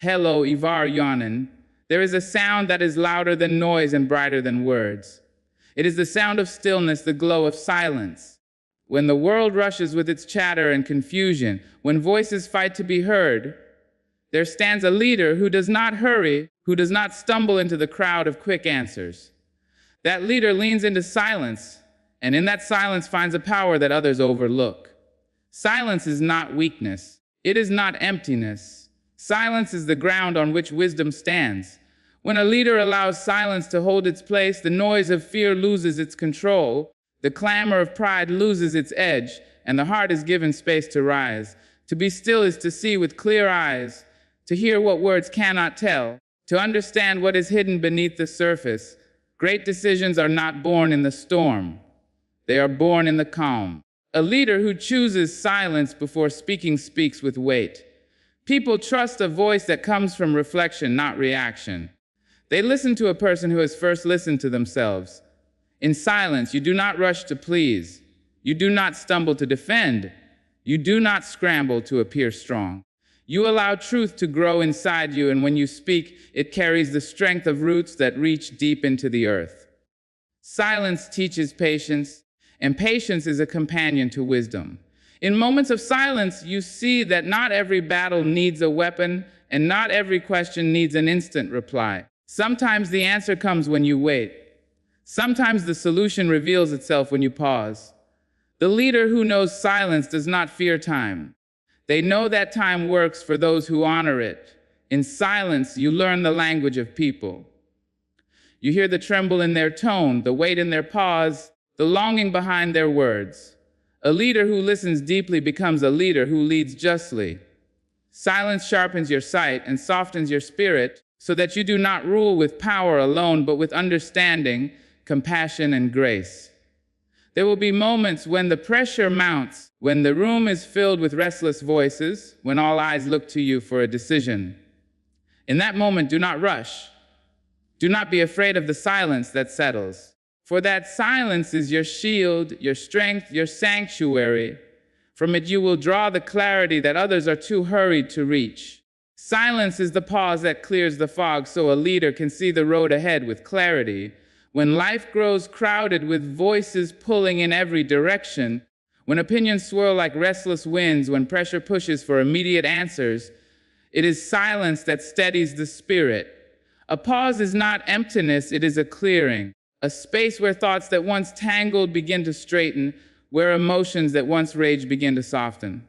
Hello, Ivar Yonen. There is a sound that is louder than noise and brighter than words. It is the sound of stillness, the glow of silence. When the world rushes with its chatter and confusion, when voices fight to be heard, there stands a leader who does not hurry, who does not stumble into the crowd of quick answers. That leader leans into silence, and in that silence finds a power that others overlook. Silence is not weakness. It is not emptiness. Silence is the ground on which wisdom stands. When a leader allows silence to hold its place, the noise of fear loses its control, the clamor of pride loses its edge, and the heart is given space to rise. To be still is to see with clear eyes, to hear what words cannot tell, to understand what is hidden beneath the surface. Great decisions are not born in the storm. They are born in the calm. A leader who chooses silence before speaking speaks with weight. People trust a voice that comes from reflection, not reaction. They listen to a person who has first listened to themselves. In silence, you do not rush to please. You do not stumble to defend. You do not scramble to appear strong. You allow truth to grow inside you, and when you speak, it carries the strength of roots that reach deep into the earth. Silence teaches patience, and patience is a companion to wisdom. In moments of silence, you see that not every battle needs a weapon, and not every question needs an instant reply. Sometimes the answer comes when you wait. Sometimes the solution reveals itself when you pause. The leader who knows silence does not fear time. They know that time works for those who honor it. In silence, you learn the language of people. You hear the tremble in their tone, the weight in their pause, the longing behind their words. A leader who listens deeply becomes a leader who leads justly. Silence sharpens your sight and softens your spirit so that you do not rule with power alone, but with understanding, compassion, and grace. There will be moments when the pressure mounts, when the room is filled with restless voices, when all eyes look to you for a decision. In that moment, do not rush. Do not be afraid of the silence that settles. For that silence is your shield, your strength, your sanctuary. From it you will draw the clarity that others are too hurried to reach. Silence is the pause that clears the fog so a leader can see the road ahead with clarity. When life grows crowded with voices pulling in every direction, when opinions swirl like restless winds, when pressure pushes for immediate answers, it is silence that steadies the spirit. A pause is not emptiness, it is a clearing. A space where thoughts that once tangled begin to straighten, where emotions that once raged begin to soften.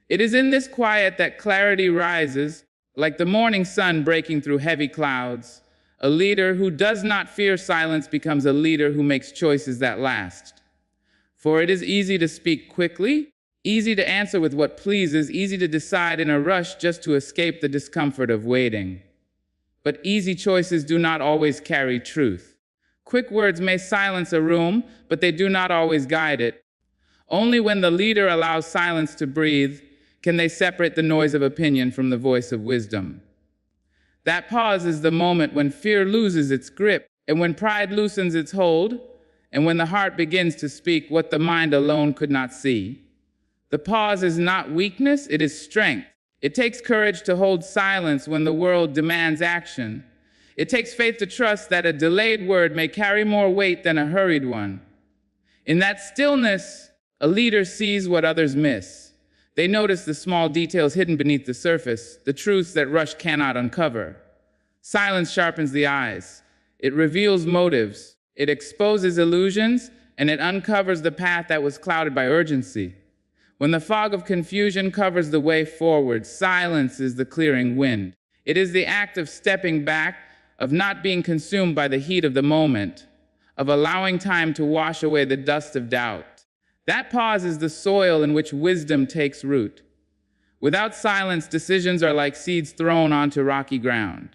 It is in this quiet that clarity rises, like the morning sun breaking through heavy clouds. A leader who does not fear silence becomes a leader who makes choices that last. For it is easy to speak quickly, easy to answer with what pleases, easy to decide in a rush just to escape the discomfort of waiting. But easy choices do not always carry truth. Quick words may silence a room, but they do not always guide it. Only when the leader allows silence to breathe can they separate the noise of opinion from the voice of wisdom. That pause is the moment when fear loses its grip, and when pride loosens its hold, and when the heart begins to speak what the mind alone could not see. The pause is not weakness, it is strength. It takes courage to hold silence when the world demands action. It takes faith to trust that a delayed word may carry more weight than a hurried one. In that stillness, a leader sees what others miss. They notice the small details hidden beneath the surface, the truths that rush cannot uncover. Silence sharpens the eyes. It reveals motives. It exposes illusions, and it uncovers the path that was clouded by urgency. When the fog of confusion covers the way forward, silence is the clearing wind. It is the act of stepping back, of not being consumed by the heat of the moment, of allowing time to wash away the dust of doubt. That pause is the soil in which wisdom takes root. Without silence, decisions are like seeds thrown onto rocky ground.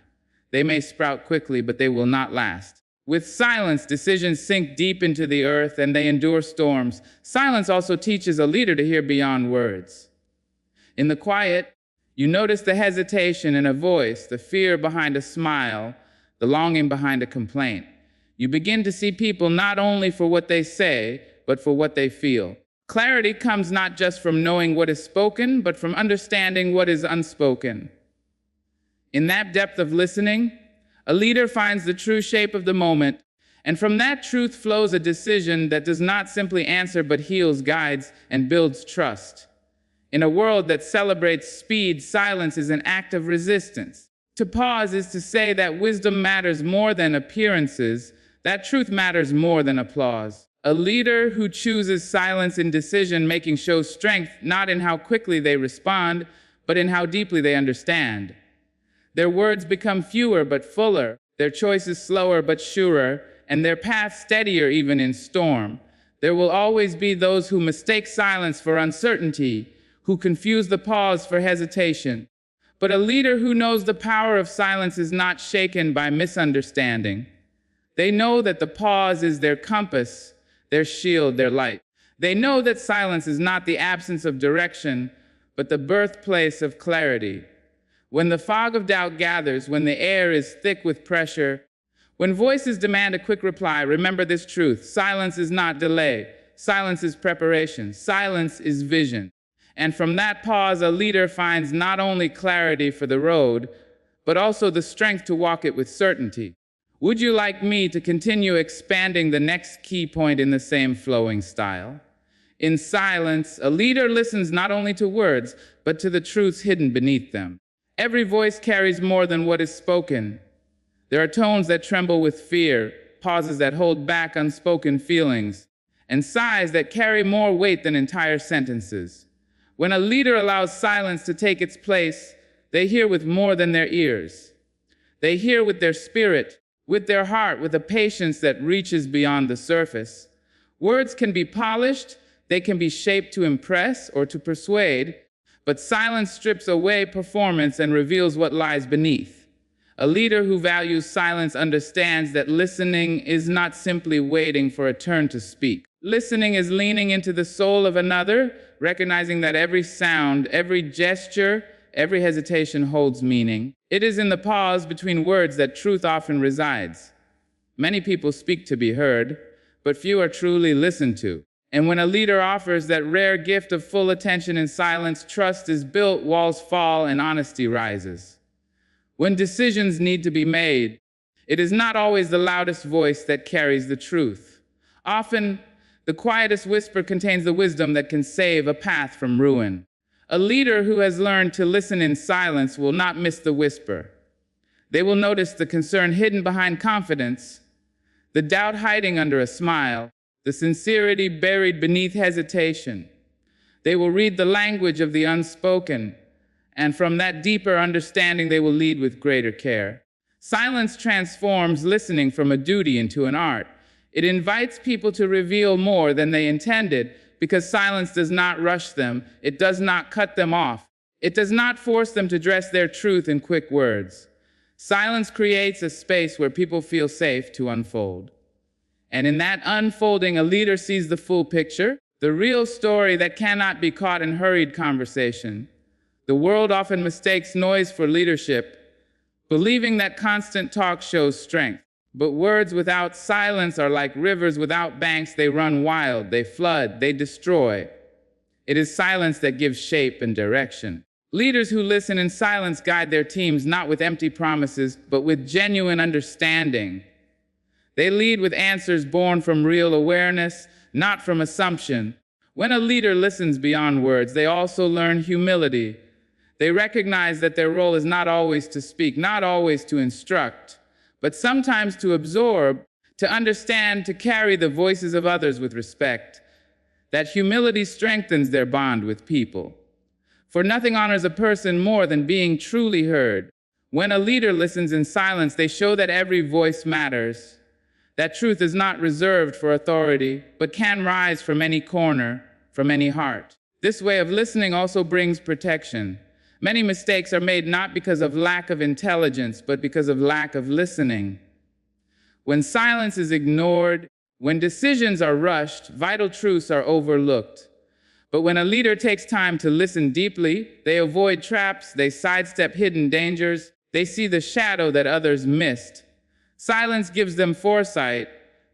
They may sprout quickly, but they will not last. With silence, decisions sink deep into the earth and they endure storms. Silence also teaches a leader to hear beyond words. In the quiet, you notice the hesitation in a voice, the fear behind a smile, the longing behind a complaint. You begin to see people not only for what they say, but for what they feel. Clarity comes not just from knowing what is spoken, but from understanding what is unspoken. In that depth of listening, a leader finds the true shape of the moment, and from that truth flows a decision that does not simply answer but heals, guides, and builds trust. In a world that celebrates speed, silence is an act of resistance. To pause is to say that wisdom matters more than appearances, that truth matters more than applause. A leader who chooses silence in decision-making shows strength not in how quickly they respond, but in how deeply they understand. Their words become fewer but fuller, their choices slower but surer, and their path steadier even in storm. There will always be those who mistake silence for uncertainty, who confuse the pause for hesitation. But a leader who knows the power of silence is not shaken by misunderstanding. They know that the pause is their compass, their shield, their light. They know that silence is not the absence of direction, but the birthplace of clarity. When the fog of doubt gathers, when the air is thick with pressure, when voices demand a quick reply, remember this truth: silence is not delay. Silence is preparation. Silence is vision. And from that pause, a leader finds not only clarity for the road, but also the strength to walk it with certainty. Would you like me to continue expanding the next key point in the same flowing style? In silence, a leader listens not only to words, but to the truths hidden beneath them. Every voice carries more than what is spoken. There are tones that tremble with fear, pauses that hold back unspoken feelings, and sighs that carry more weight than entire sentences. When a leader allows silence to take its place, they hear with more than their ears. They hear with their spirit, with their heart, with a patience that reaches beyond the surface. Words can be polished, they can be shaped to impress or to persuade, but silence strips away performance and reveals what lies beneath. A leader who values silence understands that listening is not simply waiting for a turn to speak. Listening is leaning into the soul of another, recognizing that every sound, every gesture, every hesitation holds meaning. It is in the pause between words that truth often resides. Many people speak to be heard, but few are truly listened to. And when a leader offers that rare gift of full attention in silence, trust is built, walls fall, and honesty rises. When decisions need to be made, it is not always the loudest voice that carries the truth. Often, the quietest whisper contains the wisdom that can save a path from ruin. A leader who has learned to listen in silence will not miss the whisper. They will notice the concern hidden behind confidence, the doubt hiding under a smile, the sincerity buried beneath hesitation. They will read the language of the unspoken, and from that deeper understanding they will lead with greater care. Silence transforms listening from a duty into an art. It invites people to reveal more than they intended, because silence does not rush them, it does not cut them off, it does not force them to dress their truth in quick words. Silence creates a space where people feel safe to unfold. And in that unfolding, a leader sees the full picture, the real story that cannot be caught in hurried conversation. The world often mistakes noise for leadership, believing that constant talk shows strength. But words without silence are like rivers without banks. They run wild, they flood, they destroy. It is silence that gives shape and direction. Leaders who listen in silence guide their teams not with empty promises, but with genuine understanding. They lead with answers born from real awareness, not from assumption. When a leader listens beyond words, they also learn humility. They recognize that their role is not always to speak, not always to instruct, but sometimes to absorb, to understand, to carry the voices of others with respect. That humility strengthens their bond with people. For nothing honors a person more than being truly heard. When a leader listens in silence, they show that every voice matters, that truth is not reserved for authority, but can rise from any corner, from any heart. This way of listening also brings protection. Many mistakes are made not because of lack of intelligence, but because of lack of listening. When silence is ignored, when decisions are rushed, vital truths are overlooked. But when a leader takes time to listen deeply, they avoid traps, they sidestep hidden dangers, they see the shadow that others missed. Silence gives them foresight,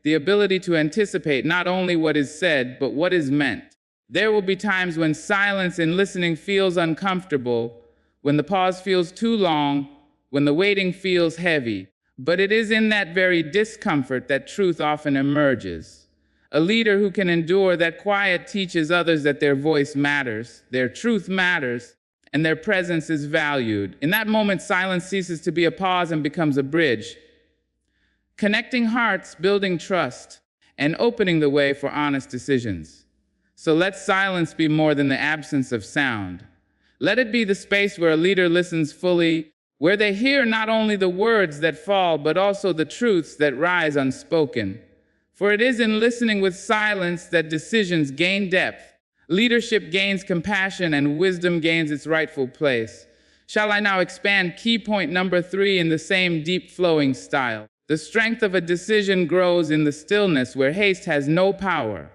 the ability to anticipate not only what is said, but what is meant. There will be times when silence in listening feels uncomfortable, when the pause feels too long, when the waiting feels heavy. But it is in that very discomfort that truth often emerges. A leader who can endure that quiet teaches others that their voice matters, their truth matters, and their presence is valued. In that moment, silence ceases to be a pause and becomes a bridge, connecting hearts, building trust, and opening the way for honest decisions. So let silence be more than the absence of sound. Let it be the space where a leader listens fully, where they hear not only the words that fall, but also the truths that rise unspoken. For it is in listening with silence that decisions gain depth, leadership gains compassion, and wisdom gains its rightful place. Shall I now expand key point number 3 in the same deep flowing style? The strength of a decision grows in the stillness where haste has no power.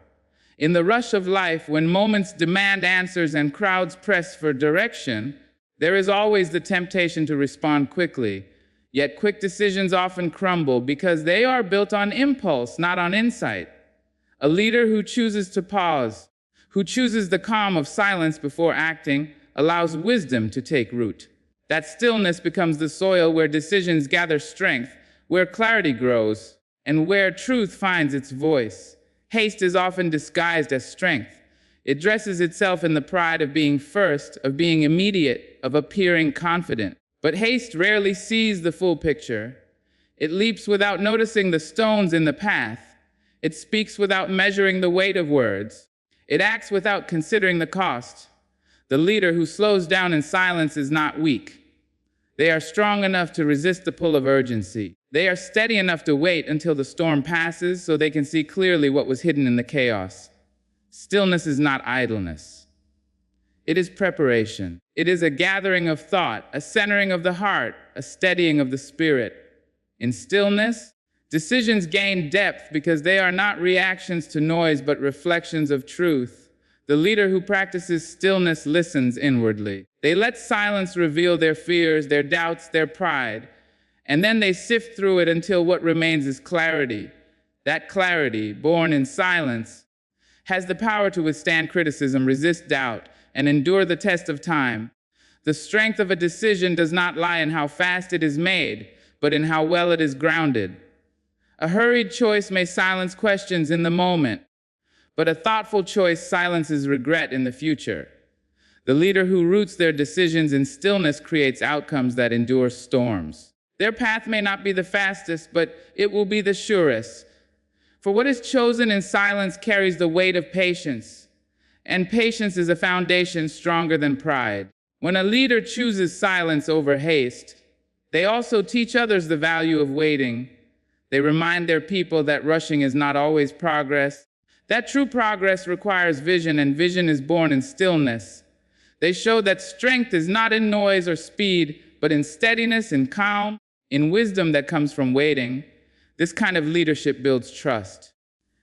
In the rush of life, when moments demand answers and crowds press for direction, there is always the temptation to respond quickly. Yet quick decisions often crumble because they are built on impulse, not on insight. A leader who chooses to pause, who chooses the calm of silence before acting, allows wisdom to take root. That stillness becomes the soil where decisions gather strength, where clarity grows, and where truth finds its voice. Haste is often disguised as strength. It dresses itself in the pride of being first, of being immediate, of appearing confident. But haste rarely sees the full picture. It leaps without noticing the stones in the path. It speaks without measuring the weight of words. It acts without considering the cost. The leader who slows down in silence is not weak. They are strong enough to resist the pull of urgency. They are steady enough to wait until the storm passes so they can see clearly what was hidden in the chaos. Stillness is not idleness. It is preparation. It is a gathering of thought, a centering of the heart, a steadying of the spirit. In stillness, decisions gain depth because they are not reactions to noise but reflections of truth. The leader who practices stillness listens inwardly. They let silence reveal their fears, their doubts, their pride, and then they sift through it until what remains is clarity. That clarity, born in silence, has the power to withstand criticism, resist doubt, and endure the test of time. The strength of a decision does not lie in how fast it is made, but in how well it is grounded. A hurried choice may silence questions in the moment, but a thoughtful choice silences regret in the future. The leader who roots their decisions in stillness creates outcomes that endure storms. Their path may not be the fastest, but it will be the surest. For what is chosen in silence carries the weight of patience, and patience is a foundation stronger than pride. When a leader chooses silence over haste, they also teach others the value of waiting. They remind their people that rushing is not always progress, that true progress requires vision, and vision is born in stillness. They show that strength is not in noise or speed, but in steadiness, in calm, in wisdom that comes from waiting. This kind of leadership builds trust.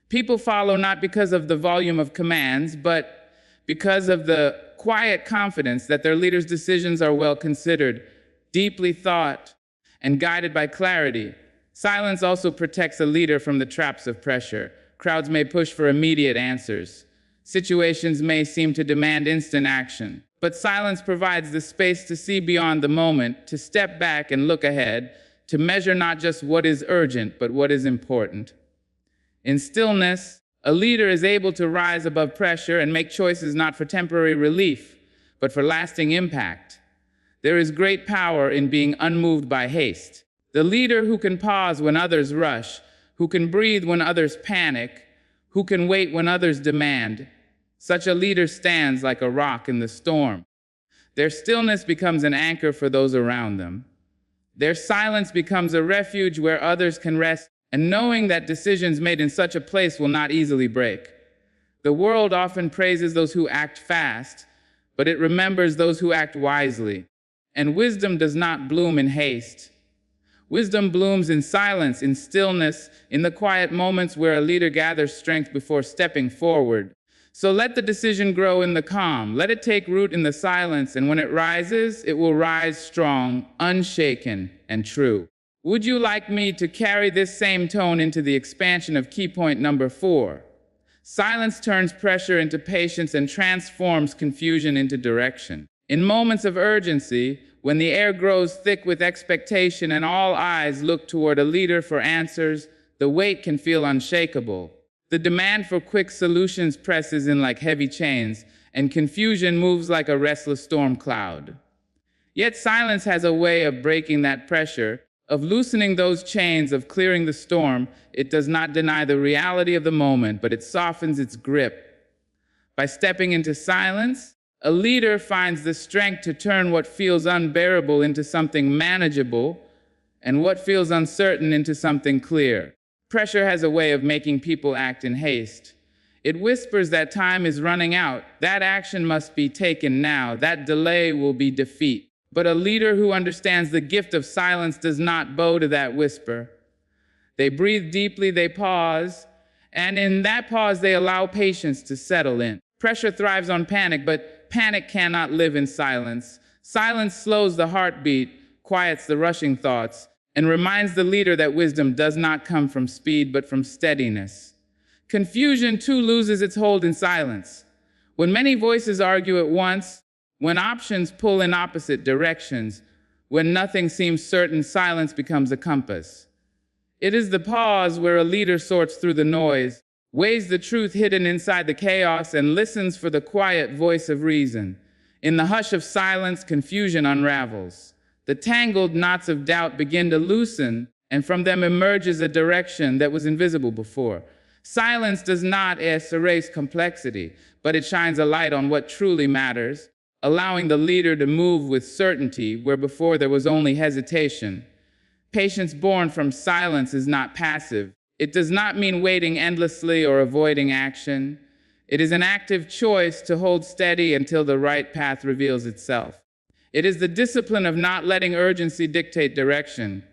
People follow not because of the volume of commands, but because of the quiet confidence that their leader's decisions are well considered, deeply thought, and guided by clarity. Silence also protects a leader from the traps of pressure. Crowds may push for immediate answers. Situations may seem to demand instant action. But silence provides the space to see beyond the moment, to step back and look ahead, to measure not just what is urgent, but what is important. In stillness, a leader is able to rise above pressure and make choices not for temporary relief, but for lasting impact. There is great power in being unmoved by haste. The leader who can pause when others rush, who can breathe when others panic, who can wait when others demand. Such a leader stands like a rock in the storm. Their stillness becomes an anchor for those around them. Their silence becomes a refuge where others can rest, and knowing that decisions made in such a place will not easily break. The world often praises those who act fast, but it remembers those who act wisely. And wisdom does not bloom in haste. Wisdom blooms in silence, in stillness, in the quiet moments where a leader gathers strength before stepping forward. So let the decision grow in the calm. Let it take root in the silence, and when it rises, it will rise strong, unshaken, and true. Would you like me to carry this same tone into the expansion of key point number 4? Silence turns pressure into patience and transforms confusion into direction. In moments of urgency, when the air grows thick with expectation and all eyes look toward a leader for answers, the weight can feel unshakable. The demand for quick solutions presses in like heavy chains, and confusion moves like a restless storm cloud. Yet silence has a way of breaking that pressure, of loosening those chains, of clearing the storm. It does not deny the reality of the moment, but it softens its grip. By stepping into silence, a leader finds the strength to turn what feels unbearable into something manageable, and what feels uncertain into something clear. Pressure has a way of making people act in haste. It whispers that time is running out, that action must be taken now, that delay will be defeat. But a leader who understands the gift of silence does not bow to that whisper. They breathe deeply, they pause, and in that pause they allow patience to settle in. Pressure thrives on panic, but panic cannot live in silence. Silence slows the heartbeat, quiets the rushing thoughts, and reminds the leader that wisdom does not come from speed, but from steadiness. Confusion, too, loses its hold in silence. When many voices argue at once, when options pull in opposite directions, when nothing seems certain, silence becomes a compass. It is the pause where a leader sorts through the noise, weighs the truth hidden inside the chaos, and listens for the quiet voice of reason. In the hush of silence, confusion unravels. The tangled knots of doubt begin to loosen, and from them emerges a direction that was invisible before. Silence does not erase complexity, but it shines a light on what truly matters, allowing the leader to move with certainty where before there was only hesitation. Patience born from silence is not passive. It does not mean waiting endlessly or avoiding action. It is an active choice to hold steady until the right path reveals itself. It is the discipline of not letting urgency dictate direction.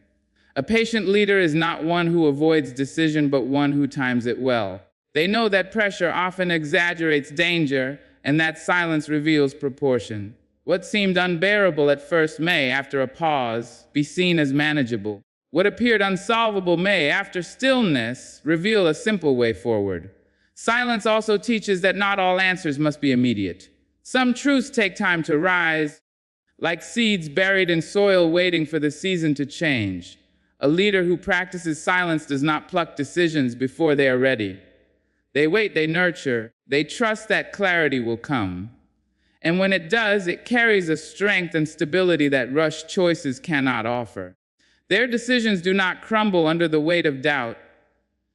A patient leader is not one who avoids decision, but one who times it well. They know that pressure often exaggerates danger, and that silence reveals proportion. What seemed unbearable at first may, after a pause, be seen as manageable. What appeared unsolvable may, after stillness, reveal a simple way forward. Silence also teaches that not all answers must be immediate. Some truths take time to rise, like seeds buried in soil waiting for the season to change. A leader who practices silence does not pluck decisions before they are ready. They wait, they nurture, they trust that clarity will come. And when it does, it carries a strength and stability that rushed choices cannot offer. Their decisions do not crumble under the weight of doubt,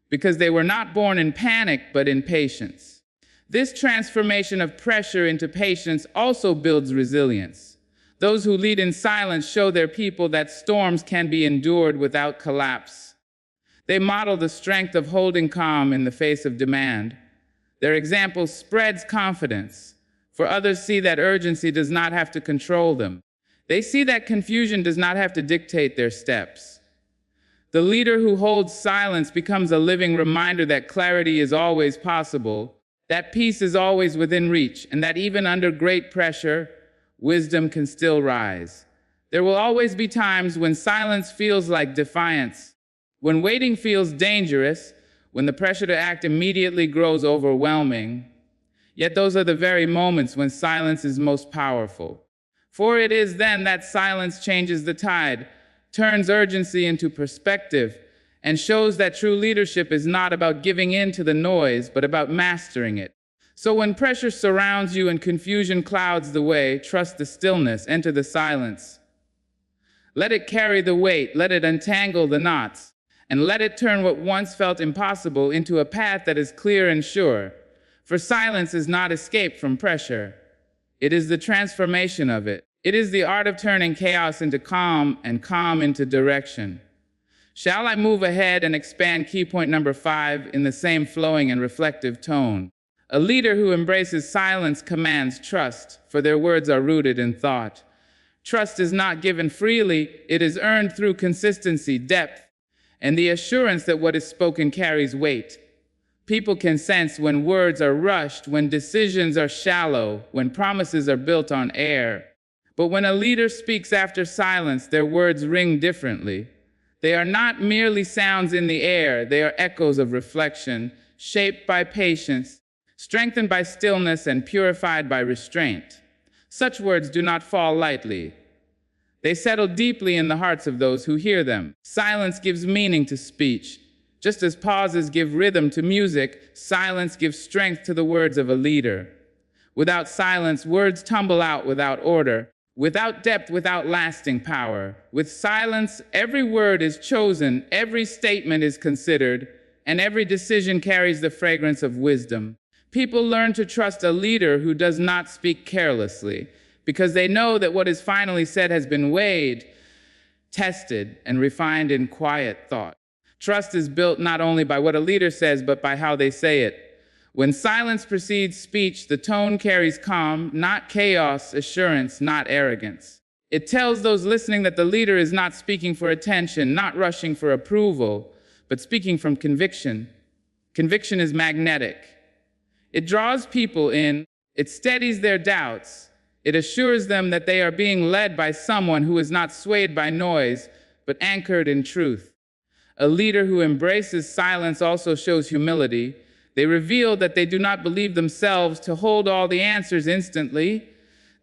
because they were not born in panic, but in patience. This transformation of pressure into patience also builds resilience. Those who lead in silence show their people that storms can be endured without collapse. They model the strength of holding calm in the face of demand. Their example spreads confidence, for others see that urgency does not have to control them. They see that confusion does not have to dictate their steps. The leader who holds silence becomes a living reminder that clarity is always possible, that peace is always within reach, and that even under great pressure, wisdom can still rise. There will always be times when silence feels like defiance, when waiting feels dangerous, when the pressure to act immediately grows overwhelming. Yet those are the very moments when silence is most powerful. For it is then that silence changes the tide, turns urgency into perspective, and shows that true leadership is not about giving in to the noise, but about mastering it. So when pressure surrounds you and confusion clouds the way, trust the stillness, enter the silence. Let it carry the weight, let it untangle the knots, and let it turn what once felt impossible into a path that is clear and sure. For silence is not escape from pressure. It is the transformation of it. It is the art of turning chaos into calm and calm into direction. Shall I move ahead and expand key point number 5 in the same flowing and reflective tone? A leader who embraces silence commands trust, for their words are rooted in thought. Trust is not given freely, it is earned through consistency, depth, and the assurance that what is spoken carries weight. People can sense when words are rushed, when decisions are shallow, when promises are built on air. But when a leader speaks after silence, their words ring differently. They are not merely sounds in the air, they are echoes of reflection, shaped by patience, strengthened by stillness, and purified by restraint. Such words do not fall lightly. They settle deeply in the hearts of those who hear them. Silence gives meaning to speech. Just as pauses give rhythm to music, silence gives strength to the words of a leader. Without silence, words tumble out without order. Without depth, without lasting power. With silence, every word is chosen, every statement is considered, and every decision carries the fragrance of wisdom. People learn to trust a leader who does not speak carelessly, because they know that what is finally said has been weighed, tested, and refined in quiet thought. Trust is built not only by what a leader says, but by how they say it. When silence precedes speech, the tone carries calm, not chaos, assurance, not arrogance. It tells those listening that the leader is not speaking for attention, not rushing for approval, but speaking from conviction. Conviction is magnetic. It draws people in, it steadies their doubts, it assures them that they are being led by someone who is not swayed by noise, but anchored in truth. A leader who embraces silence also shows humility. They reveal that they do not believe themselves to hold all the answers instantly,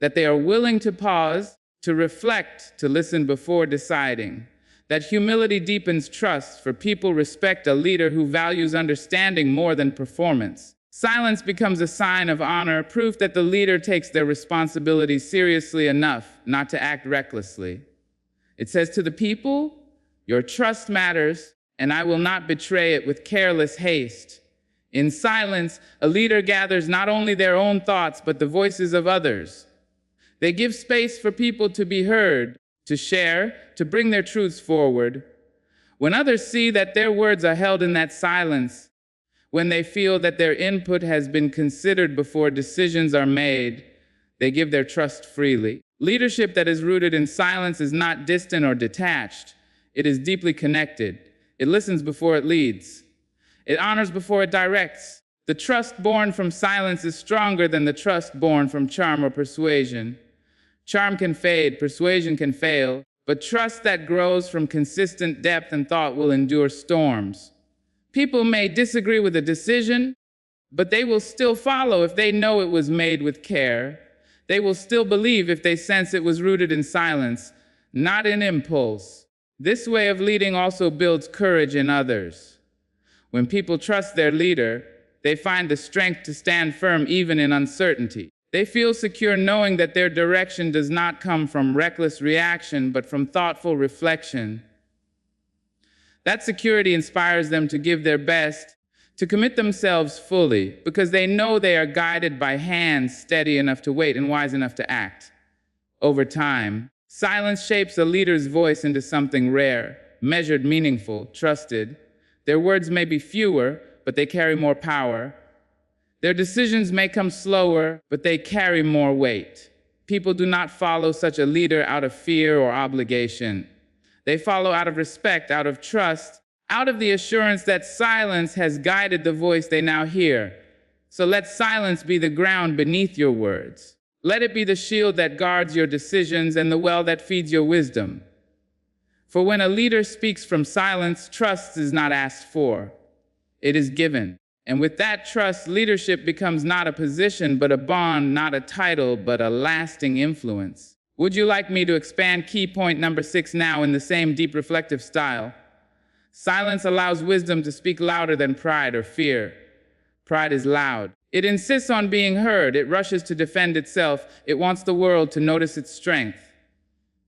that they are willing to pause, to reflect, to listen before deciding. That humility deepens trust, for people respect a leader who values understanding more than performance. Silence becomes a sign of honor, proof that the leader takes their responsibilities seriously enough not to act recklessly. It says to the people, "Your trust matters, and I will not betray it with careless haste." In silence, a leader gathers not only their own thoughts, but the voices of others. They give space for people to be heard, to share, to bring their truths forward. When others see that their words are held in that silence, when they feel that their input has been considered before decisions are made, they give their trust freely. Leadership that is rooted in silence is not distant or detached. It is deeply connected. It listens before it leads. It honors before it directs. The trust born from silence is stronger than the trust born from charm or persuasion. Charm can fade, persuasion can fail, but trust that grows from consistent depth and thought will endure storms. People may disagree with a decision, but they will still follow if they know it was made with care. They will still believe if they sense it was rooted in silence, not in impulse. This way of leading also builds courage in others. When people trust their leader, they find the strength to stand firm even in uncertainty. They feel secure knowing that their direction does not come from reckless reaction, but from thoughtful reflection. That security inspires them to give their best, to commit themselves fully, because they know they are guided by hands steady enough to wait and wise enough to act. Over time, silence shapes a leader's voice into something rare, measured, meaningful, trusted. Their words may be fewer, but they carry more power. Their decisions may come slower, but they carry more weight. People do not follow such a leader out of fear or obligation. They follow out of respect, out of trust, out of the assurance that silence has guided the voice they now hear. So let silence be the ground beneath your words. Let it be the shield that guards your decisions and the well that feeds your wisdom. For when a leader speaks from silence, trust is not asked for. It is given. And with that trust, leadership becomes not a position, but a bond, not a title, but a lasting influence. Would you like me to expand key point number 6 now in the same deep reflective style? Silence allows wisdom to speak louder than pride or fear. Pride is loud. It insists on being heard. It rushes to defend itself. It wants the world to notice its strength.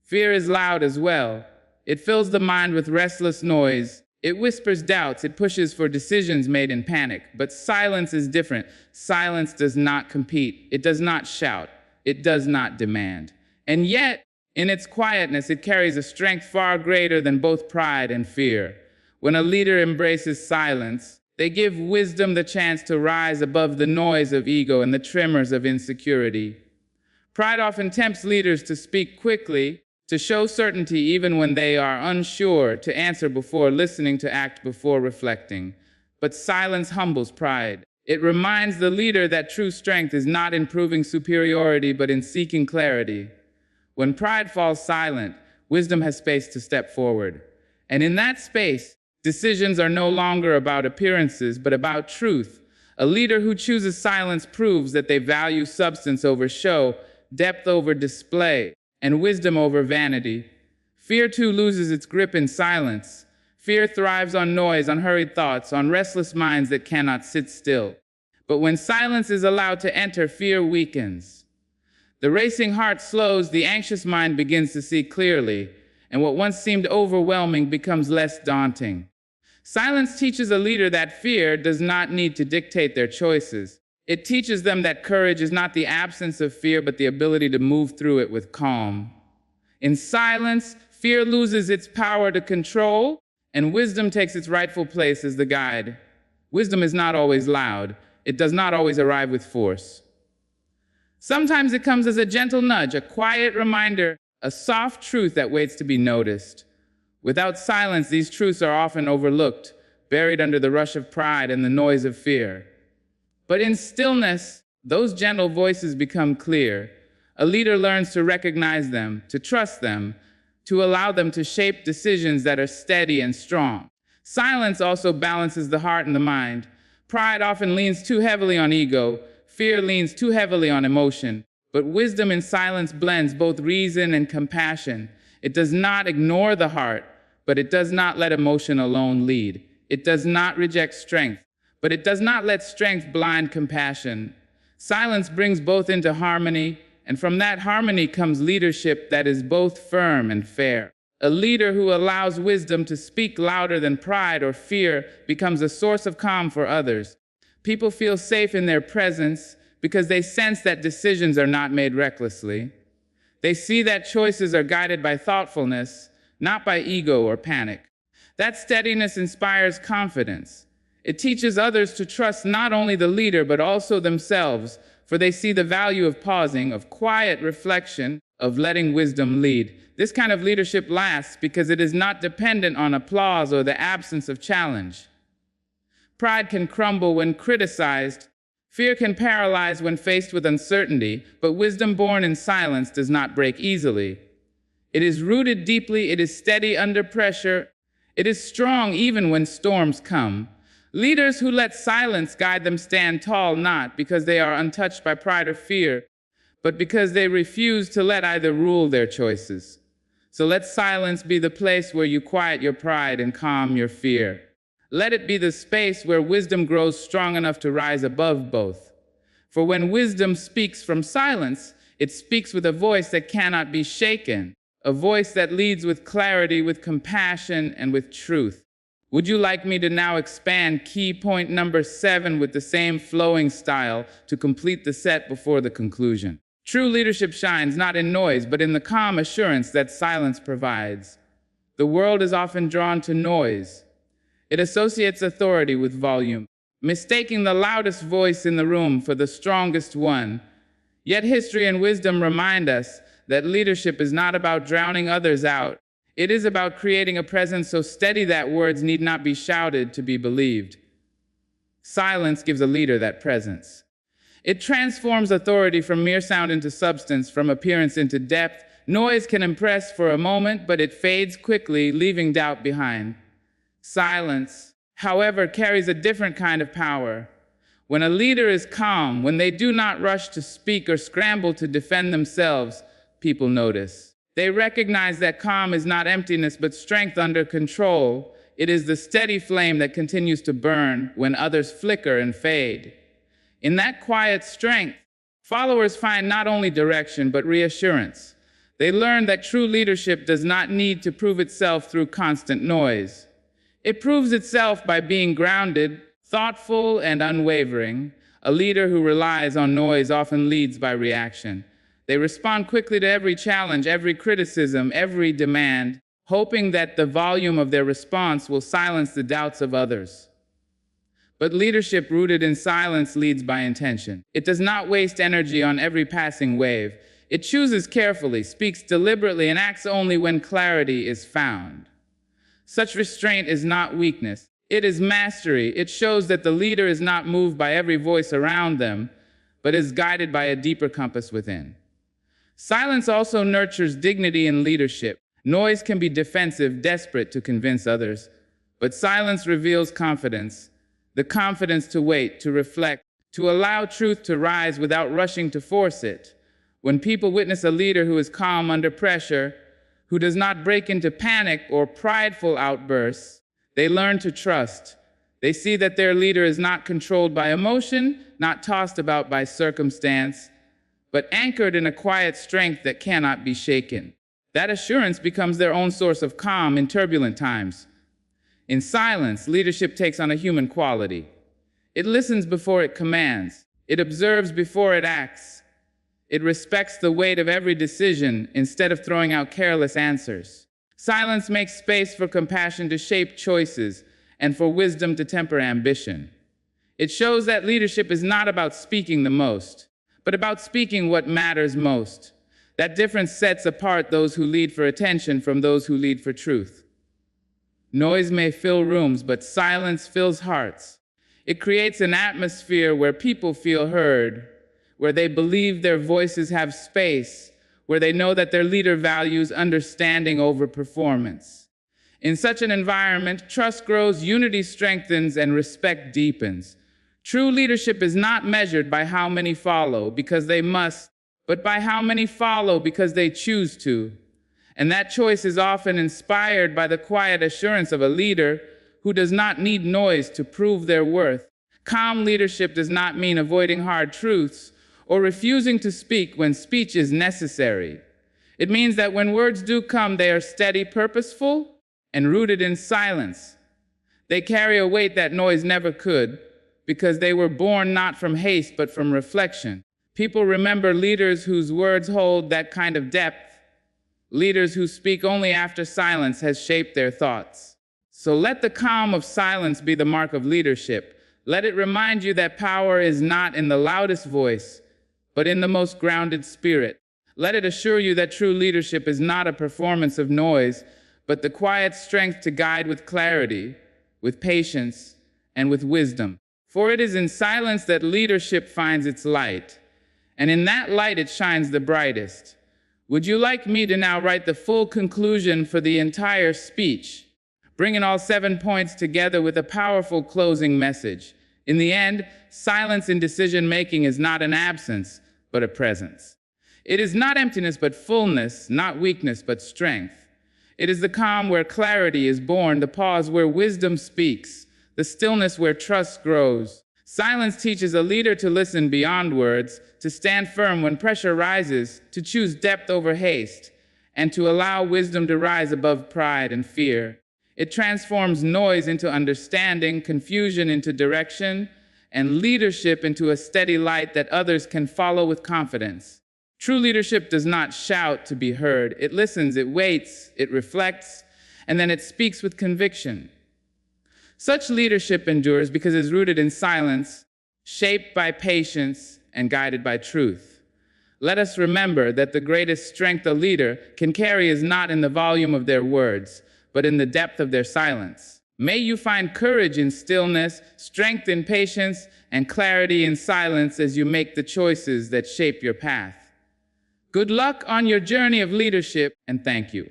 Fear is loud as well. It fills the mind with restless noise. It whispers doubts. It pushes for decisions made in panic. But silence is different. Silence does not compete. It does not shout. It does not demand. And yet, in its quietness, it carries a strength far greater than both pride and fear. When a leader embraces silence, they give wisdom the chance to rise above the noise of ego and the tremors of insecurity. Pride often tempts leaders to speak quickly, to show certainty even when they are unsure, to answer before listening, to act before reflecting. But silence humbles pride. It reminds the leader that true strength is not in proving superiority, but in seeking clarity. When pride falls silent, wisdom has space to step forward. And in that space, decisions are no longer about appearances, but about truth. A leader who chooses silence proves that they value substance over show, depth over display, and wisdom over vanity. Fear too loses its grip in silence. Fear thrives on noise, on hurried thoughts, on restless minds that cannot sit still. But when silence is allowed to enter, fear weakens. The racing heart slows, the anxious mind begins to see clearly, and what once seemed overwhelming becomes less daunting. Silence teaches a leader that fear does not need to dictate their choices. It teaches them that courage is not the absence of fear, but the ability to move through it with calm. In silence, fear loses its power to control, and wisdom takes its rightful place as the guide. Wisdom is not always loud. It does not always arrive with force. Sometimes it comes as a gentle nudge, a quiet reminder, a soft truth that waits to be noticed. Without silence, these truths are often overlooked, buried under the rush of pride and the noise of fear. But in stillness, those gentle voices become clear. A leader learns to recognize them, to trust them, to allow them to shape decisions that are steady and strong. Silence also balances the heart and the mind. Pride often leans too heavily on ego. Fear leans too heavily on emotion. But wisdom in silence blends both reason and compassion. It does not ignore the heart, but it does not let emotion alone lead. It does not reject strength, but it does not let strength blind compassion. Silence brings both into harmony, and from that harmony comes leadership that is both firm and fair. A leader who allows wisdom to speak louder than pride or fear becomes a source of calm for others. People feel safe in their presence because they sense that decisions are not made recklessly. They see that choices are guided by thoughtfulness, not by ego or panic. That steadiness inspires confidence. It teaches others to trust not only the leader but also themselves, for they see the value of pausing, of quiet reflection, of letting wisdom lead. This kind of leadership lasts because it is not dependent on applause or the absence of challenge. Pride can crumble when criticized. Fear can paralyze when faced with uncertainty, but wisdom born in silence does not break easily. It is rooted deeply, it is steady under pressure, it is strong even when storms come. Leaders who let silence guide them stand tall not because they are untouched by pride or fear, but because they refuse to let either rule their choices. So let silence be the place where you quiet your pride and calm your fear. Let it be the space where wisdom grows strong enough to rise above both. For when wisdom speaks from silence, it speaks with a voice that cannot be shaken, a voice that leads with clarity, with compassion, and with truth. Would you like me to now expand key point number 7 with the same flowing style to complete the set before the conclusion? True leadership shines not in noise, but in the calm assurance that silence provides. The world is often drawn to noise. It associates authority with volume, mistaking the loudest voice in the room for the strongest one. Yet history and wisdom remind us that leadership is not about drowning others out. It is about creating a presence so steady that words need not be shouted to be believed. Silence gives a leader that presence. It transforms authority from mere sound into substance, from appearance into depth. Noise can impress for a moment, but it fades quickly, leaving doubt behind. Silence, however, carries a different kind of power. When a leader is calm, when they do not rush to speak or scramble to defend themselves, people notice. They recognize that calm is not emptiness but strength under control. It is the steady flame that continues to burn when others flicker and fade. In that quiet strength, followers find not only direction but reassurance. They learn that true leadership does not need to prove itself through constant noise. It proves itself by being grounded, thoughtful, and unwavering. A leader who relies on noise often leads by reaction. They respond quickly to every challenge, every criticism, every demand, hoping that the volume of their response will silence the doubts of others. But leadership rooted in silence leads by intention. It does not waste energy on every passing wave. It chooses carefully, speaks deliberately, and acts only when clarity is found. Such restraint is not weakness. It is mastery. It shows that the leader is not moved by every voice around them, but is guided by a deeper compass within. Silence also nurtures dignity in leadership. Noise can be defensive, desperate to convince others, but silence reveals confidence, the confidence to wait, to reflect, to allow truth to rise without rushing to force it. When people witness a leader who is calm under pressure, who does not break into panic or prideful outbursts, they learn to trust. They see that their leader is not controlled by emotion, not tossed about by circumstance, but anchored in a quiet strength that cannot be shaken. That assurance becomes their own source of calm in turbulent times. In silence, leadership takes on a human quality. It listens before it commands. It observes before it acts. It respects the weight of every decision instead of throwing out careless answers. Silence makes space for compassion to shape choices and for wisdom to temper ambition. It shows that leadership is not about speaking the most, but about speaking what matters most. That difference sets apart those who lead for attention from those who lead for truth. Noise may fill rooms, but silence fills hearts. It creates an atmosphere where people feel heard, where they believe their voices have space, where they know that their leader values understanding over performance. In such an environment, trust grows, unity strengthens, and respect deepens. True leadership is not measured by how many follow because they must, but by how many follow because they choose to. And that choice is often inspired by the quiet assurance of a leader who does not need noise to prove their worth. Calm leadership does not mean avoiding hard truths or refusing to speak when speech is necessary. It means that when words do come, they are steady, purposeful, and rooted in silence. They carry a weight that noise never could, because they were born not from haste but from reflection. People remember leaders whose words hold that kind of depth, leaders who speak only after silence has shaped their thoughts. So let the calm of silence be the mark of leadership. Let it remind you that power is not in the loudest voice, but in the most grounded spirit. Let it assure you that true leadership is not a performance of noise, but the quiet strength to guide with clarity, with patience, and with wisdom. For it is in silence that leadership finds its light, and in that light it shines the brightest. Would you like me to now write the full conclusion for the entire speech, bringing all 7 points together with a powerful closing message? In the end, silence in decision-making is not an absence, but a presence. It is not emptiness, but fullness, not weakness, but strength. It is the calm where clarity is born, the pause where wisdom speaks, the stillness where trust grows. Silence teaches a leader to listen beyond words, to stand firm when pressure rises, to choose depth over haste, and to allow wisdom to rise above pride and fear. It transforms noise into understanding, confusion into direction, and leadership into a steady light that others can follow with confidence. True leadership does not shout to be heard. It listens, it waits, it reflects, and then it speaks with conviction. Such leadership endures because it is rooted in silence, shaped by patience, and guided by truth. Let us remember that the greatest strength a leader can carry is not in the volume of their words, but in the depth of their silence. May you find courage in stillness, strength in patience, and clarity in silence as you make the choices that shape your path. Good luck on your journey of leadership, and thank you.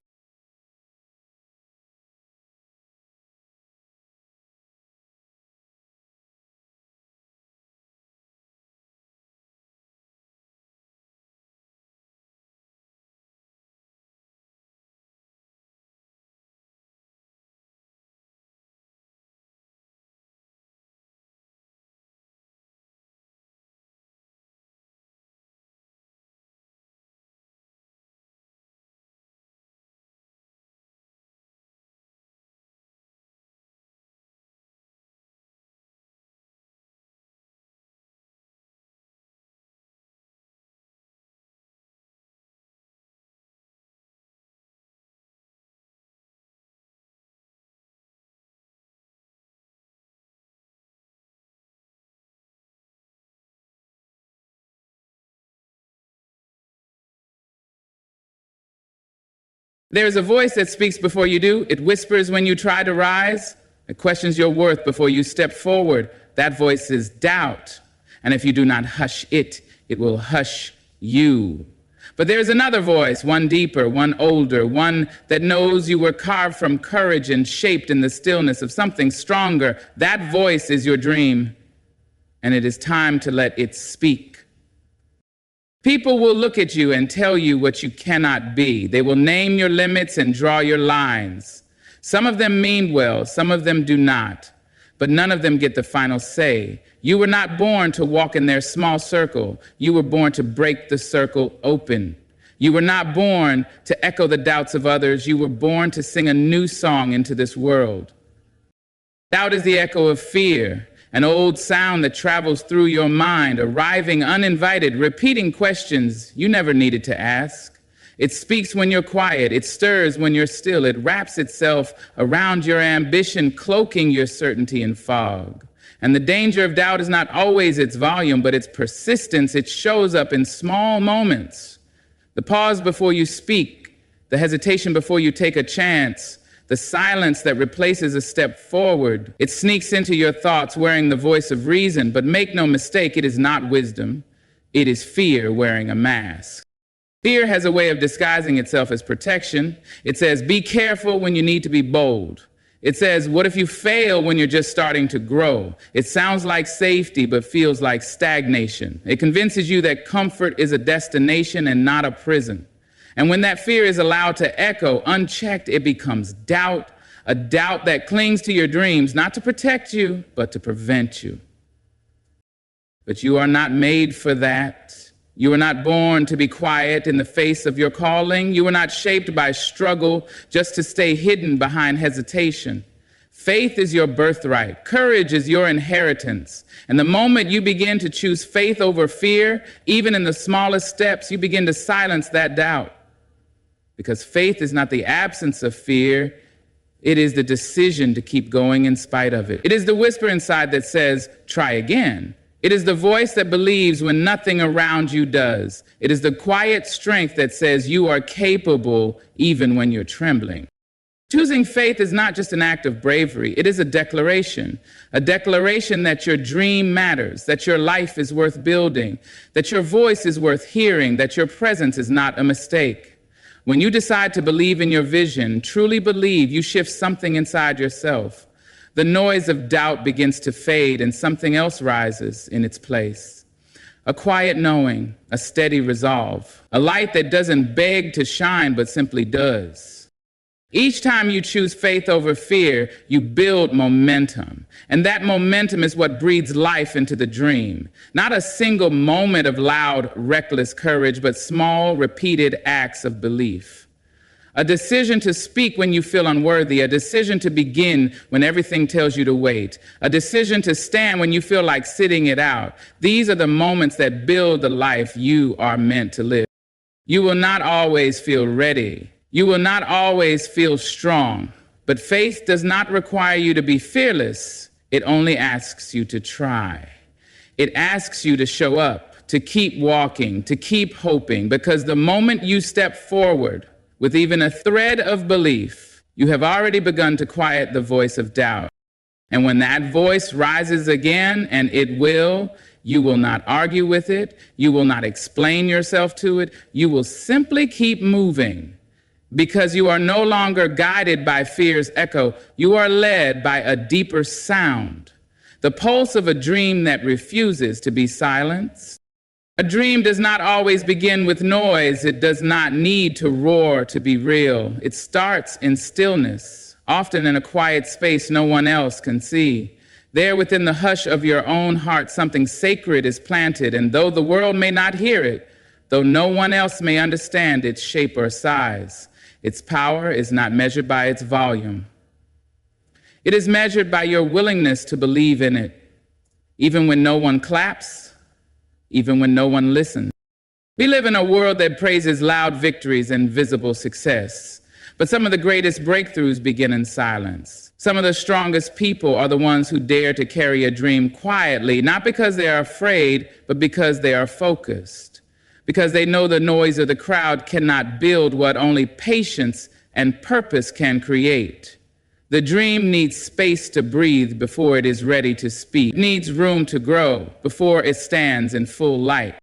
There is a voice that speaks before you do. It whispers when you try to rise. It questions your worth before you step forward. That voice is doubt. And if you do not hush it, it will hush you. But there is another voice, one deeper, one older, one that knows you were carved from courage and shaped in the stillness of something stronger. That voice is your dream, and it is time to let it speak. People will look at you and tell you what you cannot be. They will name your limits and draw your lines. Some of them mean well, some of them do not, but none of them get the final say. You were not born to walk in their small circle. You were born to break the circle open. You were not born to echo the doubts of others. You were born to sing a new song into this world. Doubt is the echo of fear, an old sound that travels through your mind, arriving uninvited, repeating questions you never needed to ask. It speaks when you're quiet. It stirs when you're still. It wraps itself around your ambition, cloaking your certainty in fog. And the danger of doubt is not always its volume, but its persistence. It shows up in small moments. The pause before you speak, the hesitation before you take a chance, the silence that replaces a step forward. It sneaks into your thoughts wearing the voice of reason, but make no mistake, it is not wisdom. It is fear wearing a mask. Fear has a way of disguising itself as protection. It says, be careful when you need to be bold. It says, what if you fail when you're just starting to grow? It sounds like safety, but feels like stagnation. It convinces you that comfort is a destination and not a prison. And when that fear is allowed to echo unchecked, it becomes doubt, a doubt that clings to your dreams, not to protect you, but to prevent you. But you are not made for that. You were not born to be quiet in the face of your calling. You were not shaped by struggle just to stay hidden behind hesitation. Faith is your birthright. Courage is your inheritance. And the moment you begin to choose faith over fear, even in the smallest steps, you begin to silence that doubt. Because faith is not the absence of fear. It is the decision to keep going in spite of it. It is the whisper inside that says, try again. It is the voice that believes when nothing around you does. It is the quiet strength that says you are capable even when you're trembling. Choosing faith is not just an act of bravery. It is a declaration that your dream matters, that your life is worth building, that your voice is worth hearing, that your presence is not a mistake. When you decide to believe in your vision, truly believe, you shift something inside yourself. The noise of doubt begins to fade and something else rises in its place. A quiet knowing, a steady resolve, a light that doesn't beg to shine but simply does. Each time you choose faith over fear, you build momentum. And that momentum is what breathes life into the dream. Not a single moment of loud, reckless courage, but small, repeated acts of belief. A decision to speak when you feel unworthy, a decision to begin when everything tells you to wait, a decision to stand when you feel like sitting it out. These are the moments that build the life you are meant to live. You will not always feel ready. You will not always feel strong. But faith does not require you to be fearless. It only asks you to try. It asks you to show up, to keep walking, to keep hoping, because the moment you step forward, with even a thread of belief, you have already begun to quiet the voice of doubt. And when that voice rises again, and it will, you will not argue with it, you will not explain yourself to it, you will simply keep moving. Because you are no longer guided by fear's echo, you are led by a deeper sound, the pulse of a dream that refuses to be silenced. A dream does not always begin with noise. It does not need to roar to be real. It starts in stillness, often in a quiet space no one else can see. There within the hush of your own heart, something sacred is planted, and though the world may not hear it, though no one else may understand its shape or size, its power is not measured by its volume. It is measured by your willingness to believe in it, even when no one claps, even when no one listens. We live in a world that praises loud victories and visible success, but some of the greatest breakthroughs begin in silence. Some of the strongest people are the ones who dare to carry a dream quietly, not because they are afraid, but because they are focused, because they know the noise of the crowd cannot build what only patience and purpose can create. The dream needs space to breathe before it is ready to speak. It needs room to grow before it stands in full light.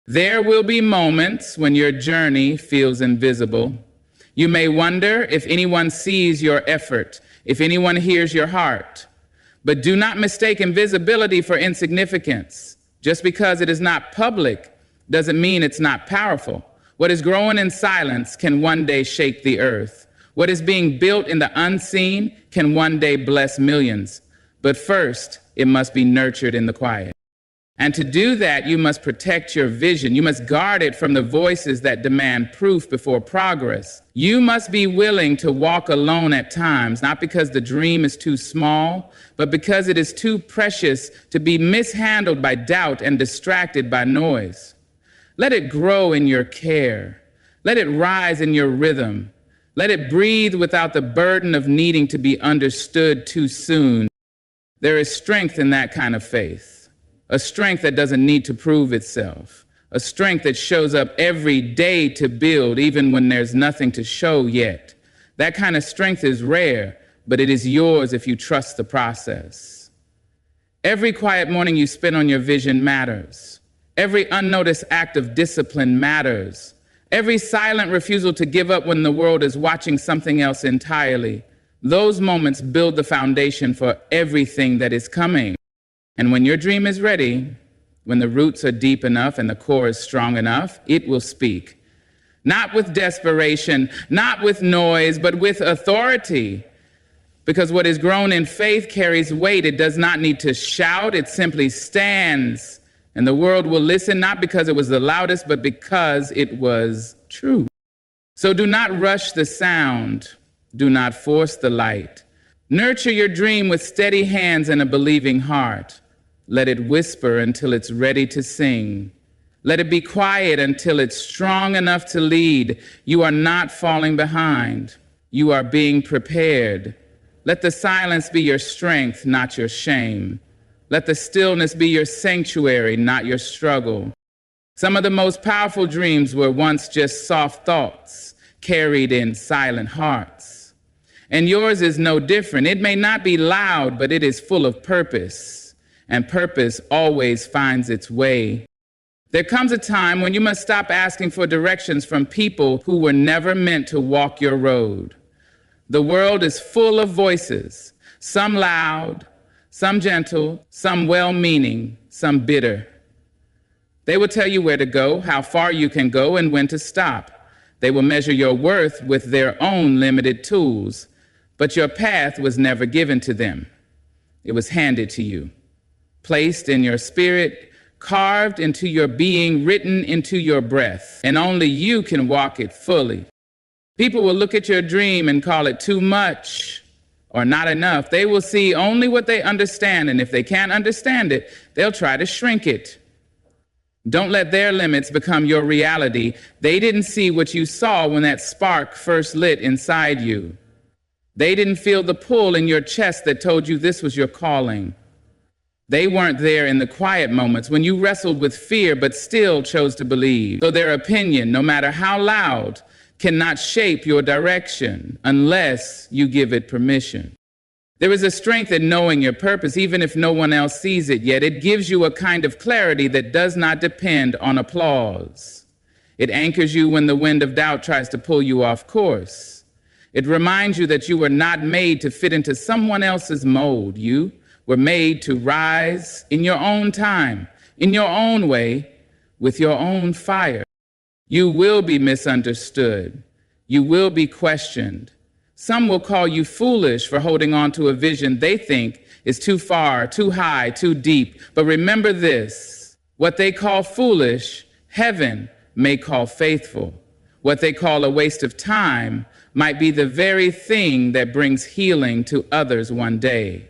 There will be moments when your journey feels invisible. You may wonder if anyone sees your effort, if anyone hears your heart. But do not mistake invisibility for insignificance. Just because it is not public doesn't mean it's not powerful. What is growing in silence can one day shake the earth. What is being built in the unseen can one day bless millions. But first, it must be nurtured in the quiet. And to do that, you must protect your vision. You must guard it from the voices that demand proof before progress. You must be willing to walk alone at times, not because the dream is too small, but because it is too precious to be mishandled by doubt and distracted by noise. Let it grow in your care. Let it rise in your rhythm. Let it breathe without the burden of needing to be understood too soon. There is strength in that kind of faith. A strength that doesn't need to prove itself. A strength that shows up every day to build, even when there's nothing to show yet. That kind of strength is rare, but it is yours if you trust the process. Every quiet morning you spend on your vision matters. Every unnoticed act of discipline matters. Every silent refusal to give up when the world is watching something else entirely. Those moments build the foundation for everything that is coming. And when your dream is ready, when the roots are deep enough and the core is strong enough, it will speak. Not with desperation, not with noise, but with authority. Because what is grown in faith carries weight. It does not need to shout, it simply stands. And the world will listen not because it was the loudest, but because it was true. So do not rush the sound. Do not force the light. Nurture your dream with steady hands and a believing heart. Let it whisper until it's ready to sing. Let it be quiet until it's strong enough to lead. You are not falling behind. You are being prepared. Let the silence be your strength, not your shame. Let the stillness be your sanctuary, not your struggle. Some of the most powerful dreams were once just soft thoughts carried in silent hearts. And yours is no different. It may not be loud, but it is full of purpose. And purpose always finds its way. There comes a time when you must stop asking for directions from people who were never meant to walk your road. The world is full of voices, some loud, some gentle, some well-meaning, some bitter. They will tell you where to go, how far you can go, and when to stop. They will measure your worth with their own limited tools, but your path was never given to them. It was handed to you. Placed in your spirit, carved into your being, written into your breath, and only you can walk it fully. People will look at your dream and call it too much or not enough. They will see only what they understand, and if they can't understand it, they'll try to shrink it. Don't let their limits become your reality. They didn't see what you saw when that spark first lit inside you. They didn't feel the pull in your chest that told you this was your calling. They weren't there in the quiet moments when you wrestled with fear but still chose to believe. So their opinion, no matter how loud, cannot shape your direction unless you give it permission. There is a strength in knowing your purpose, even if no one else sees it yet. It gives you a kind of clarity that does not depend on applause. It anchors you when the wind of doubt tries to pull you off course. It reminds you that you were not made to fit into someone else's mold. You were made to rise in your own time, in your own way, with your own fire. You will be misunderstood. You will be questioned. Some will call you foolish for holding on to a vision they think is too far, too high, too deep. But remember this, what they call foolish, heaven may call faithful. What they call a waste of time might be the very thing that brings healing to others one day.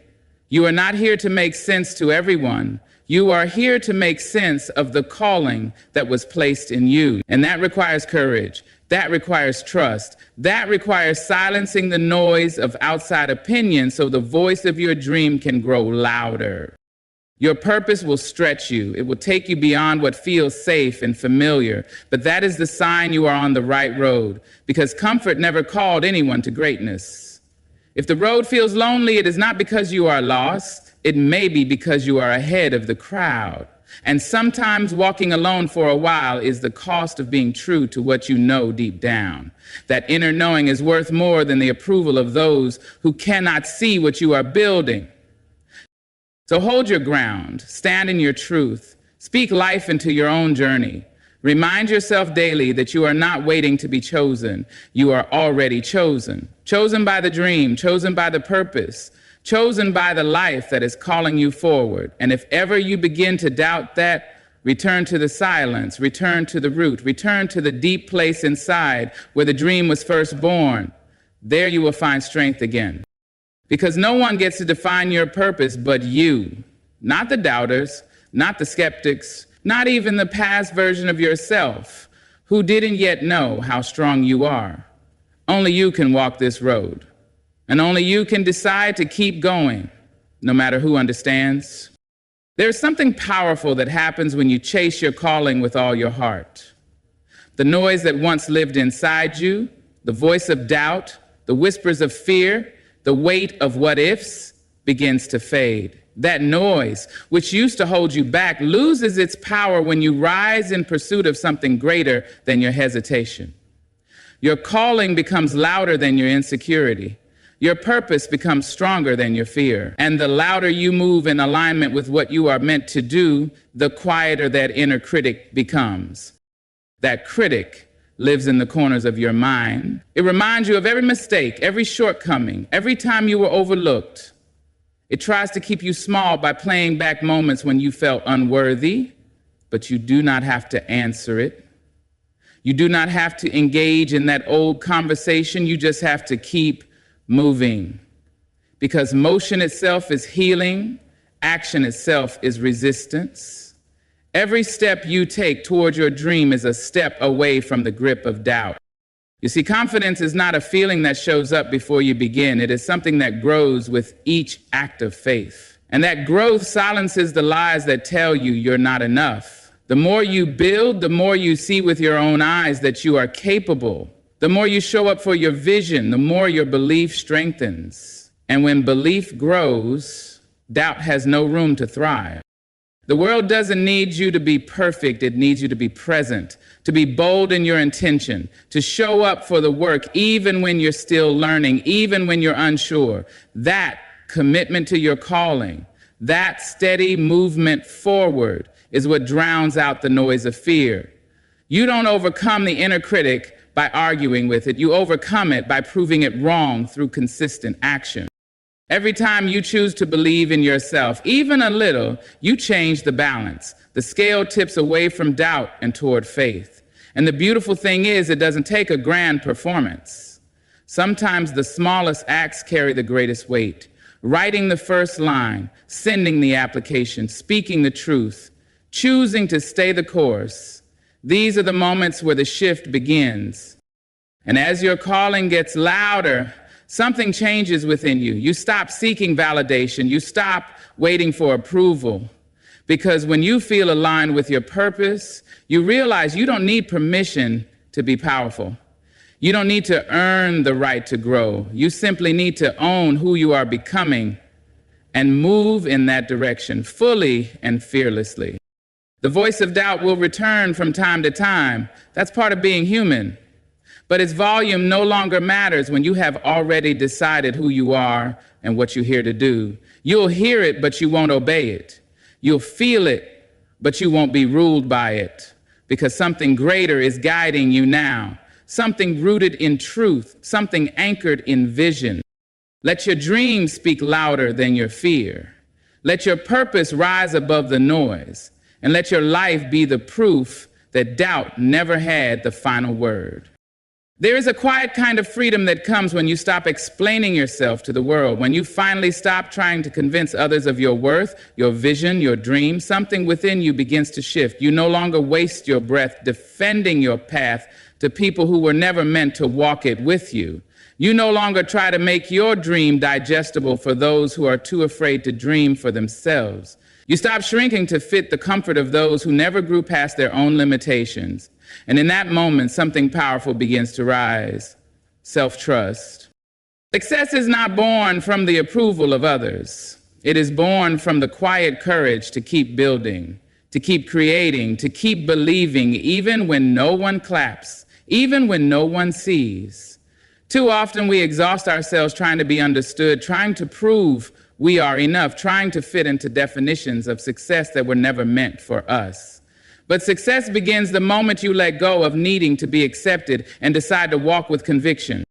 You are not here to make sense to everyone. You are here to make sense of the calling that was placed in you. And that requires courage. That requires trust. That requires silencing the noise of outside opinion so the voice of your dream can grow louder. Your purpose will stretch you. It will take you beyond what feels safe and familiar. But that is the sign you are on the right road, because comfort never called anyone to greatness. If the road feels lonely, it is not because you are lost. It may be because you are ahead of the crowd. And sometimes walking alone for a while is the cost of being true to what you know deep down. That inner knowing is worth more than the approval of those who cannot see what you are building. So hold your ground, stand in your truth, speak life into your own journey. Remind yourself daily that you are not waiting to be chosen. You are already chosen. Chosen by the dream, chosen by the purpose, chosen by the life that is calling you forward. And if ever you begin to doubt that, return to the silence, return to the root, return to the deep place inside where the dream was first born. There you will find strength again. Because no one gets to define your purpose but you. Not the doubters, not the skeptics, not even the past version of yourself who didn't yet know how strong you are. Only you can walk this road. And only you can decide to keep going, no matter who understands. There's something powerful that happens when you chase your calling with all your heart. The noise that once lived inside you, the voice of doubt, the whispers of fear, the weight of what ifs begins to fade. That noise, which used to hold you back, loses its power when you rise in pursuit of something greater than your hesitation. Your calling becomes louder than your insecurity. Your purpose becomes stronger than your fear. And the louder you move in alignment with what you are meant to do, the quieter that inner critic becomes. That critic lives in the corners of your mind. It reminds you of every mistake, every shortcoming, every time you were overlooked. It tries to keep you small by playing back moments when you felt unworthy, but you do not have to answer it. You do not have to engage in that old conversation. You just have to keep moving, because motion itself is healing, action itself is resistance. Every step you take toward your dream is a step away from the grip of doubt. You see, confidence is not a feeling that shows up before you begin. It is something that grows with each act of faith. And that growth silences the lies that tell you you're not enough. The more you build, the more you see with your own eyes that you are capable. The more you show up for your vision, the more your belief strengthens. And when belief grows, doubt has no room to thrive. The world doesn't need you to be perfect. It needs you to be present, to be bold in your intention, to show up for the work even when you're still learning, even when you're unsure. That commitment to your calling, that steady movement forward is what drowns out the noise of fear. You don't overcome the inner critic by arguing with it. You overcome it by proving it wrong through consistent action. Every time you choose to believe in yourself, even a little, you change the balance. The scale tips away from doubt and toward faith. And the beautiful thing is, it doesn't take a grand performance. Sometimes the smallest acts carry the greatest weight. Writing the first line, sending the application, speaking the truth, choosing to stay the course. These are the moments where the shift begins. And as your calling gets louder, something changes within you. You stop seeking validation. You stop waiting for approval. Because when you feel aligned with your purpose, you realize you don't need permission to be powerful. You don't need to earn the right to grow. You simply need to own who you are becoming and move in that direction fully and fearlessly. The voice of doubt will return from time to time. That's part of being human. But its volume no longer matters when you have already decided who you are and what you're here to do. You'll hear it, but you won't obey it. You'll feel it, but you won't be ruled by it, because something greater is guiding you now, something rooted in truth, something anchored in vision. Let your dreams speak louder than your fear. Let your purpose rise above the noise, and let your life be the proof that doubt never had the final word. There is a quiet kind of freedom that comes when you stop explaining yourself to the world, when you finally stop trying to convince others of your worth, your vision, your dream. Something within you begins to shift. You no longer waste your breath defending your path to people who were never meant to walk it with you. You no longer try to make your dream digestible for those who are too afraid to dream for themselves. You stop shrinking to fit the comfort of those who never grew past their own limitations. And in that moment, something powerful begins to rise: self-trust. Success is not born from the approval of others. It is born from the quiet courage to keep building, to keep creating, to keep believing, even when no one claps, even when no one sees. Too often we exhaust ourselves trying to be understood, trying to prove we are enough, trying to fit into definitions of success that were never meant for us. But success begins the moment you let go of needing to be accepted and decide to walk with conviction.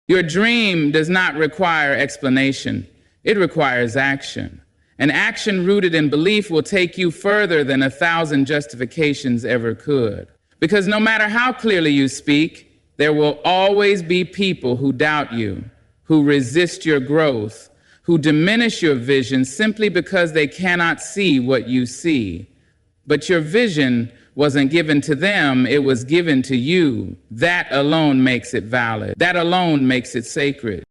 Your dream does not require explanation. It requires action. And action rooted in belief will take you further than 1,000 justifications ever could. Because no matter how clearly you speak, there will always be people who doubt you, who resist your growth, who diminish your vision simply because they cannot see what you see. But your vision wasn't given to them, it was given to you. That alone makes it valid. That alone makes it sacred.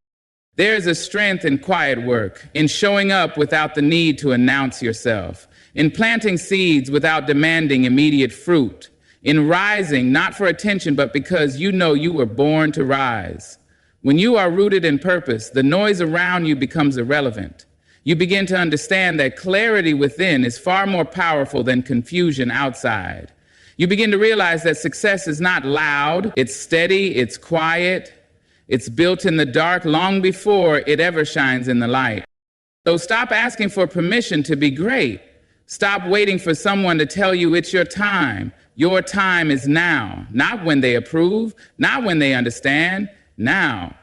There is a strength in quiet work, in showing up without the need to announce yourself, in planting seeds without demanding immediate fruit, in rising not for attention but because you know you were born to rise. When you are rooted in purpose, the noise around you becomes irrelevant. You begin to understand that clarity within is far more powerful than confusion outside. You begin to realize that success is not loud, it's steady, it's quiet, it's built in the dark long before it ever shines in the light. So stop asking for permission to be great. Stop waiting for someone to tell you it's your time. Your time is now, not when they approve, not when they understand, now.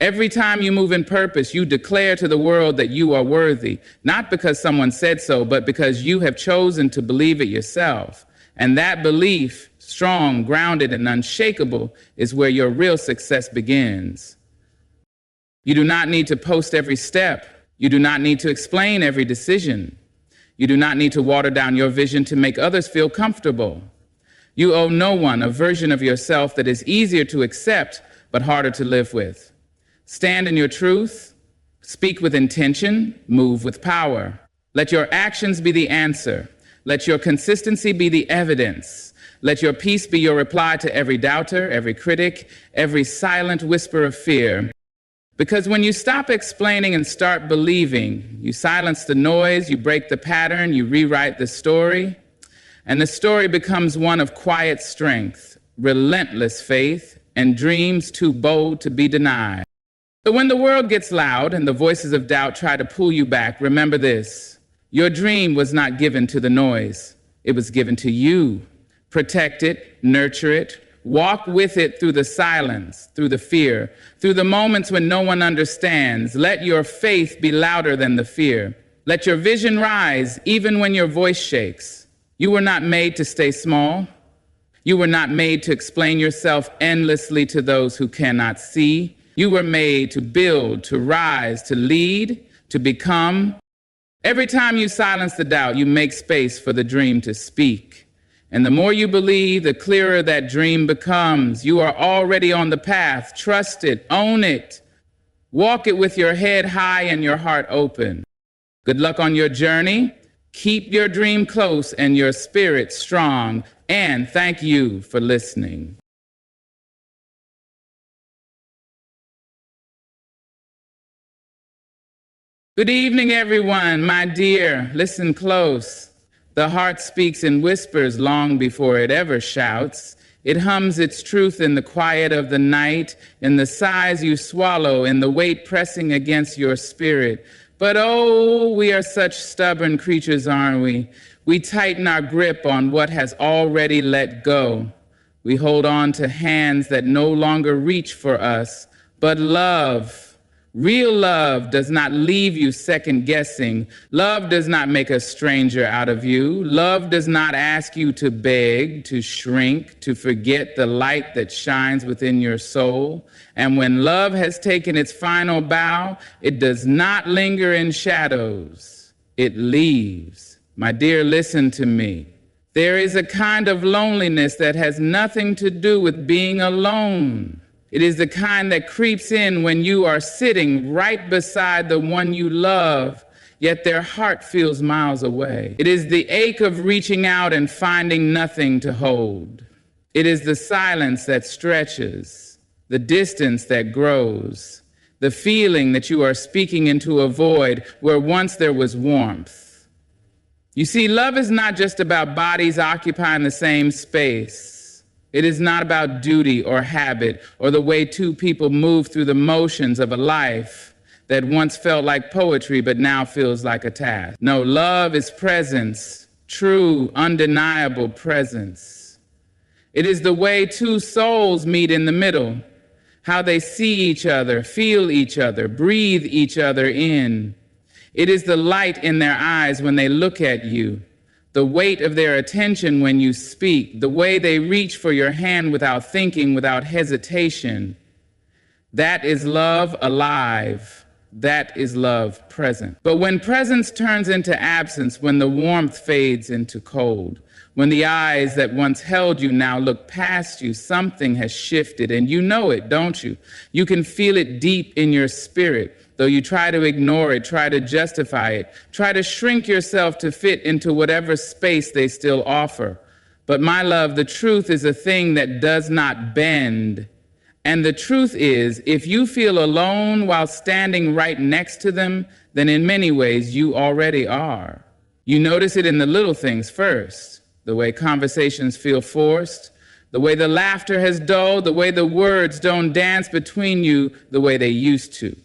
Every time you move in purpose, you declare to the world that you are worthy, not because someone said so, but because you have chosen to believe it yourself. And that belief, strong, grounded, and unshakable, is where your real success begins. You do not need to post every step. You do not need to explain every decision. You do not need to water down your vision to make others feel comfortable. You owe no one a version of yourself that is easier to accept but harder to live with. Stand in your truth, speak with intention, move with power. Let your actions be the answer. Let your consistency be the evidence. Let your peace be your reply to every doubter, every critic, every silent whisper of fear. Because when you stop explaining and start believing, you silence the noise, you break the pattern, you rewrite the story, and the story becomes one of quiet strength, relentless faith, and dreams too bold to be denied. So when the world gets loud and the voices of doubt try to pull you back, remember this. Your dream was not given to the noise. It was given to you. Protect it, nurture it, walk with it through the silence, through the fear, through the moments when no one understands. Let your faith be louder than the fear. Let your vision rise even when your voice shakes. You were not made to stay small. You were not made to explain yourself endlessly to those who cannot see. You were made to build, to rise, to lead, to become. Every time you silence the doubt, you make space for the dream to speak. And the more you believe, the clearer that dream becomes. You are already on the path. Trust it, own it. Walk it with your head high and your heart open. Good luck on your journey. Keep your dream close and your spirit strong. And thank you for listening. Good evening, everyone. My dear, listen close. The heart speaks in whispers long before it ever shouts. It hums its truth in the quiet of the night, in the sighs you swallow, in the weight pressing against your spirit. But oh, we are such stubborn creatures, aren't we? We tighten our grip on what has already let go. We hold on to hands that no longer reach for us. But love, real love, does not leave you second guessing. Love does not make a stranger out of you. Love does not ask you to beg, to shrink, to forget the light that shines within your soul. And when love has taken its final bow, it does not linger in shadows. It leaves. My dear, listen to me. There is a kind of loneliness that has nothing to do with being alone. It is the kind that creeps in when you are sitting right beside the one you love, yet their heart feels miles away. It is the ache of reaching out and finding nothing to hold. It is the silence that stretches, the distance that grows, the feeling that you are speaking into a void where once there was warmth. You see, love is not just about bodies occupying the same space. It is not about duty or habit or the way two people move through the motions of a life that once felt like poetry but now feels like a task. No, love is presence, true, undeniable presence. It is the way two souls meet in the middle, how they see each other, feel each other, breathe each other in. It is the light in their eyes when they look at you, the weight of their attention when you speak, the way they reach for your hand without thinking, without hesitation. That is love alive. That is love present. But when presence turns into absence, when the warmth fades into cold, when the eyes that once held you now look past you, something has shifted, and you know it, don't you? You can feel it deep in your spirit, though you try to ignore it, try to justify it, try to shrink yourself to fit into whatever space they still offer. But my love, the truth is a thing that does not bend. And the truth is, if you feel alone while standing right next to them, then in many ways you already are. You notice it in the little things first. The way conversations feel forced, the way the laughter has dulled, the way the words don't dance between you the way they used to.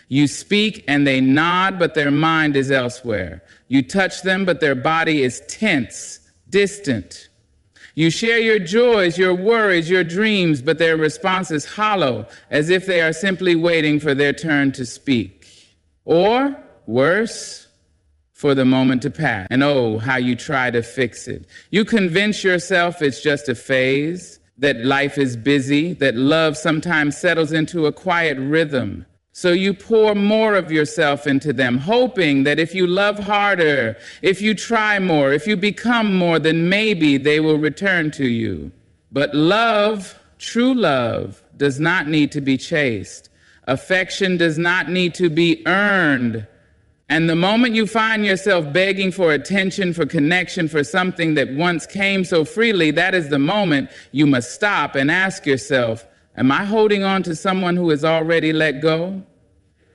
You speak and they nod, but their mind is elsewhere. You touch them, but their body is tense, distant. You share your joys, your worries, your dreams, but their response is hollow, as if they are simply waiting for their turn to speak. Or, worse, for the moment to pass. And oh, how you try to fix it. You convince yourself it's just a phase, that life is busy, that love sometimes settles into a quiet rhythm. So you pour more of yourself into them, hoping that if you love harder, if you try more, if you become more, then maybe they will return to you. But love, true love, does not need to be chased. Affection does not need to be earned. And the moment you find yourself begging for attention, for connection, for something that once came so freely, that is the moment you must stop and ask yourself, am I holding on to someone who has already let go?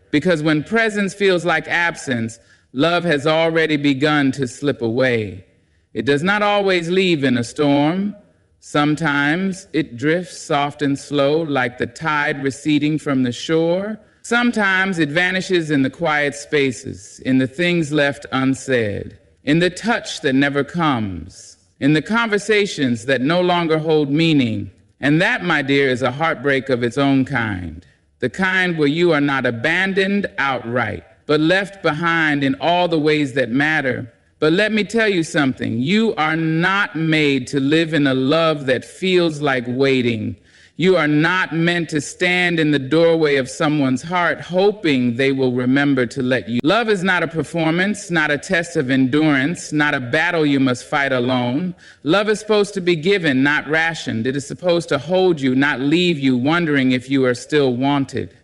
Because when presence feels like absence, love has already begun to slip away. It does not always leave in a storm. Sometimes it drifts soft and slow like the tide receding from the shore. Sometimes it vanishes in the quiet spaces, in the things left unsaid, in the touch that never comes, in the conversations that no longer hold meaning. And that, my dear, is a heartbreak of its own kind. The kind where you are not abandoned outright, but left behind in all the ways that matter. But let me tell you something. You are not made to live in a love that feels like waiting. You are not meant to stand in the doorway of someone's heart hoping they will remember to let you. Love is not a performance, not a test of endurance, not a battle you must fight alone. Love is supposed to be given, not rationed. It is supposed to hold you, not leave you wondering if you are still wanted.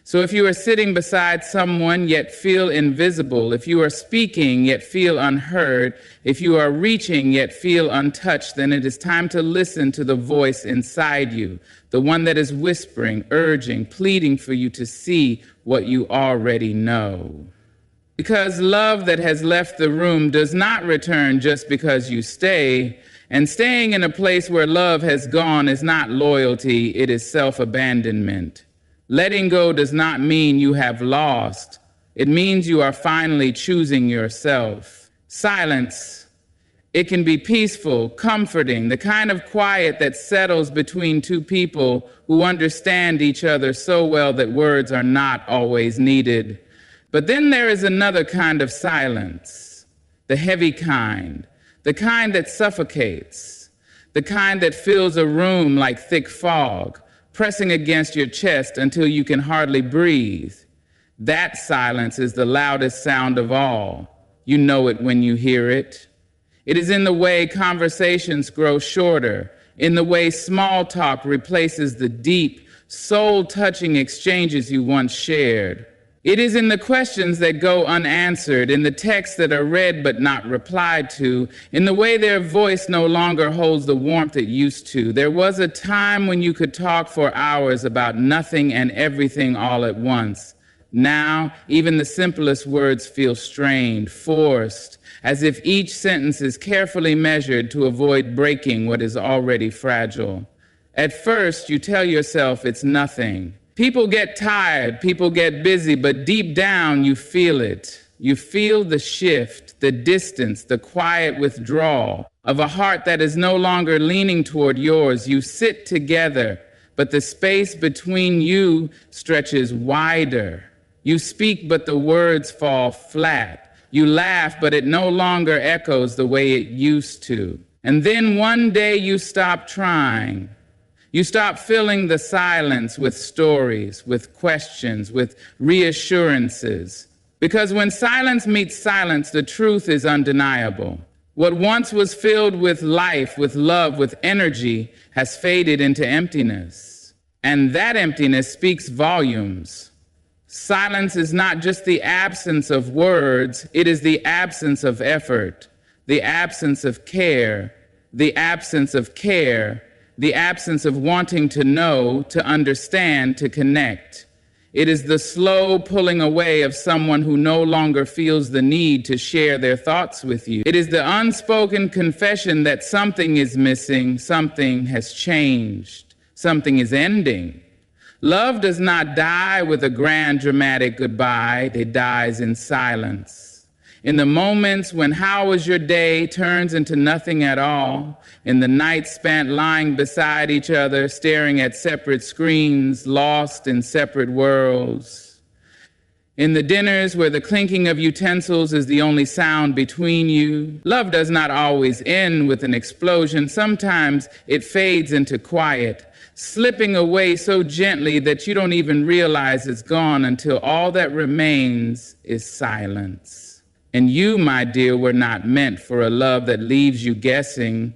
So if you are sitting beside someone yet feel invisible, if you are speaking yet feel unheard, if you are reaching yet feel untouched, then it is time to listen to the voice inside you, the one that is whispering, urging, pleading for you to see what you already know. Because love that has left the room does not return just because you stay, and staying in a place where love has gone is not loyalty, it is self-abandonment. Letting go does not mean you have lost. It means you are finally choosing yourself. Silence. It can be peaceful, comforting, the kind of quiet that settles between two people who understand each other so well that words are not always needed. But then there is another kind of silence, the heavy kind, the kind that suffocates, the kind that fills a room like thick fog, pressing against your chest until you can hardly breathe. That silence is the loudest sound of all. You know it when you hear it. It is in the way conversations grow shorter, in the way small talk replaces the deep, soul-touching exchanges you once shared. It is in the questions that go unanswered, in the texts that are read but not replied to, in the way their voice no longer holds the warmth it used to. There was a time when you could talk for hours about nothing and everything all at once. Now, even the simplest words feel strained, forced, as if each sentence is carefully measured to avoid breaking what is already fragile. At first, you tell yourself it's nothing. People get tired, people get busy, but deep down you feel it. You feel the shift, the distance, the quiet withdrawal of a heart that is no longer leaning toward yours. You sit together, but the space between you stretches wider. You speak, but the words fall flat. You laugh, but it no longer echoes the way it used to. And then one day you stop trying. You stop filling the silence with stories, with questions, with reassurances. Because when silence meets silence, the truth is undeniable. What once was filled with life, with love, with energy, has faded into emptiness. And that emptiness speaks volumes. Silence is not just the absence of words, it is the absence of effort, the absence of care, the absence of care, the absence of wanting to know, to understand, to connect. It is the slow pulling away of someone who no longer feels the need to share their thoughts with you. It is the unspoken confession that something is missing, something has changed, something is ending. Love does not die with a grand dramatic goodbye, it dies in silence. In the moments when how was your day turns into nothing at all, in the nights spent lying beside each other, staring at separate screens, lost in separate worlds. In the dinners where the clinking of utensils is the only sound between you. Love does not always end with an explosion. Sometimes it fades into quiet, slipping away so gently that you don't even realize it's gone until all that remains is silence. And you, my dear, were not meant for a love that leaves you guessing.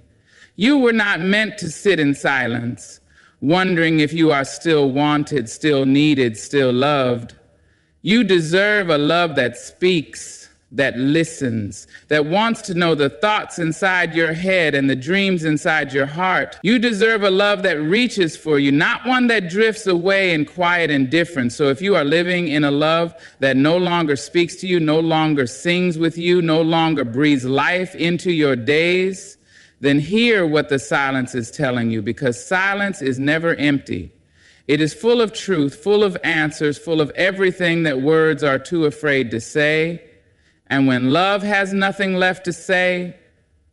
You were not meant to sit in silence, wondering if you are still wanted, still needed, still loved. You deserve a love that speaks, that listens, that wants to know the thoughts inside your head and the dreams inside your heart. You deserve a love that reaches for you, not one that drifts away in quiet indifference. So if you are living in a love that no longer speaks to you, no longer sings with you, no longer breathes life into your days, then hear what the silence is telling you, because silence is never empty. It is full of truth, full of answers, full of everything that words are too afraid to say. And when love has nothing left to say,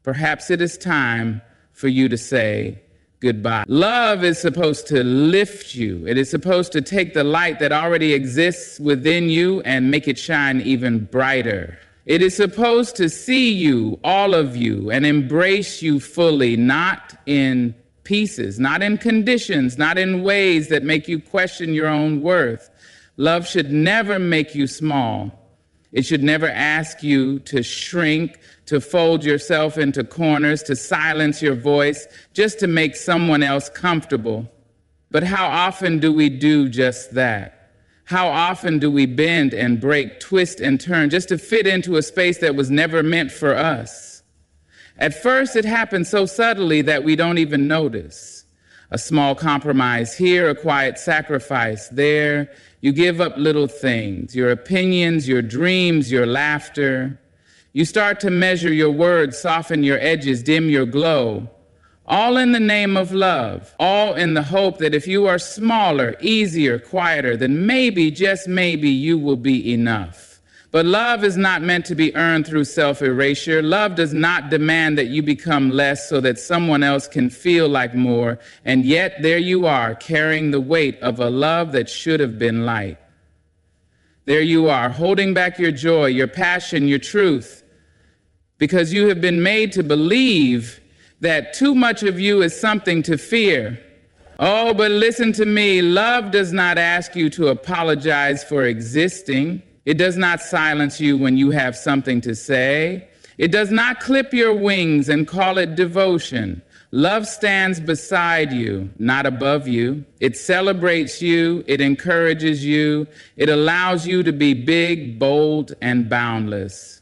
perhaps it is time for you to say goodbye. Love is supposed to lift you. It is supposed to take the light that already exists within you and make it shine even brighter. It is supposed to see you, all of you, and embrace you fully, not in pieces, not in conditions, not in ways that make you question your own worth. Love should never make you small. It should never ask you to shrink, to fold yourself into corners, to silence your voice, just to make someone else comfortable. But how often do we do just that? How often do we bend and break, twist and turn just to fit into a space that was never meant for us? At first, it happens so subtly that we don't even notice. A small compromise here, a quiet sacrifice there. You give up little things, your opinions, your dreams, your laughter. You start to measure your words, soften your edges, dim your glow. All in the name of love, all in the hope that if you are smaller, easier, quieter, then maybe, just maybe, you will be enough. But love is not meant to be earned through self-erasure. Love does not demand that you become less so that someone else can feel like more. And yet there you are, carrying the weight of a love that should have been light. There you are, holding back your joy, your passion, your truth, because you have been made to believe that too much of you is something to fear. Oh, but listen to me. Love does not ask you to apologize for existing. It does not silence you when you have something to say. It does not clip your wings and call it devotion. Love stands beside you, not above you. It celebrates you. It encourages you. It allows you to be big, bold, and boundless.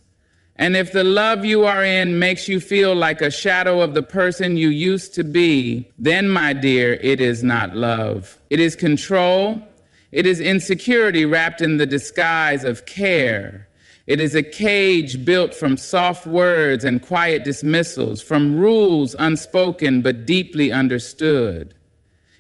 And if the love you are in makes you feel like a shadow of the person you used to be, then, my dear, it is not love. It is control. It is insecurity wrapped in the disguise of care. It is a cage built from soft words and quiet dismissals, from rules unspoken but deeply understood.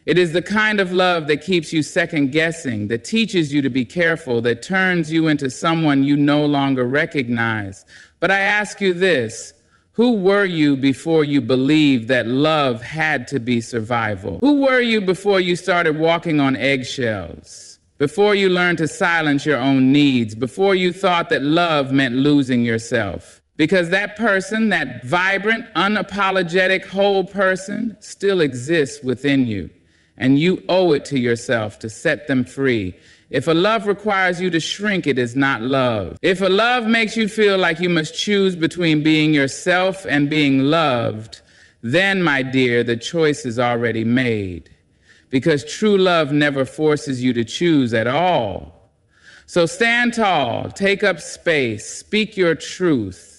It is the kind of love that keeps you second guessing, that teaches you to be careful, that turns you into someone you no longer recognize. But I ask you this, who were you before you believed that love had to be survival? Who were you before you started walking on eggshells? Before you learned to silence your own needs? Before you thought that love meant losing yourself? Because that person, that vibrant, unapologetic whole person, still exists within you. And you owe it to yourself to set them free. If a love requires you to shrink, it is not love. If a love makes you feel like you must choose between being yourself and being loved, then, my dear, the choice is already made. Because true love never forces you to choose at all. So stand tall, take up space, speak your truth.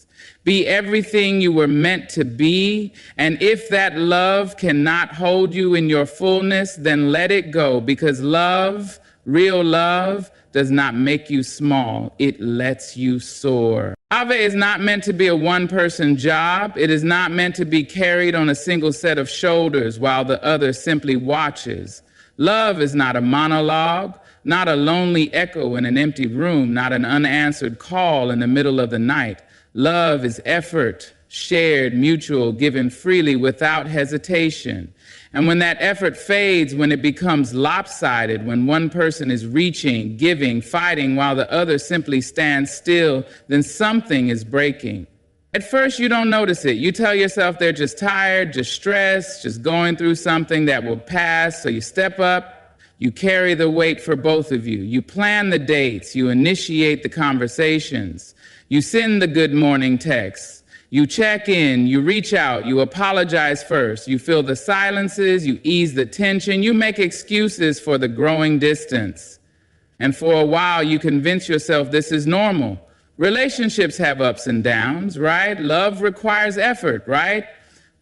Be everything you were meant to be, and if that love cannot hold you in your fullness, then let it go, because love, real love, does not make you small. It lets you soar. Ave is not meant to be a one-person job. It is not meant to be carried on a single set of shoulders while the other simply watches. Love is not a monologue, not a lonely echo in an empty room, not an unanswered call in the middle of the night. Love is effort, shared, mutual, given freely without hesitation. And when that effort fades, when it becomes lopsided, when one person is reaching, giving, fighting, while the other simply stands still, then something is breaking. At first, you don't notice it. You tell yourself they're just tired, just stressed, just going through something that will pass. So you step up, you carry the weight for both of you. You plan the dates, you initiate the conversations. You send the good morning texts, you check in, you reach out, you apologize first, you fill the silences, you ease the tension, you make excuses for the growing distance. And for a while, you convince yourself this is normal. Relationships have ups and downs, right? Love requires effort, right?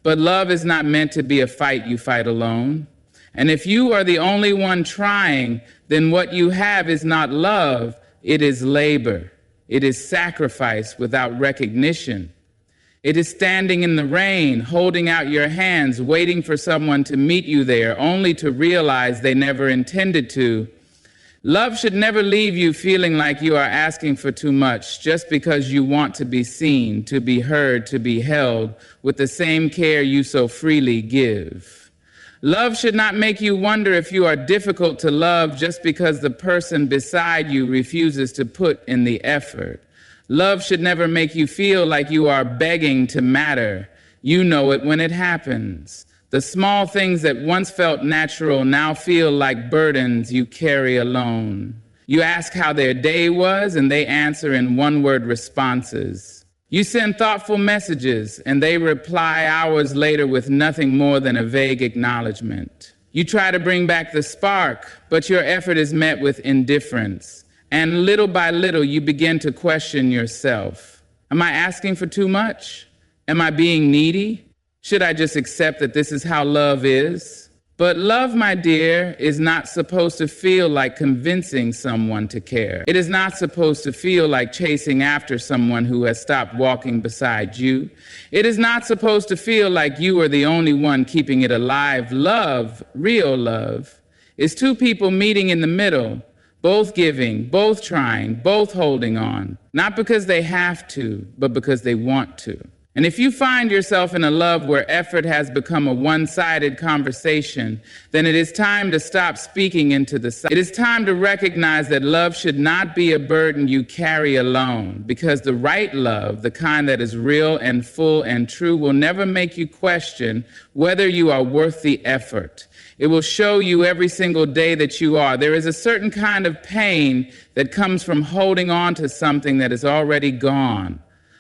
But love is not meant to be a fight you fight alone. And if you are the only one trying, then what you have is not love, it is labor. It is sacrifice without recognition. It is standing in the rain, holding out your hands, waiting for someone to meet you there, only to realize they never intended to. Love should never leave you feeling like you are asking for too much just because you want to be seen, to be heard, to be held with the same care you so freely give. Love should not make you wonder if you are difficult to love just because the person beside you refuses to put in the effort. Love should never make you feel like you are begging to matter. You know it when it happens. The small things that once felt natural now feel like burdens you carry alone. You ask how their day was, and they answer in one-word responses. You send thoughtful messages, and they reply hours later with nothing more than a vague acknowledgement. You try to bring back the spark, but your effort is met with indifference. And little by little, you begin to question yourself. Am I asking for too much? Am I being needy? Should I just accept that this is how love is? But love, my dear, is not supposed to feel like convincing someone to care. It is not supposed to feel like chasing after someone who has stopped walking beside you. It is not supposed to feel like you are the only one keeping it alive. Love, real love, is two people meeting in the middle, both giving, both trying, both holding on, not because they have to, but because they want to. And if you find yourself in a love where effort has become a one-sided conversation, then it is time to stop speaking into the silence. It is time to recognize that love should not be a burden you carry alone, because the right love, the kind that is real and full and true, will never make you question whether you are worth the effort. It will show you every single day that you are. There is a certain kind of pain that comes from holding on to something that is already gone.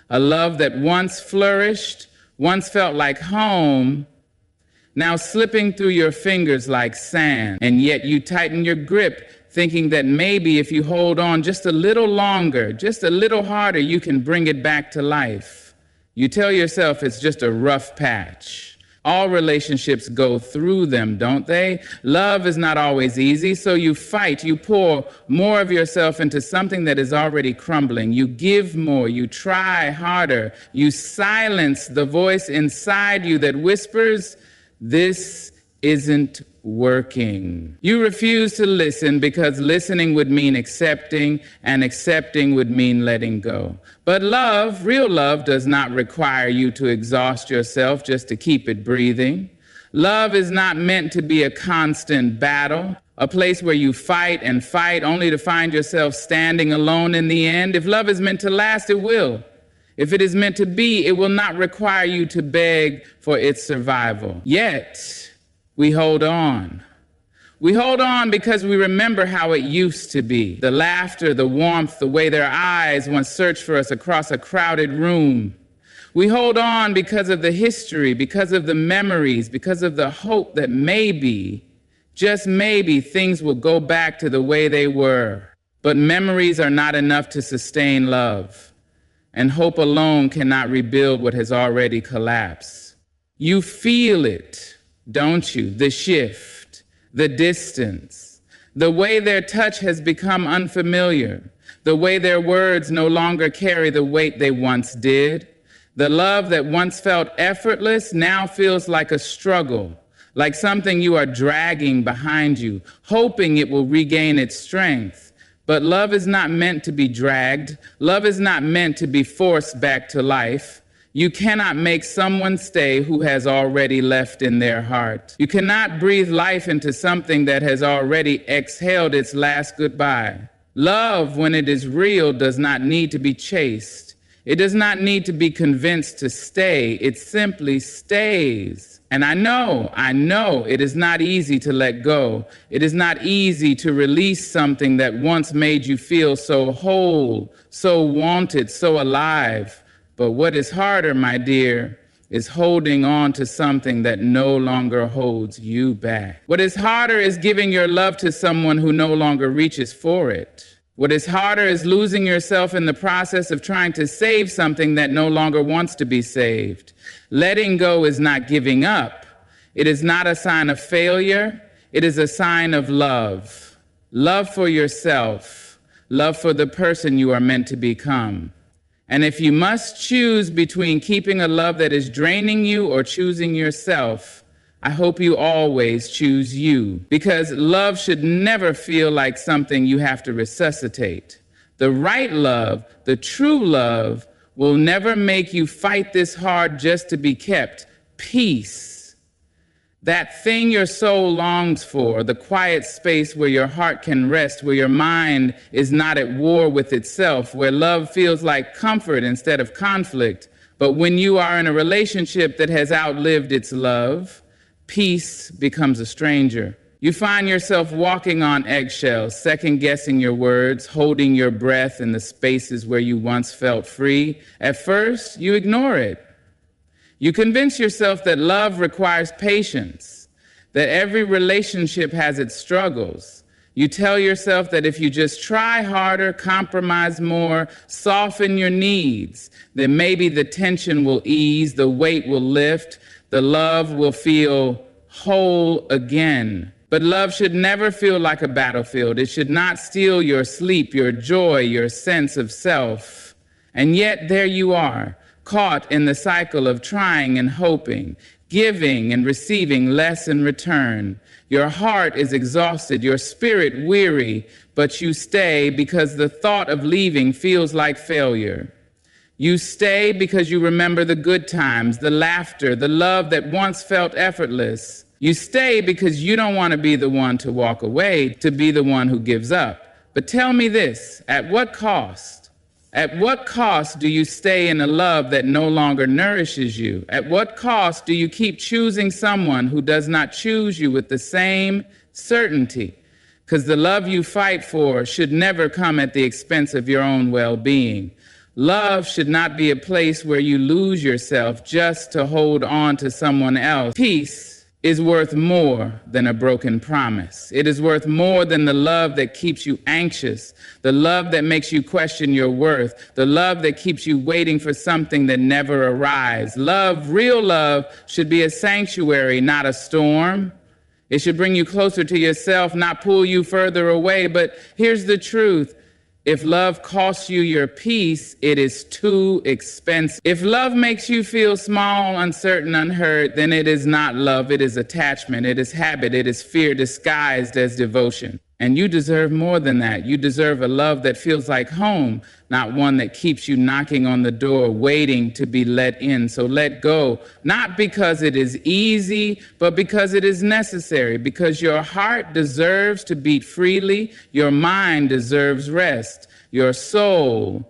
A love that once flourished, once felt like home, now slipping through your fingers like sand. And yet you tighten your grip, thinking that maybe if you hold on just a little longer, just a little harder, you can bring it back to life. You tell yourself it's just a rough patch. All relationships go through them, don't they? Love is not always easy, so you fight. You pour more of yourself into something that is already crumbling. You give more. You try harder. You silence the voice inside you that whispers, "This isn't working. You refuse to listen because listening would mean accepting, and accepting would mean letting go. But love, real love, does not require you to exhaust yourself just to keep it breathing. Love is not meant to be a constant battle, a place where you fight and fight only to find yourself standing alone in the end. If love is meant to last, it will. If it is meant to be, it will not require you to beg for its survival. Yet, we hold on. We hold on because we remember how it used to be. The laughter, the warmth, the way their eyes once searched for us across a crowded room. We hold on because of the history, because of the memories, because of the hope that maybe, just maybe, things will go back to the way they were. But memories are not enough to sustain love. And hope alone cannot rebuild what has already collapsed. You feel it, don't you? The shift, the distance, the way their touch has become unfamiliar, the way their words no longer carry the weight they once did. The love that once felt effortless now feels like a struggle, like something you are dragging behind you, hoping it will regain its strength. But love is not meant to be dragged. Love is not meant to be forced back to life. You cannot make someone stay who has already left in their heart. You cannot breathe life into something that has already exhaled its last goodbye. Love, when it is real, does not need to be chased. It does not need to be convinced to stay. It simply stays. And I know it is not easy to let go. It is not easy to release something that once made you feel so whole, so wanted, so alive. But what is harder, my dear, is holding on to something that no longer holds you back. What is harder is giving your love to someone who no longer reaches for it. What is harder is losing yourself in the process of trying to save something that no longer wants to be saved. Letting go is not giving up. It is not a sign of failure. It is a sign of love. Love for yourself. Love for the person you are meant to become. And if you must choose between keeping a love that is draining you or choosing yourself, I hope you always choose you, because love should never feel like something you have to resuscitate. The right love, the true love, will never make you fight this hard just to be kept. Peace. That thing your soul longs for, the quiet space where your heart can rest, where your mind is not at war with itself, where love feels like comfort instead of conflict. But when you are in a relationship that has outlived its love, peace becomes a stranger. You find yourself walking on eggshells, second-guessing your words, holding your breath in the spaces where you once felt free. At first, you ignore it. You convince yourself that love requires patience, that every relationship has its struggles. You tell yourself that if you just try harder, compromise more, soften your needs, then maybe the tension will ease, the weight will lift, the love will feel whole again. But love should never feel like a battlefield. It should not steal your sleep, your joy, your sense of self. And yet there you are, caught in the cycle of trying and hoping, giving and receiving less in return. Your heart is exhausted, your spirit weary, but you stay because the thought of leaving feels like failure. You stay because you remember the good times, the laughter, the love that once felt effortless. You stay because you don't want to be the one to walk away, to be the one who gives up. But tell me this, at what cost? At what cost do you stay in a love that no longer nourishes you? At what cost do you keep choosing someone who does not choose you with the same certainty? Because the love you fight for should never come at the expense of your own well-being. Love should not be a place where you lose yourself just to hold on to someone else. Peace is worth more than a broken promise. It is worth more than the love that keeps you anxious, the love that makes you question your worth, the love that keeps you waiting for something that never arrives. Love, real love, should be a sanctuary, not a storm. It should bring you closer to yourself, not pull you further away. But here's the truth. If love costs you your peace, it is too expensive. If love makes you feel small, uncertain, unheard, then it is not love, it is attachment, it is habit, it is fear disguised as devotion. And you deserve more than that. You deserve a love that feels like home, not one that keeps you knocking on the door, waiting to be let in. So let go, not because it is easy, but because it is necessary, because your heart deserves to beat freely, your mind deserves rest, your soul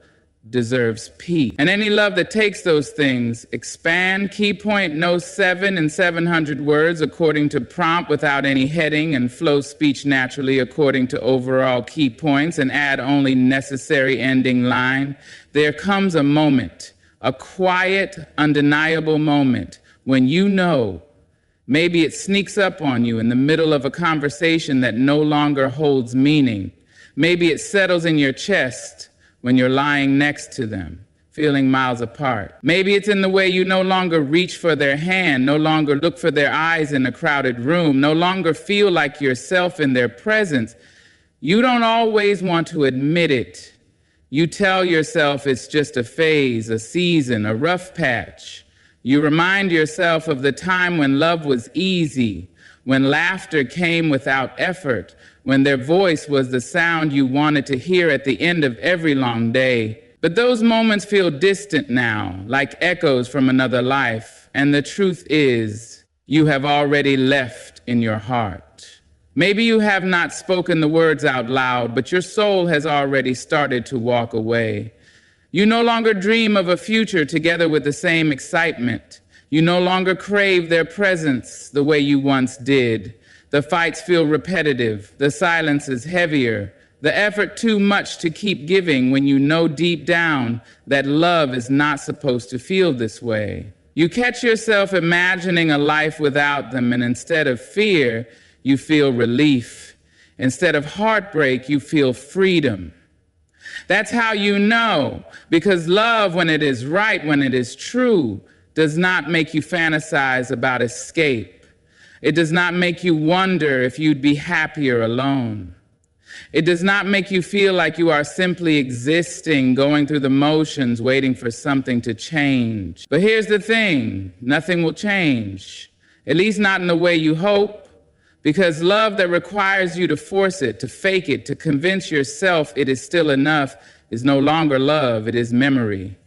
deserves peace. And any love that takes those things, expand, key point, no 7 and 700 words according to prompt without any heading, and flow speech naturally according to overall key points, and add only necessary ending line. There comes a moment, a quiet, undeniable moment, when you know, maybe it sneaks up on you in the middle of a conversation that no longer holds meaning. Maybe it settles in your chest when you're lying next to them, feeling miles apart. Maybe it's in the way you no longer reach for their hand, no longer look for their eyes in a crowded room, no longer feel like yourself in their presence. You don't always want to admit it. You tell yourself it's just a phase, a season, a rough patch. You remind yourself of the time when love was easy, when laughter came without effort, when their voice was the sound you wanted to hear at the end of every long day. But those moments feel distant now, like echoes from another life. And the truth is, you have already left in your heart. Maybe you have not spoken the words out loud, but your soul has already started to walk away. You no longer dream of a future together with the same excitement. You no longer crave their presence the way you once did. The fights feel repetitive, the silence is heavier, the effort too much to keep giving when you know deep down that love is not supposed to feel this way. You catch yourself imagining a life without them, and instead of fear, you feel relief. Instead of heartbreak, you feel freedom. That's how you know, because love, when it is right, when it is true, does not make you fantasize about escape. It does not make you wonder if you'd be happier alone. It does not make you feel like you are simply existing, going through the motions, waiting for something to change. But here's the thing, nothing will change, at least not in the way you hope, because love that requires you to force it, to fake it, to convince yourself it is still enough is no longer love, it is memory.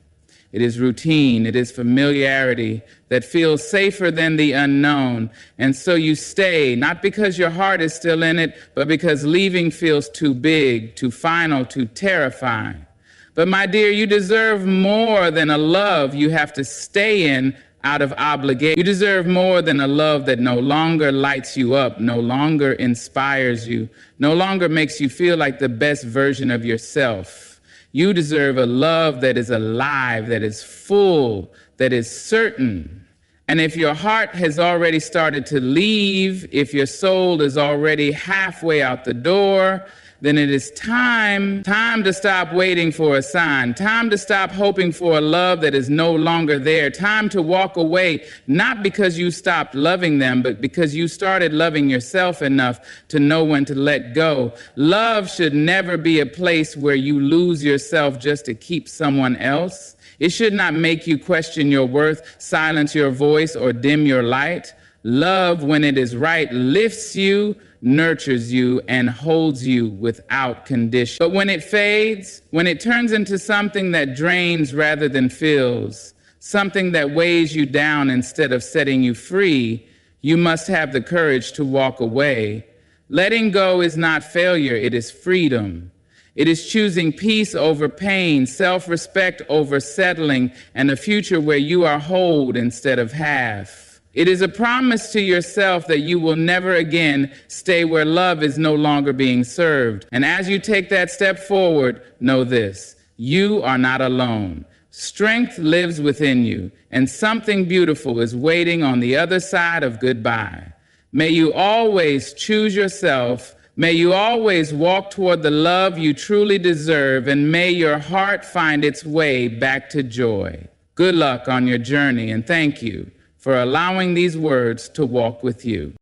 It is routine, it is familiarity that feels safer than the unknown. And so you stay, not because your heart is still in it, but because leaving feels too big, too final, too terrifying. But my dear, you deserve more than a love you have to stay in out of obligation. You deserve more than a love that no longer lights you up, no longer inspires you, no longer makes you feel like the best version of yourself. You deserve a love that is alive, that is full, that is certain. And if your heart has already started to leave, if your soul is already halfway out the door, then it is time to stop waiting for a sign, time to stop hoping for a love that is no longer there, time to walk away, not because you stopped loving them, but because you started loving yourself enough to know when to let go. Love should never be a place where you lose yourself just to keep someone else. It should not make you question your worth, silence your voice, or dim your light. Love, when it is right, lifts you, nurtures you, and holds you without condition. But when it fades, when it turns into something that drains rather than fills, something that weighs you down instead of setting you free, you must have the courage to walk away. Letting go is not failure, it is freedom. It is choosing peace over pain, self-respect over settling, and a future where you are whole instead of half. It is a promise to yourself that you will never again stay where love is no longer being served. And as you take that step forward, know this: you are not alone. Strength lives within you, and something beautiful is waiting on the other side of goodbye. May you always choose yourself. May you always walk toward the love you truly deserve, and may your heart find its way back to joy. Good luck on your journey, and thank you for allowing these words to walk with you.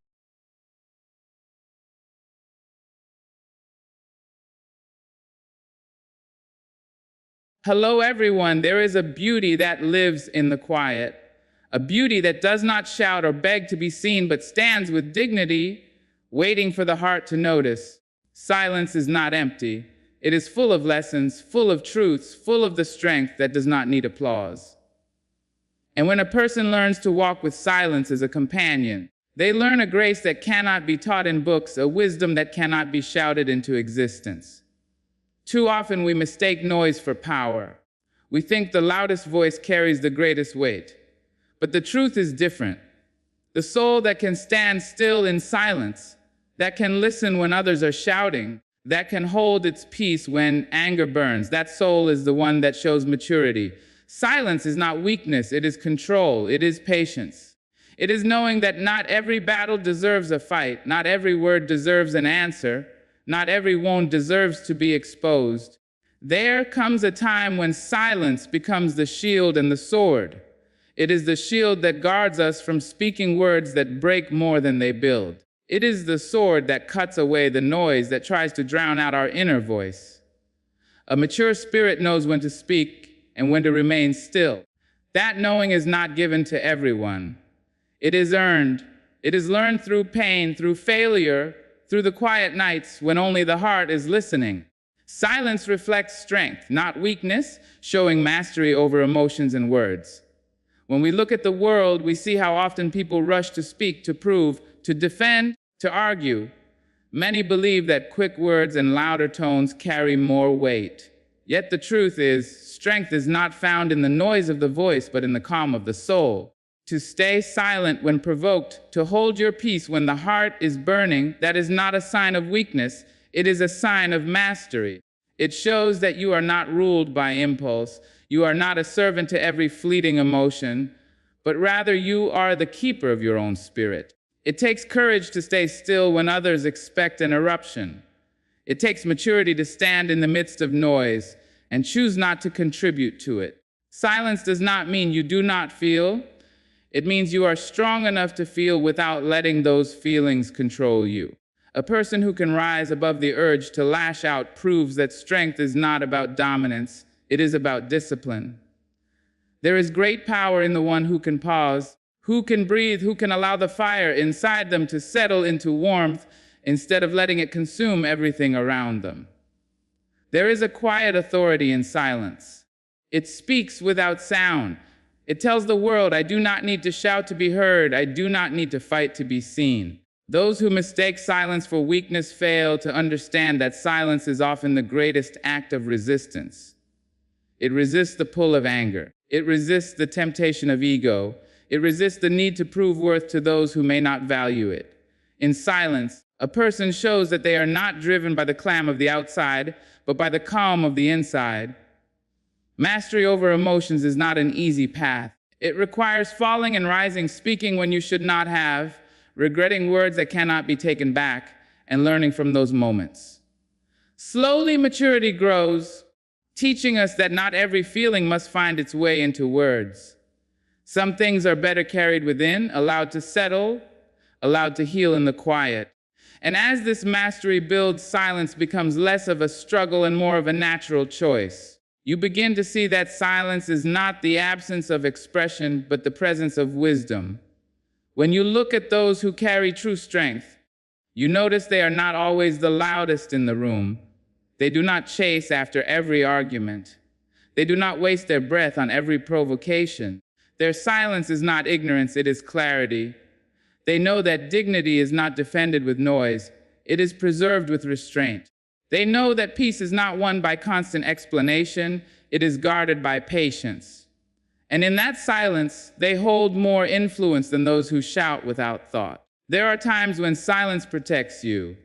Hello, everyone. There is a beauty that lives in the quiet, a beauty that does not shout or beg to be seen, but stands with dignity, waiting for the heart to notice. Silence is not empty. It is full of lessons, full of truths, full of the strength that does not need applause. And when a person learns to walk with silence as a companion, they learn a grace that cannot be taught in books, a wisdom that cannot be shouted into existence. Too often we mistake noise for power. We think the loudest voice carries the greatest weight. But the truth is different. The soul that can stand still in silence, that can listen when others are shouting, that can hold its peace when anger burns, that soul is the one that shows maturity. Silence is not weakness, it is control, it is patience. It is knowing that not every battle deserves a fight, not every word deserves an answer, not every wound deserves to be exposed. There comes a time when silence becomes the shield and the sword. It is the shield that guards us from speaking words that break more than they build. It is the sword that cuts away the noise that tries to drown out our inner voice. A mature spirit knows when to speak and when to remain still. That knowing is not given to everyone. It is earned. It is learned through pain, through failure, through the quiet nights when only the heart is listening. Silence reflects strength, not weakness, showing mastery over emotions and words. When we look at the world, we see how often people rush to speak, to prove, to defend, to argue. Many believe that quick words and louder tones carry more weight. Yet the truth is, strength is not found in the noise of the voice, but in the calm of the soul. To stay silent when provoked, to hold your peace when the heart is burning, that is not a sign of weakness, it is a sign of mastery. It shows that you are not ruled by impulse, you are not a servant to every fleeting emotion, but rather you are the keeper of your own spirit. It takes courage to stay still when others expect an eruption. It takes maturity to stand in the midst of noise and choose not to contribute to it. Silence does not mean you do not feel. It means you are strong enough to feel without letting those feelings control you. A person who can rise above the urge to lash out proves that strength is not about dominance, it is about discipline. There is great power in the one who can pause, who can breathe, who can allow the fire inside them to settle into warmth instead of letting it consume everything around them. There is a quiet authority in silence. It speaks without sound. It tells the world, I do not need to shout to be heard. I do not need to fight to be seen. Those who mistake silence for weakness fail to understand that silence is often the greatest act of resistance. It resists the pull of anger. It resists the temptation of ego. It resists the need to prove worth to those who may not value it. In silence, a person shows that they are not driven by the clam of the outside, but by the calm of the inside. Mastery over emotions is not an easy path. It requires falling and rising, speaking when you should not have, regretting words that cannot be taken back, and learning from those moments. Slowly, maturity grows, teaching us that not every feeling must find its way into words. Some things are better carried within, allowed to settle, allowed to heal in the quiet. And as this mastery builds, silence becomes less of a struggle and more of a natural choice. You begin to see that silence is not the absence of expression, but the presence of wisdom. When you look at those who carry true strength, you notice they are not always the loudest in the room. They do not chase after every argument. They do not waste their breath on every provocation. Their silence is not ignorance, it is clarity. They know that dignity is not defended with noise, it is preserved with restraint. They know that peace is not won by constant explanation, it is guarded by patience. And in that silence, they hold more influence than those who shout without thought. There are times when silence protects you.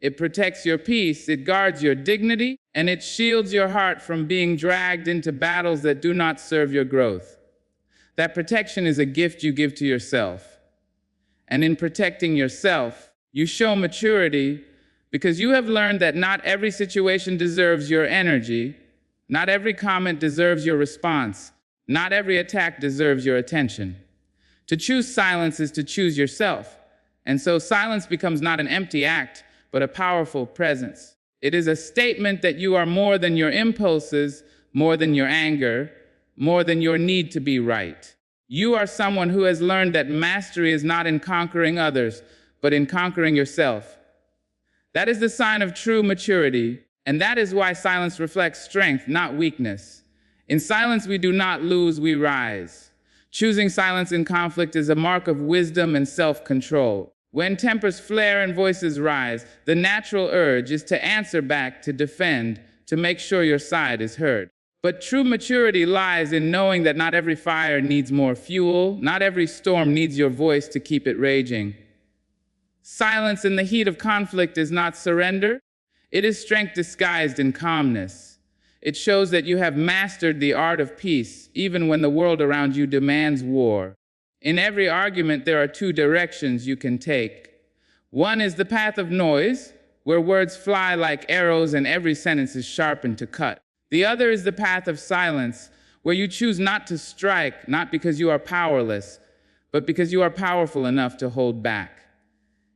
It protects your peace, it guards your dignity, and it shields your heart from being dragged into battles that do not serve your growth. That protection is a gift you give to yourself. And in protecting yourself, you show maturity because you have learned that not every situation deserves your energy, not every comment deserves your response, not every attack deserves your attention. To choose silence is to choose yourself, and so silence becomes not an empty act, but a powerful presence. It is a statement that you are more than your impulses, more than your anger, more than your need to be right. You are someone who has learned that mastery is not in conquering others, but in conquering yourself. That is the sign of true maturity, and that is why silence reflects strength, not weakness. In silence, we do not lose, we rise. Choosing silence in conflict is a mark of wisdom and self-control. When tempers flare and voices rise, the natural urge is to answer back, to defend, to make sure your side is heard. But true maturity lies in knowing that not every fire needs more fuel, not every storm needs your voice to keep it raging. Silence in the heat of conflict is not surrender. It is strength disguised in calmness. It shows that you have mastered the art of peace, even when the world around you demands war. In every argument, there are two directions you can take. One is the path of noise, where words fly like arrows and every sentence is sharpened to cut. The other is the path of silence, where you choose not to strike, not because you are powerless, but because you are powerful enough to hold back.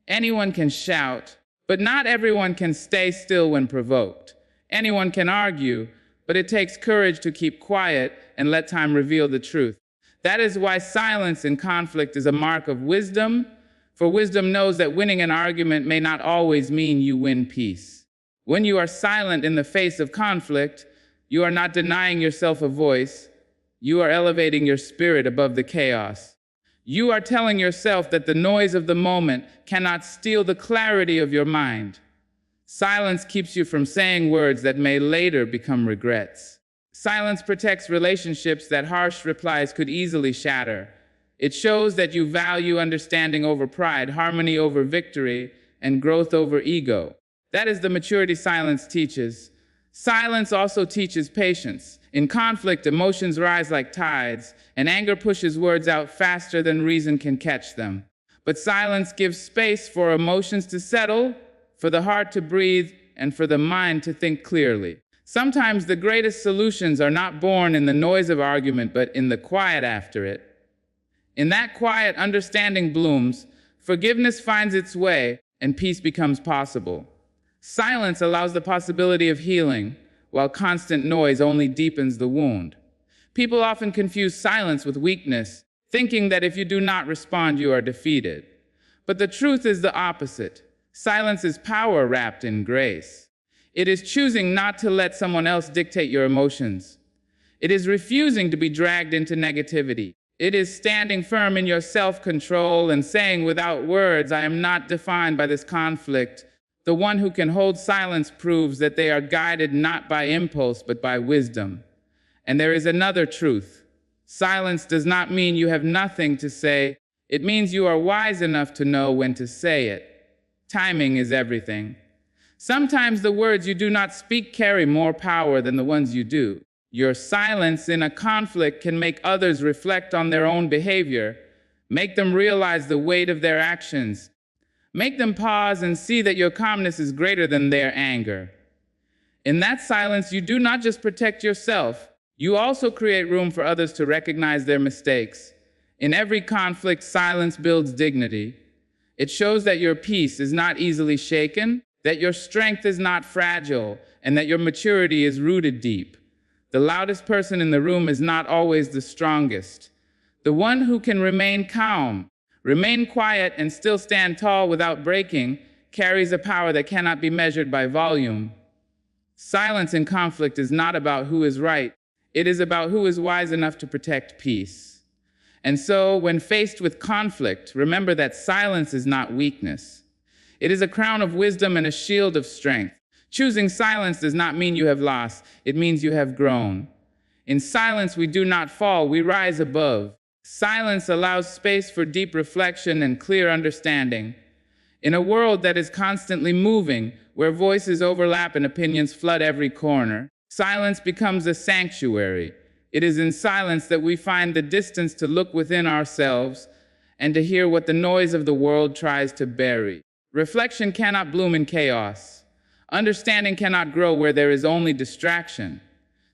Anyone can shout, but not everyone can stay still when provoked. Anyone can argue, but it takes courage to keep quiet and let time reveal the truth. That is why silence in conflict is a mark of wisdom, for wisdom knows that winning an argument may not always mean you win peace. When you are silent in the face of conflict, you are not denying yourself a voice, you are elevating your spirit above the chaos. You are telling yourself that the noise of the moment cannot steal the clarity of your mind. Silence keeps you from saying words that may later become regrets. Silence protects relationships that harsh replies could easily shatter. It shows that you value understanding over pride, harmony over victory, and growth over ego. That is the maturity silence teaches. Silence also teaches patience. In conflict, emotions rise like tides, and anger pushes words out faster than reason can catch them. But silence gives space for emotions to settle, for the heart to breathe, and for the mind to think clearly. Sometimes the greatest solutions are not born in the noise of argument, but in the quiet after it. In that quiet, understanding blooms, forgiveness finds its way, and peace becomes possible. Silence allows the possibility of healing, while constant noise only deepens the wound. People often confuse silence with weakness, thinking that if you do not respond, you are defeated. But the truth is the opposite. Silence is power wrapped in grace. It is choosing not to let someone else dictate your emotions. It is refusing to be dragged into negativity. It is standing firm in your self-control and saying without words, I am not defined by this conflict. The one who can hold silence proves that they are guided not by impulse, but by wisdom. And there is another truth. Silence does not mean you have nothing to say. It means you are wise enough to know when to say it. Timing is everything. Sometimes the words you do not speak carry more power than the ones you do. Your silence in a conflict can make others reflect on their own behavior, make them realize the weight of their actions, make them pause and see that your calmness is greater than their anger. In that silence, you do not just protect yourself, you also create room for others to recognize their mistakes. In every conflict, silence builds dignity. It shows that your peace is not easily shaken, that your strength is not fragile, and that your maturity is rooted deep. The loudest person in the room is not always the strongest. The one who can remain calm, remain quiet, and still stand tall without breaking carries a power that cannot be measured by volume. Silence in conflict is not about who is right. It is about who is wise enough to protect peace. And so, when faced with conflict, remember that silence is not weakness. It is a crown of wisdom and a shield of strength. Choosing silence does not mean you have lost. It means you have grown. In silence, we do not fall, we rise above. Silence allows space for deep reflection and clear understanding. In a world that is constantly moving, where voices overlap and opinions flood every corner, silence becomes a sanctuary. It is in silence that we find the distance to look within ourselves and to hear what the noise of the world tries to bury. Reflection cannot bloom in chaos. Understanding cannot grow where there is only distraction.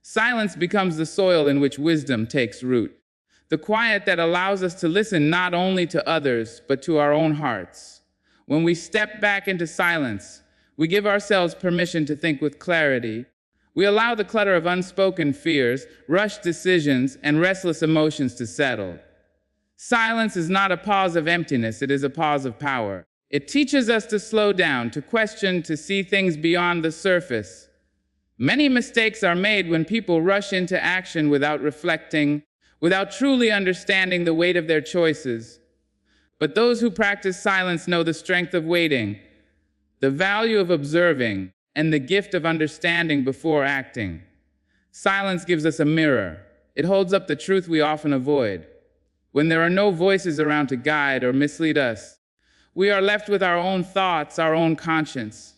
Silence becomes the soil in which wisdom takes root. The quiet that allows us to listen not only to others, but to our own hearts. When we step back into silence, we give ourselves permission to think with clarity. We allow the clutter of unspoken fears, rushed decisions, and restless emotions to settle. Silence is not a pause of emptiness, it is a pause of power. It teaches us to slow down, to question, to see things beyond the surface. Many mistakes are made when people rush into action without reflecting, without truly understanding the weight of their choices. But those who practice silence know the strength of waiting, the value of observing, and the gift of understanding before acting. Silence gives us a mirror. It holds up the truth we often avoid. When there are no voices around to guide or mislead us, we are left with our own thoughts, our own conscience.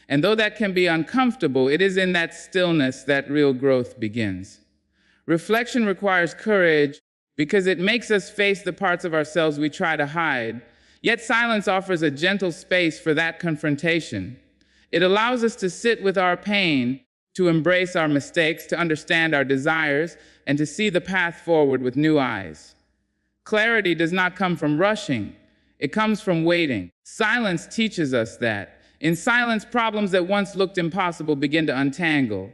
And though that can be uncomfortable, it is in that stillness that real growth begins. Reflection requires courage because it makes us face the parts of ourselves we try to hide. Yet silence offers a gentle space for that confrontation. It allows us to sit with our pain, to embrace our mistakes, to understand our desires, and to see the path forward with new eyes. Clarity does not come from rushing. It comes from waiting. Silence teaches us that. In silence, problems that once looked impossible begin to untangle.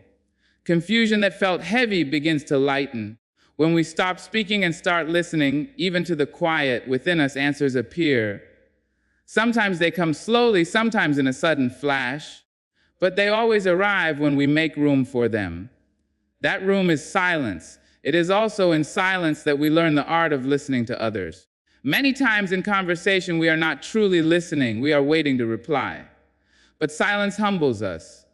Confusion that felt heavy begins to lighten. When we stop speaking and start listening, even to the quiet within us, answers appear. Sometimes they come slowly, sometimes in a sudden flash, but they always arrive when we make room for them. That room is silence. It is also in silence that we learn the art of listening to others. Many times in conversation, we are not truly listening, we are waiting to reply. But silence humbles us.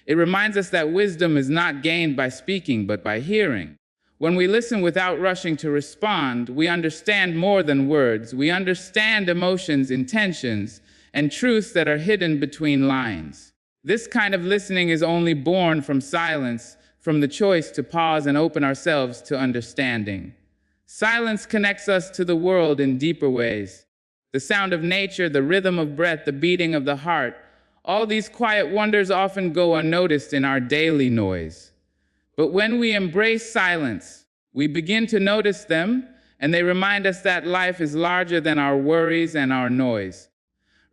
It reminds us that wisdom is not gained by speaking, but by hearing. When we listen without rushing to respond, we understand more than words. We understand emotions, intentions, and truths that are hidden between lines. This kind of listening is only born from silence, from the choice to pause and open ourselves to understanding. Silence connects us to the world in deeper ways. The sound of nature, the rhythm of breath, the beating of the heart, all these quiet wonders often go unnoticed in our daily noise. But when we embrace silence, we begin to notice them, and they remind us that life is larger than our worries and our noise.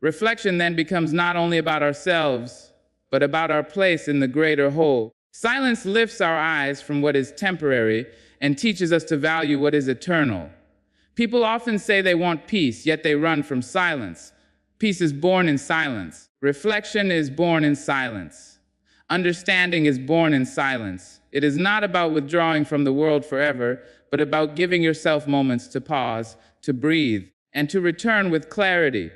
Reflection then becomes not only about ourselves, but about our place in the greater whole. Silence lifts our eyes from what is temporary and teaches us to value what is eternal. People often say they want peace, yet they run from silence. Peace is born in silence. Reflection is born in silence. Understanding is born in silence. It is not about withdrawing from the world forever, but about giving yourself moments to pause, to breathe, and to return with clarity.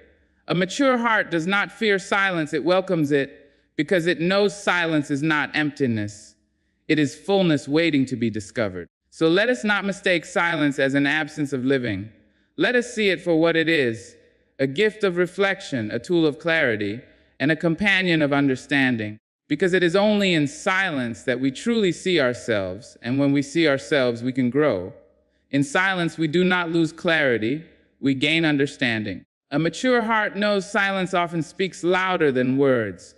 A mature heart does not fear silence, it welcomes it because it knows silence is not emptiness. It is fullness waiting to be discovered. So let us not mistake silence as an absence of living. Let us see it for what it is, a gift of reflection, a tool of clarity, and a companion of understanding. Because it is only in silence that we truly see ourselves, and when we see ourselves, we can grow. In silence, we do not lose clarity, we gain understanding. A mature heart knows silence often speaks louder than words.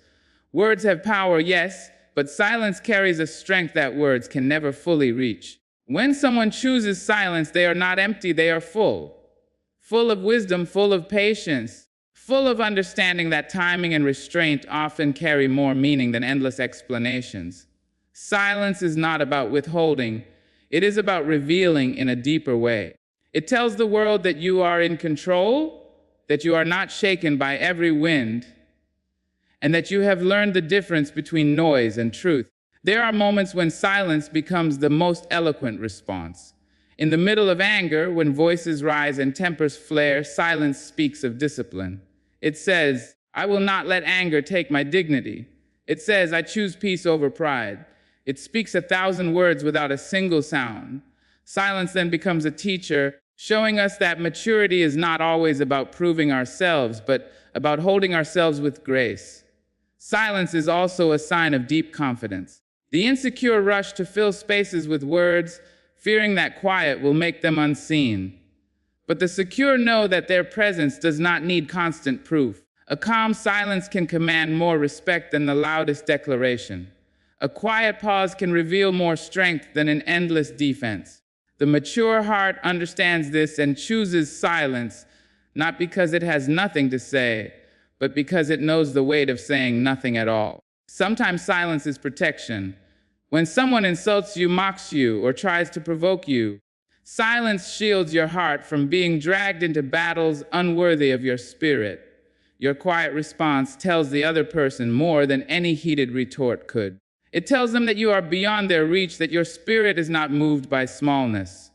Words have power, yes, but silence carries a strength that words can never fully reach. When someone chooses silence, they are not empty, they are full. Full of wisdom, full of patience, full of understanding that timing and restraint often carry more meaning than endless explanations. Silence is not about withholding, it is about revealing in a deeper way. It tells the world that you are in control, that you are not shaken by every wind, and that you have learned the difference between noise and truth. There are moments when silence becomes the most eloquent response. In the middle of anger, when voices rise and tempers flare, silence speaks of discipline. It says, I will not let anger take my dignity. It says, I choose peace over pride. It speaks 1,000 words without a single sound. Silence then becomes a teacher, showing us that maturity is not always about proving ourselves, but about holding ourselves with grace. Silence is also a sign of deep confidence. The insecure rush to fill spaces with words, fearing that quiet will make them unseen. But the secure know that their presence does not need constant proof. A calm silence can command more respect than the loudest declaration. A quiet pause can reveal more strength than an endless defense. The mature heart understands this and chooses silence, not because it has nothing to say, but because it knows the weight of saying nothing at all. Sometimes silence is protection. When someone insults you, mocks you, or tries to provoke you, silence shields your heart from being dragged into battles unworthy of your spirit. Your quiet response tells the other person more than any heated retort could. It tells them that you are beyond their reach, that your spirit is not moved by smallness.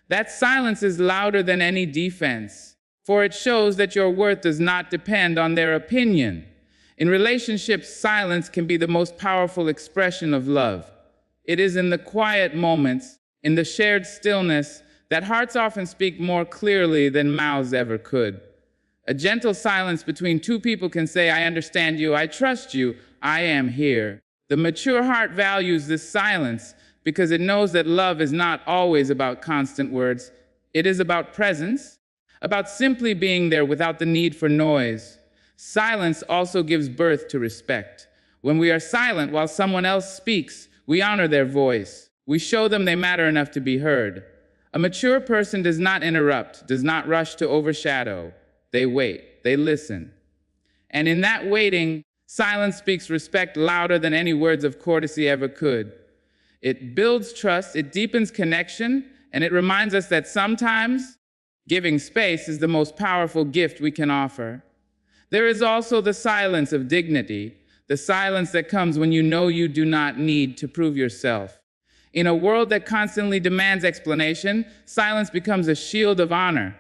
That silence is louder than any defense, for it shows that your worth does not depend on their opinion. In relationships, silence can be the most powerful expression of love. It is in the quiet moments, in the shared stillness, that hearts often speak more clearly than mouths ever could. A gentle silence between two people can say, "I understand you, I trust you, I am here." The mature heart values this silence because it knows that love is not always about constant words. It is about presence, about simply being there without the need for noise. Silence also gives birth to respect. When we are silent while someone else speaks, we honor their voice. We show them they matter enough to be heard. A mature person does not interrupt, does not rush to overshadow. They wait, they listen. And in that waiting, silence speaks respect louder than any words of courtesy ever could. It builds trust, it deepens connection, and it reminds us that sometimes giving space is the most powerful gift we can offer. There is also the silence of dignity, the silence that comes when you know you do not need to prove yourself. In a world that constantly demands explanation, silence becomes a shield of honor.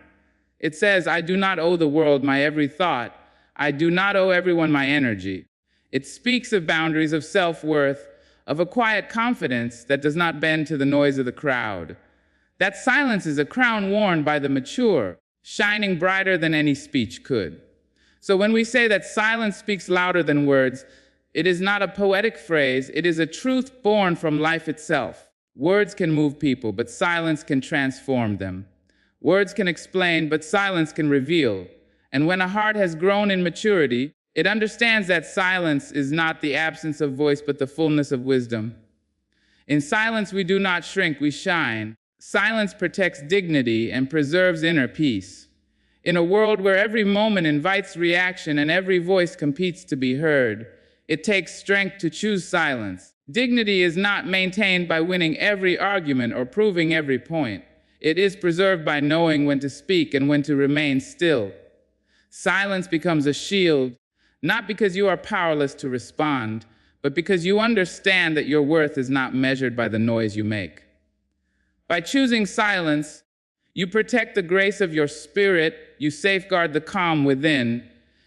It says, "I do not owe the world my every thought. I do not owe everyone my energy." It speaks of boundaries, of self-worth, of a quiet confidence that does not bend to the noise of the crowd. That silence is a crown worn by the mature, shining brighter than any speech could. So when we say that silence speaks louder than words, it is not a poetic phrase, it is a truth born from life itself. Words can move people, but silence can transform them. Words can explain, but silence can reveal. And when a heart has grown in maturity, it understands that silence is not the absence of voice, but the fullness of wisdom. In silence, we do not shrink, we shine. Silence protects dignity and preserves inner peace. In a world where every moment invites reaction and every voice competes to be heard, it takes strength to choose silence. Dignity is not maintained by winning every argument or proving every point. It is preserved by knowing when to speak and when to remain still. Silence becomes a shield, not because you are powerless to respond, but because you understand that your worth is not measured by the noise you make. By choosing silence, you protect the grace of your spirit, you safeguard the calm within,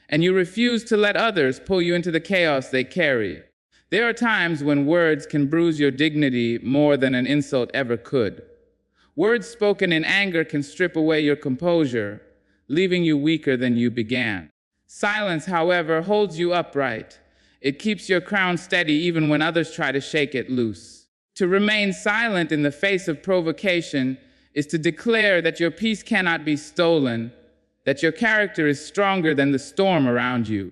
and you refuse to let others pull you into the chaos they carry. There are times when words can bruise your dignity more than an insult ever could. Words spoken in anger can strip away your composure, leaving you weaker than you began. Silence, however, holds you upright. It keeps your crown steady even when others try to shake it loose. To remain silent in the face of provocation is to declare that your peace cannot be stolen, that your character is stronger than the storm around you.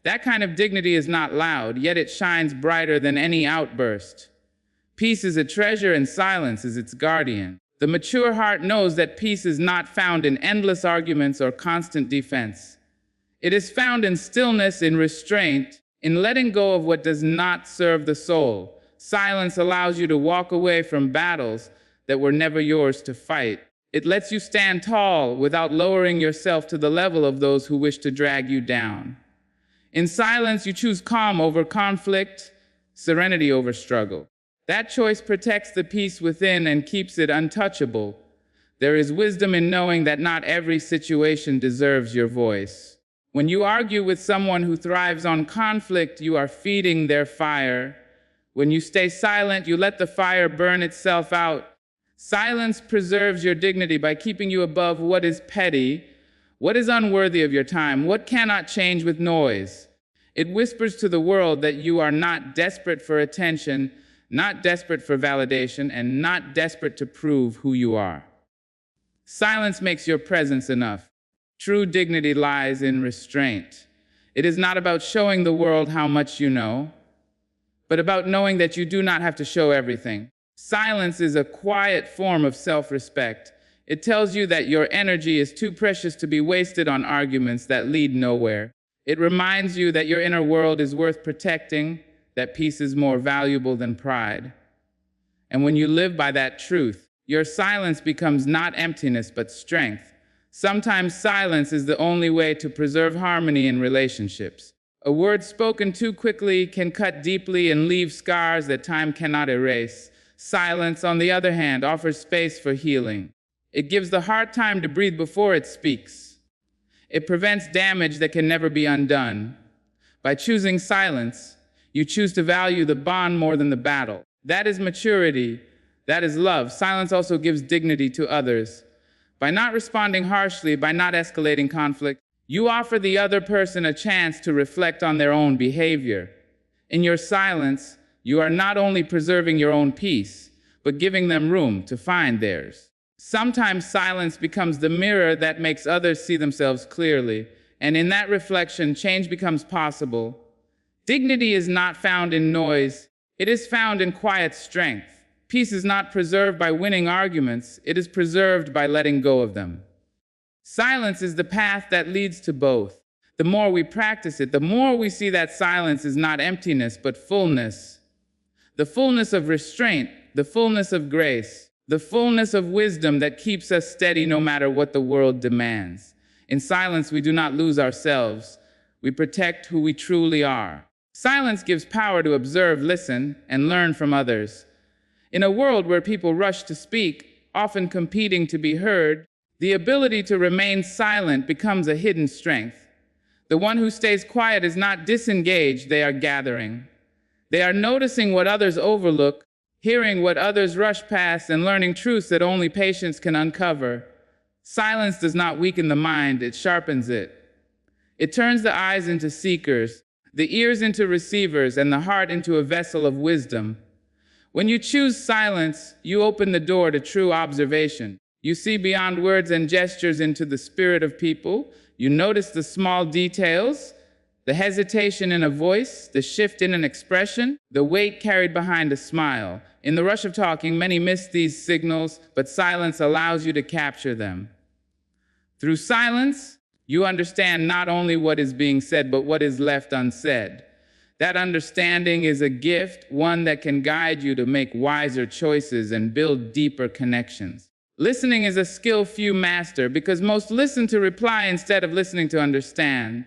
That kind of dignity is not loud, yet it shines brighter than any outburst. Peace is a treasure and silence is its guardian. The mature heart knows that peace is not found in endless arguments or constant defense. It is found in stillness, in restraint, in letting go of what does not serve the soul. Silence allows you to walk away from battles that were never yours to fight. It lets you stand tall without lowering yourself to the level of those who wish to drag you down. In silence, you choose calm over conflict, serenity over struggle. That choice protects the peace within and keeps it untouchable. There is wisdom in knowing that not every situation deserves your voice. When you argue with someone who thrives on conflict, you are feeding their fire. When you stay silent, you let the fire burn itself out. Silence preserves your dignity by keeping you above what is petty, what is unworthy of your time, what cannot change with noise. It whispers to the world that you are not desperate for attention, not desperate for validation, and not desperate to prove who you are. Silence makes your presence enough. True dignity lies in restraint. It is not about showing the world how much you know, but about knowing that you do not have to show everything. Silence is a quiet form of self-respect. It tells you that your energy is too precious to be wasted on arguments that lead nowhere. It reminds you that your inner world is worth protecting, that peace is more valuable than pride. And when you live by that truth, your silence becomes not emptiness but strength. Sometimes silence is the only way to preserve harmony in relationships. A word spoken too quickly can cut deeply and leave scars that time cannot erase. Silence, on the other hand, offers space for healing. It gives the heart time to breathe before it speaks. It prevents damage that can never be undone. By choosing silence, you choose to value the bond more than the battle. That is maturity. That is love. Silence also gives dignity to others. By not responding harshly, by not escalating conflict, you offer the other person a chance to reflect on their own behavior. In your silence, you are not only preserving your own peace, but giving them room to find theirs. Sometimes silence becomes the mirror that makes others see themselves clearly, and in that reflection, change becomes possible. Dignity is not found in noise, it is found in quiet strength. Peace is not preserved by winning arguments, it is preserved by letting go of them. Silence is the path that leads to both. The more we practice it, the more we see that silence is not emptiness, but fullness. The fullness of restraint, the fullness of grace, the fullness of wisdom that keeps us steady no matter what the world demands. In silence, we do not lose ourselves. We protect who we truly are. Silence gives power to observe, listen, and learn from others. In a world where people rush to speak, often competing to be heard, the ability to remain silent becomes a hidden strength. The one who stays quiet is not disengaged, they are gathering. They are noticing what others overlook, hearing what others rush past, and learning truths that only patience can uncover. Silence does not weaken the mind, it sharpens it. It turns the eyes into seekers, the ears into receivers, and the heart into a vessel of wisdom. When you choose silence, you open the door to true observation. You see beyond words and gestures into the spirit of people. You notice the small details, the hesitation in a voice, the shift in an expression, the weight carried behind a smile. In the rush of talking, many miss these signals, but silence allows you to capture them. Through silence, you understand not only what is being said, but what is left unsaid. That understanding is a gift, one that can guide you to make wiser choices and build deeper connections. Listening is a skill few master because most listen to reply instead of listening to understand.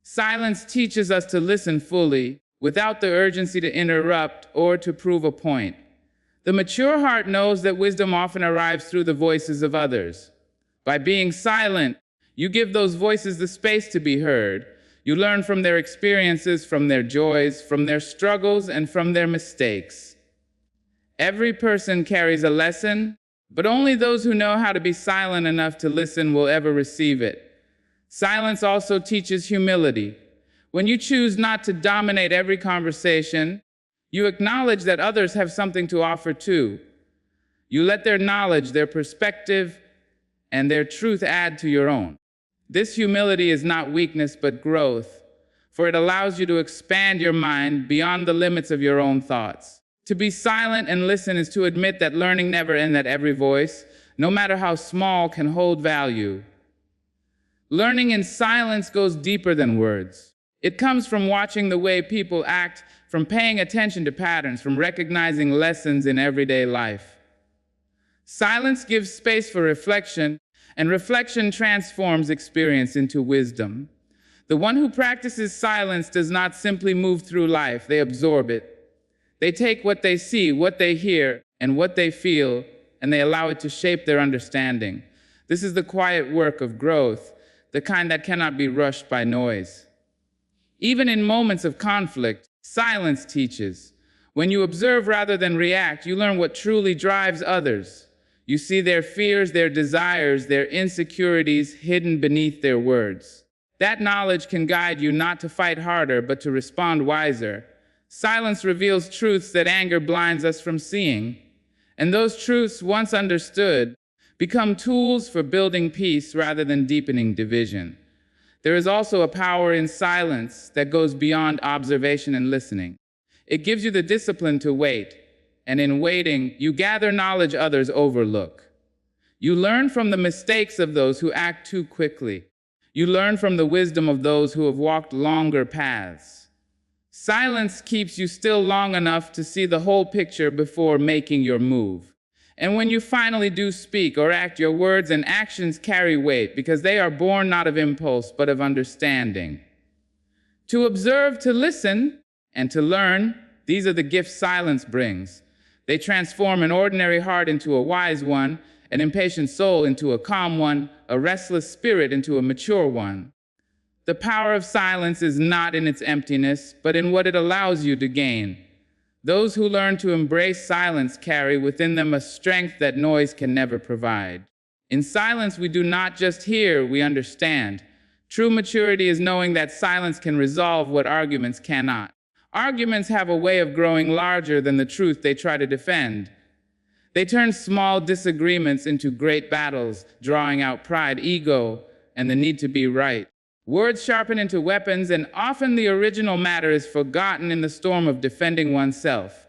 Silence teaches us to listen fully, without the urgency to interrupt or to prove a point. The mature heart knows that wisdom often arrives through the voices of others. By being silent, you give those voices the space to be heard. You learn from their experiences, from their joys, from their struggles, and from their mistakes. Every person carries a lesson, but only those who know how to be silent enough to listen will ever receive it. Silence also teaches humility. When you choose not to dominate every conversation, you acknowledge that others have something to offer too. You let their knowledge, their perspective, and their truth add to your own. This humility is not weakness, but growth, for it allows you to expand your mind beyond the limits of your own thoughts. To be silent and listen is to admit that learning never ends, that every voice, no matter how small, can hold value. Learning in silence goes deeper than words. It comes from watching the way people act, from paying attention to patterns, from recognizing lessons in everyday life. Silence gives space for reflection, and reflection transforms experience into wisdom. The one who practices silence does not simply move through life, they absorb it. They take what they see, what they hear, and what they feel, and they allow it to shape their understanding. This is the quiet work of growth, the kind that cannot be rushed by noise. Even in moments of conflict, silence teaches. When you observe rather than react, you learn what truly drives others. You see their fears, their desires, their insecurities hidden beneath their words. That knowledge can guide you not to fight harder, but to respond wiser. Silence reveals truths that anger blinds us from seeing. And those truths, once understood, become tools for building peace rather than deepening division. There is also a power in silence that goes beyond observation and listening. It gives you the discipline to wait, and in waiting, you gather knowledge others overlook. You learn from the mistakes of those who act too quickly. You learn from the wisdom of those who have walked longer paths. Silence keeps you still long enough to see the whole picture before making your move. And when you finally do speak or act, your words and actions carry weight because they are born not of impulse but of understanding. To observe, to listen, and to learn, these are the gifts silence brings. They transform an ordinary heart into a wise one, an impatient soul into a calm one, a restless spirit into a mature one. The power of silence is not in its emptiness, but in what it allows you to gain. Those who learn to embrace silence carry within them a strength that noise can never provide. In silence, we do not just hear, we understand. True maturity is knowing that silence can resolve what arguments cannot. Arguments have a way of growing larger than the truth they try to defend. They turn small disagreements into great battles, drawing out pride, ego, and the need to be right. Words sharpen into weapons, and often the original matter is forgotten in the storm of defending oneself.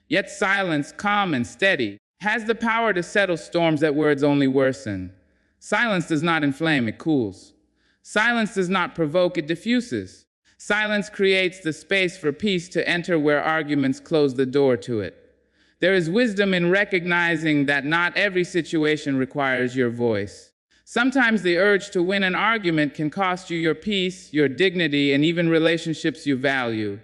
Yet silence, calm and steady, has the power to settle storms that words only worsen. Silence does not inflame, it cools. Silence does not provoke, it diffuses. Silence creates the space for peace to enter where arguments close the door to it. There is wisdom in recognizing that not every situation requires your voice. Sometimes the urge to win an argument can cost you your peace, your dignity, and even relationships you value.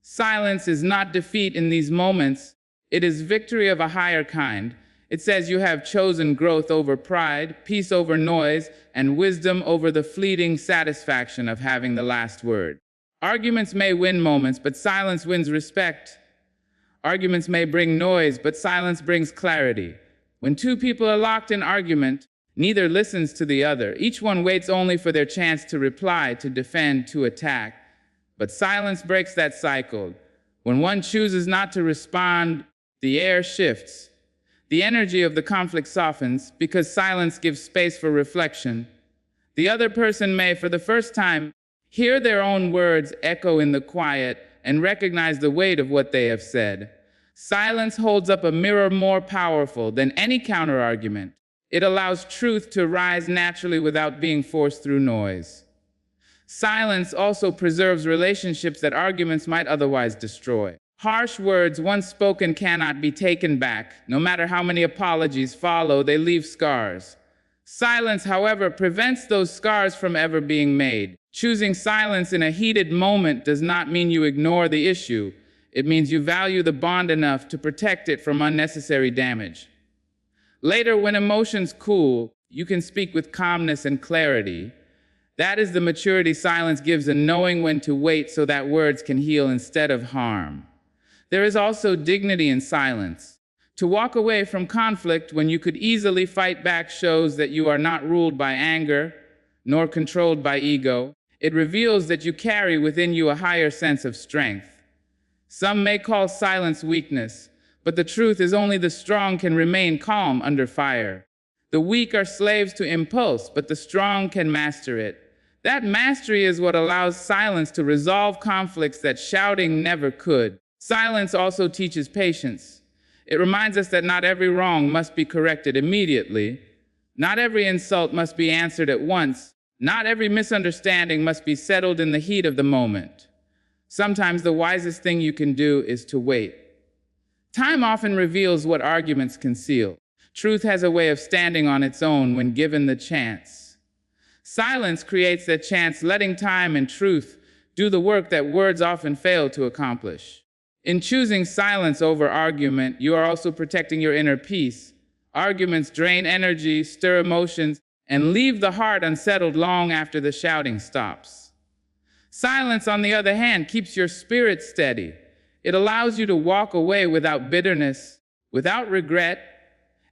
Silence is not defeat in these moments. It is victory of a higher kind. It says you have chosen growth over pride, peace over noise, and wisdom over the fleeting satisfaction of having the last word. Arguments may win moments, but silence wins respect. Arguments may bring noise, but silence brings clarity. When two people are locked in argument, neither listens to the other. Each one waits only for their chance to reply, to defend, to attack. But silence breaks that cycle. When one chooses not to respond, the air shifts. The energy of the conflict softens because silence gives space for reflection. The other person may, for the first time, hear their own words echo in the quiet and recognize the weight of what they have said. Silence holds up a mirror more powerful than any counterargument. It allows truth to rise naturally without being forced through noise. Silence also preserves relationships that arguments might otherwise destroy. Harsh words once spoken cannot be taken back. No matter how many apologies follow, they leave scars. Silence, however, prevents those scars from ever being made. Choosing silence in a heated moment does not mean you ignore the issue. It means you value the bond enough to protect it from unnecessary damage. Later, when emotions cool, you can speak with calmness and clarity. That is the maturity silence gives, in knowing when to wait so that words can heal instead of harm. There is also dignity in silence. To walk away from conflict when you could easily fight back shows that you are not ruled by anger, nor controlled by ego. It reveals that you carry within you a higher sense of strength. Some may call silence weakness, but the truth is only the strong can remain calm under fire. The weak are slaves to impulse, but the strong can master it. That mastery is what allows silence to resolve conflicts that shouting never could. Silence also teaches patience. It reminds us that not every wrong must be corrected immediately. Not every insult must be answered at once. Not every misunderstanding must be settled in the heat of the moment. Sometimes the wisest thing you can do is to wait. Time often reveals what arguments conceal. Truth has a way of standing on its own when given the chance. Silence creates that chance, letting time and truth do the work that words often fail to accomplish. In choosing silence over argument, you are also protecting your inner peace. Arguments drain energy, stir emotions, and leave the heart unsettled long after the shouting stops. Silence, on the other hand, keeps your spirit steady. It allows you to walk away without bitterness, without regret,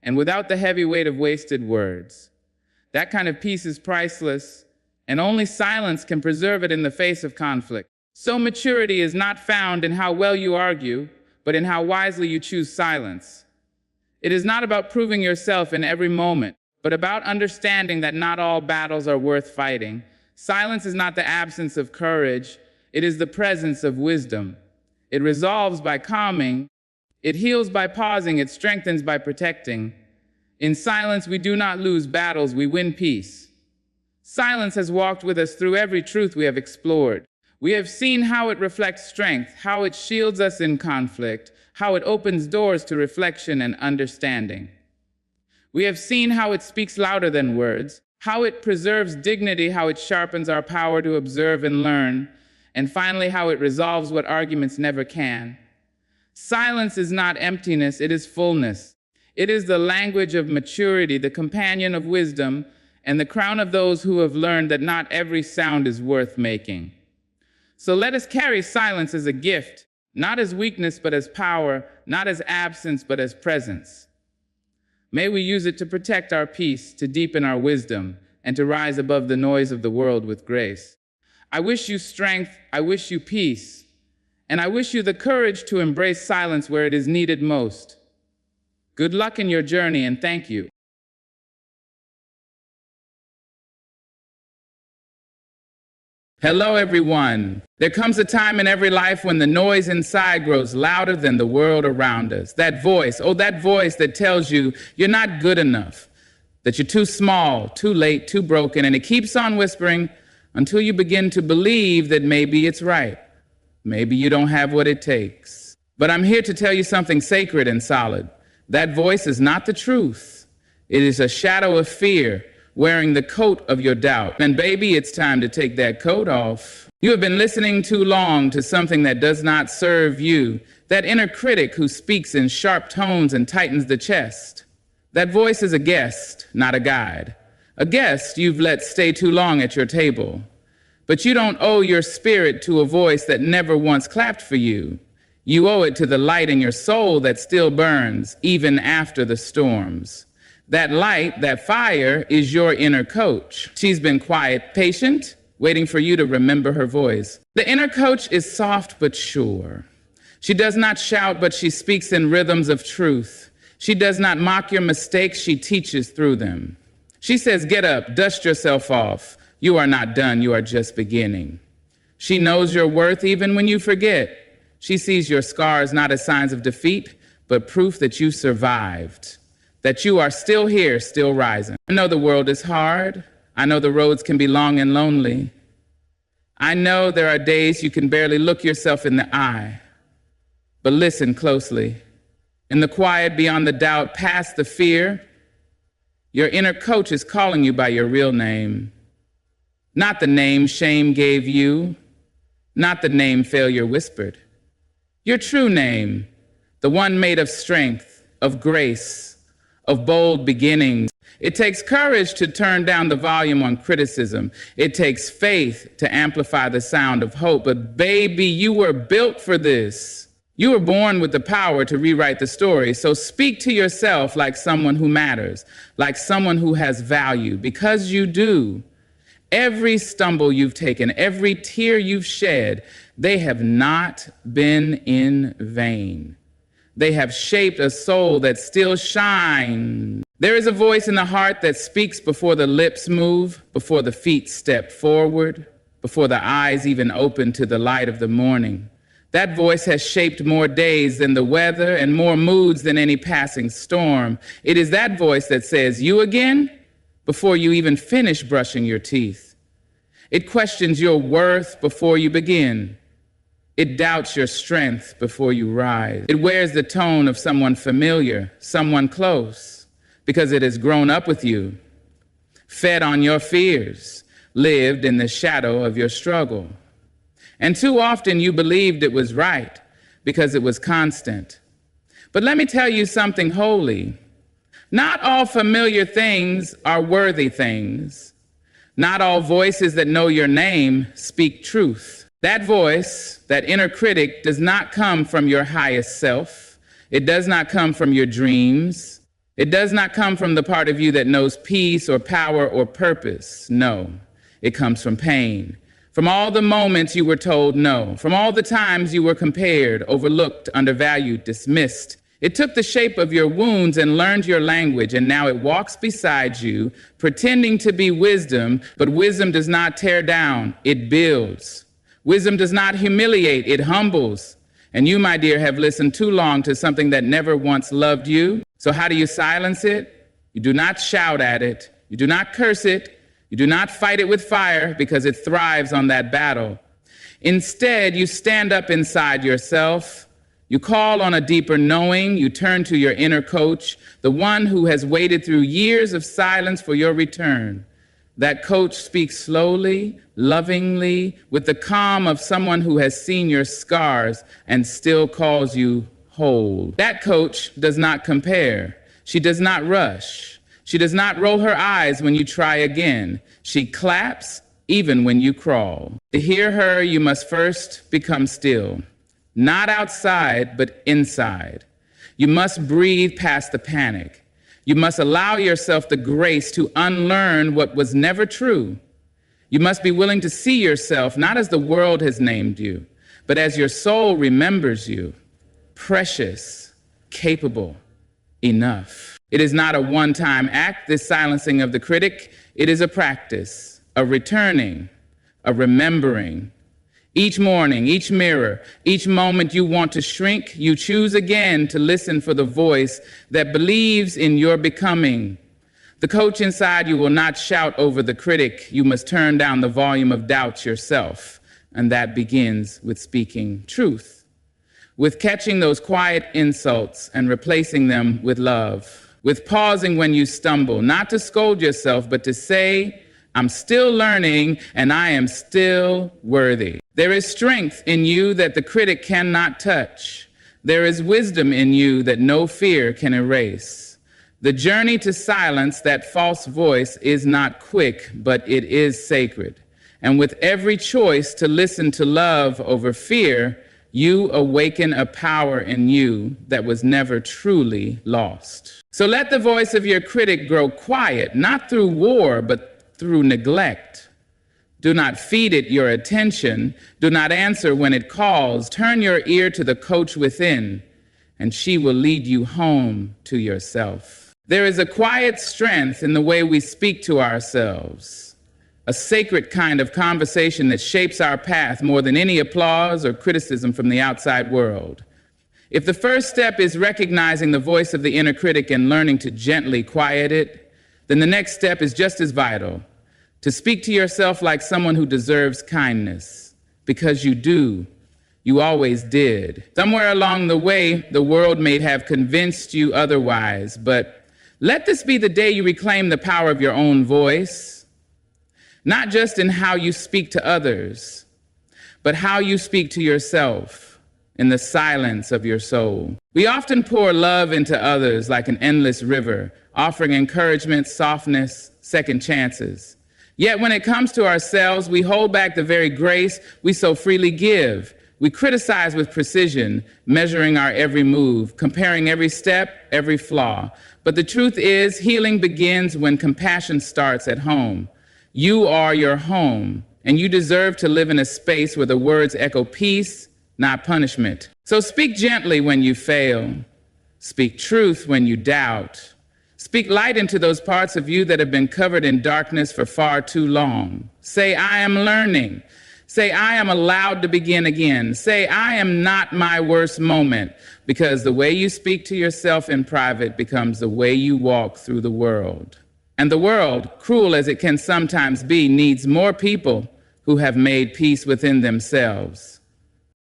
and without the heavy weight of wasted words. That kind of peace is priceless, and only silence can preserve it in the face of conflict. So maturity is not found in how well you argue, but in how wisely you choose silence. It is not about proving yourself in every moment, but about understanding that not all battles are worth fighting. Silence is not the absence of courage, it is the presence of wisdom. It resolves by calming, it heals by pausing, it strengthens by protecting. In silence, we do not lose battles, we win peace. Silence has walked with us through every truth we have explored. We have seen how it reflects strength, how it shields us in conflict, how it opens doors to reflection and understanding. We have seen how it speaks louder than words, how it preserves dignity, how it sharpens our power to observe and learn, and finally, how it resolves what arguments never can. Silence is not emptiness, it is fullness. It is the language of maturity, the companion of wisdom, and the crown of those who have learned that not every sound is worth making. So let us carry silence as a gift, not as weakness, but as power, not as absence, but as presence. May we use it to protect our peace, to deepen our wisdom, and to rise above the noise of the world with grace. I wish you strength, I wish you peace, and I wish you the courage to embrace silence where it is needed most. Good luck in your journey, and thank you. Hello, everyone. There comes a time in every life when the noise inside grows louder than the world around us. That voice that tells you you're not good enough, that you're too small, too late, too broken, and it keeps on whispering until you begin to believe that maybe it's right. Maybe you don't have what it takes. But I'm here to tell you something sacred and solid. That voice is not the truth. It is a shadow of fear wearing the coat of your doubt. And baby, it's time to take that coat off. You have been listening too long to something that does not serve you, that inner critic who speaks in sharp tones and tightens the chest. That voice is a guest, not a guide. A guest you've let stay too long at your table. But you don't owe your spirit to a voice that never once clapped for you. You owe it to the light in your soul that still burns, even after the storms. That light, that fire, is your inner coach. She's been quiet, patient, waiting for you to remember her voice. The inner coach is soft but sure. She does not shout, but she speaks in rhythms of truth. She does not mock your mistakes, she teaches through them. She says, get up, dust yourself off. You are not done, you are just beginning. She knows your worth even when you forget. She sees your scars not as signs of defeat, but proof that you survived. That you are still here, still rising. I know the world is hard. I know the roads can be long and lonely. I know there are days you can barely look yourself in the eye. But listen closely. In the quiet, beyond the doubt, past the fear, your inner coach is calling you by your real name. Not the name shame gave you, not the name failure whispered. Your true name, the one made of strength, of grace, of bold beginnings. It takes courage to turn down the volume on criticism. It takes faith to amplify the sound of hope. But baby, you were built for this. You were born with the power to rewrite the story. So speak to yourself like someone who matters, like someone who has value, because you do. Every stumble you've taken, every tear you've shed, they have not been in vain. They have shaped a soul that still shines. There is a voice in the heart that speaks before the lips move, before the feet step forward, before the eyes even open to the light of the morning. That voice has shaped more days than the weather and more moods than any passing storm. It is that voice that says, "You again?" before you even finish brushing your teeth. It questions your worth before you begin. It doubts your strength before you rise. It wears the tone of someone familiar, someone close, because it has grown up with you, fed on your fears, lived in the shadow of your struggle. And too often you believed it was right because it was constant. But let me tell you something holy. Not all familiar things are worthy things. Not all voices that know your name speak truth. That voice, that inner critic, does not come from your highest self. It does not come from your dreams. It does not come from the part of you that knows peace or power or purpose. No, it comes from pain. From all the moments you were told no. From all the times you were compared, overlooked, undervalued, dismissed. It took the shape of your wounds and learned your language, and now it walks beside you, pretending to be wisdom, but wisdom does not tear down, it builds. Wisdom does not humiliate, it humbles. And you, my dear, have listened too long to something that never once loved you. So how do you silence it? You do not shout at it. You do not curse it. You do not fight it with fire because it thrives on that battle. Instead, you stand up inside yourself. You call on a deeper knowing. You turn to your inner coach, the one who has waited through years of silence for your return. That coach speaks slowly, lovingly, with the calm of someone who has seen your scars and still calls you whole. That coach does not compare. She does not rush. She does not roll her eyes when you try again. She claps even when you crawl. To hear her, you must first become still. Not outside, but inside. You must breathe past the panic. You must allow yourself the grace to unlearn what was never true. You must be willing to see yourself not as the world has named you, but as your soul remembers you. Precious, capable, enough. It is not a one-time act, this silencing of the critic. It is a practice, a returning, a remembering. Each morning, each mirror, each moment you want to shrink, you choose again to listen for the voice that believes in your becoming. The coach inside you will not shout over the critic. You must turn down the volume of doubts yourself. And that begins with speaking truth, with catching those quiet insults and replacing them with love, with pausing when you stumble, not to scold yourself, but to say, I'm still learning and I am still worthy. There is strength in you that the critic cannot touch. There is wisdom in you that no fear can erase. The journey to silence that false voice is not quick, but it is sacred. And with every choice to listen to love over fear, you awaken a power in you that was never truly lost. So let the voice of your critic grow quiet, not through war, but through neglect. Do not feed it your attention. Do not answer when it calls. Turn your ear to the coach within, and she will lead you home to yourself. There is a quiet strength in the way we speak to ourselves, a sacred kind of conversation that shapes our path more than any applause or criticism from the outside world. If the first step is recognizing the voice of the inner critic and learning to gently quiet it, then the next step is just as vital, to speak to yourself like someone who deserves kindness, because you do. You always did. Somewhere along the way, the world may have convinced you otherwise, but let this be the day you reclaim the power of your own voice, not just in how you speak to others, but how you speak to yourself in the silence of your soul. We often pour love into others like an endless river, offering encouragement, softness, second chances. Yet when it comes to ourselves, we hold back the very grace we so freely give. We criticize with precision, measuring our every move, comparing every step, every flaw. But the truth is, healing begins when compassion starts at home. You are your home, and you deserve to live in a space where the words echo peace, not punishment. So speak gently when you fail. Speak truth when you doubt. Speak light into those parts of you that have been covered in darkness for far too long. Say, I am learning. Say, I am allowed to begin again. Say, I am not my worst moment, because the way you speak to yourself in private becomes the way you walk through the world. And the world, cruel as it can sometimes be, needs more people who have made peace within themselves.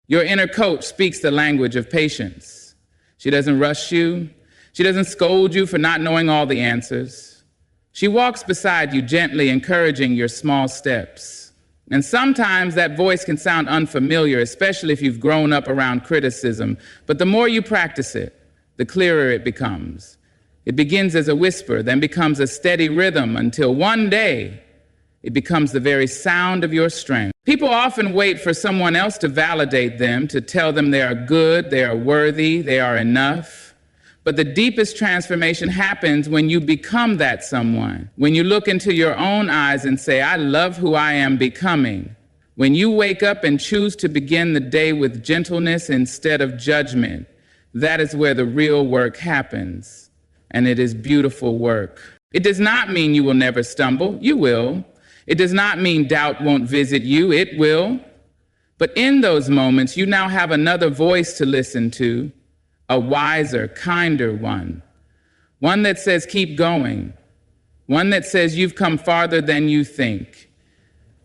Your inner coach speaks the language of patience. She doesn't rush you. She doesn't scold you for not knowing all the answers. She walks beside you gently, encouraging your small steps. And sometimes that voice can sound unfamiliar, especially if you've grown up around criticism. But the more you practice it, the clearer it becomes. It begins as a whisper, then becomes a steady rhythm until one day it becomes the very sound of your strength. People often wait for someone else to validate them, to tell them they are good, they are worthy, they are enough. But the deepest transformation happens when you become that someone, when you look into your own eyes and say, I love who I am becoming. When you wake up and choose to begin the day with gentleness instead of judgment, that is where the real work happens. And it is beautiful work. It does not mean you will never stumble. You will. It does not mean doubt won't visit you. It will. But in those moments, you now have another voice to listen to, a wiser, kinder one that says, keep going, one that says you've come farther than you think,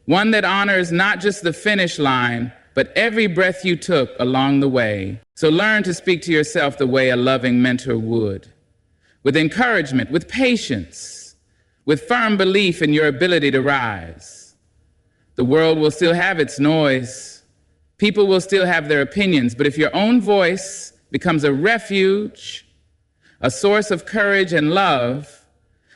one that honors not just the finish line, but every breath you took along the way. So learn to speak to yourself the way a loving mentor would, with encouragement, with patience, with firm belief in your ability to rise. The world will still have its noise. People will still have their opinions, but if your own voice becomes a refuge, a source of courage and love,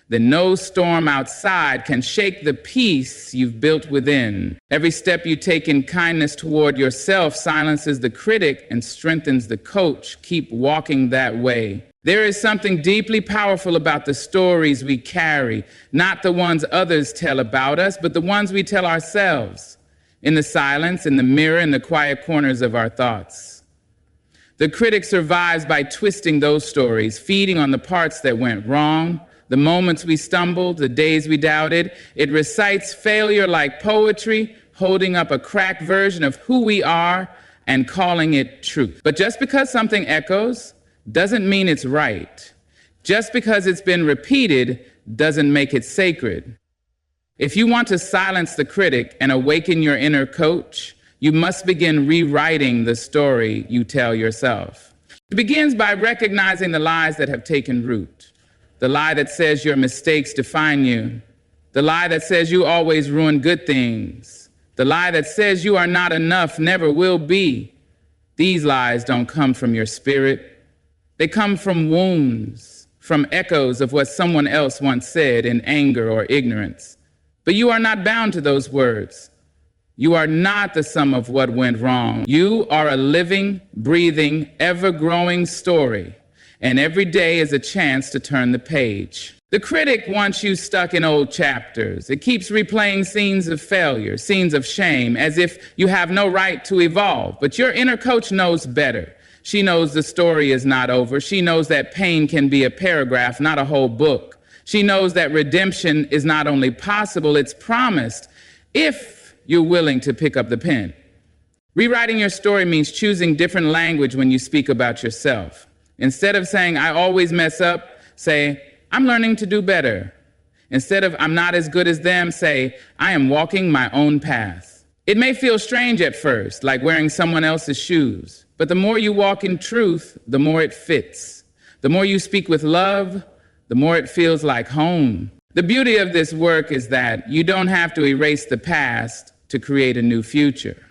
then no storm outside can shake the peace you've built within. Every step you take in kindness toward yourself silences the critic and strengthens the coach. Keep walking that way. There is something deeply powerful about the stories we carry, not the ones others tell about us, but the ones we tell ourselves, in the silence, in the mirror, in the quiet corners of our thoughts. The critic survives by twisting those stories, feeding on the parts that went wrong, the moments we stumbled, the days we doubted. It recites failure like poetry, holding up a cracked version of who we are and calling it truth. But just because something echoes doesn't mean it's right. Just because it's been repeated doesn't make it sacred. If you want to silence the critic and awaken your inner coach, you must begin rewriting the story you tell yourself. It begins by recognizing the lies that have taken root. The lie that says your mistakes define you. The lie that says you always ruin good things. The lie that says you are not enough, never will be. These lies don't come from your spirit. They come from wounds, from echoes of what someone else once said in anger or ignorance. But you are not bound to those words. You are not the sum of what went wrong. You are a living, breathing, ever-growing story. And every day is a chance to turn the page. The critic wants you stuck in old chapters. It keeps replaying scenes of failure, scenes of shame, as if you have no right to evolve. But your inner coach knows better. She knows the story is not over. She knows that pain can be a paragraph, not a whole book. She knows that redemption is not only possible, it's promised if you're willing to pick up the pen. Rewriting your story means choosing different language when you speak about yourself. Instead of saying, I always mess up, say, I'm learning to do better. Instead of, I'm not as good as them, say, I am walking my own path. It may feel strange at first, like wearing someone else's shoes, but the more you walk in truth, the more it fits. The more you speak with love, the more it feels like home. The beauty of this work is that you don't have to erase the past to create a new future.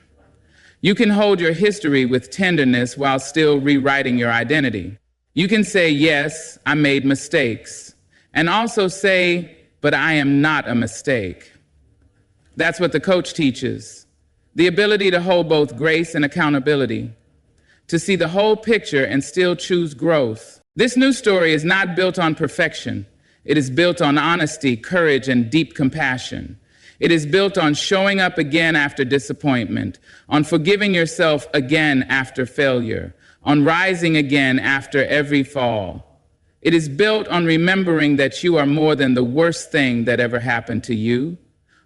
You can hold your history with tenderness while still rewriting your identity. You can say, yes, I made mistakes, and also say, but I am not a mistake. That's what the coach teaches. The ability to hold both grace and accountability, to see the whole picture and still choose growth. This new story is not built on perfection. It is built on honesty, courage, and deep compassion. It is built on showing up again after disappointment, on forgiving yourself again after failure, on rising again after every fall. It is built on remembering that you are more than the worst thing that ever happened to you,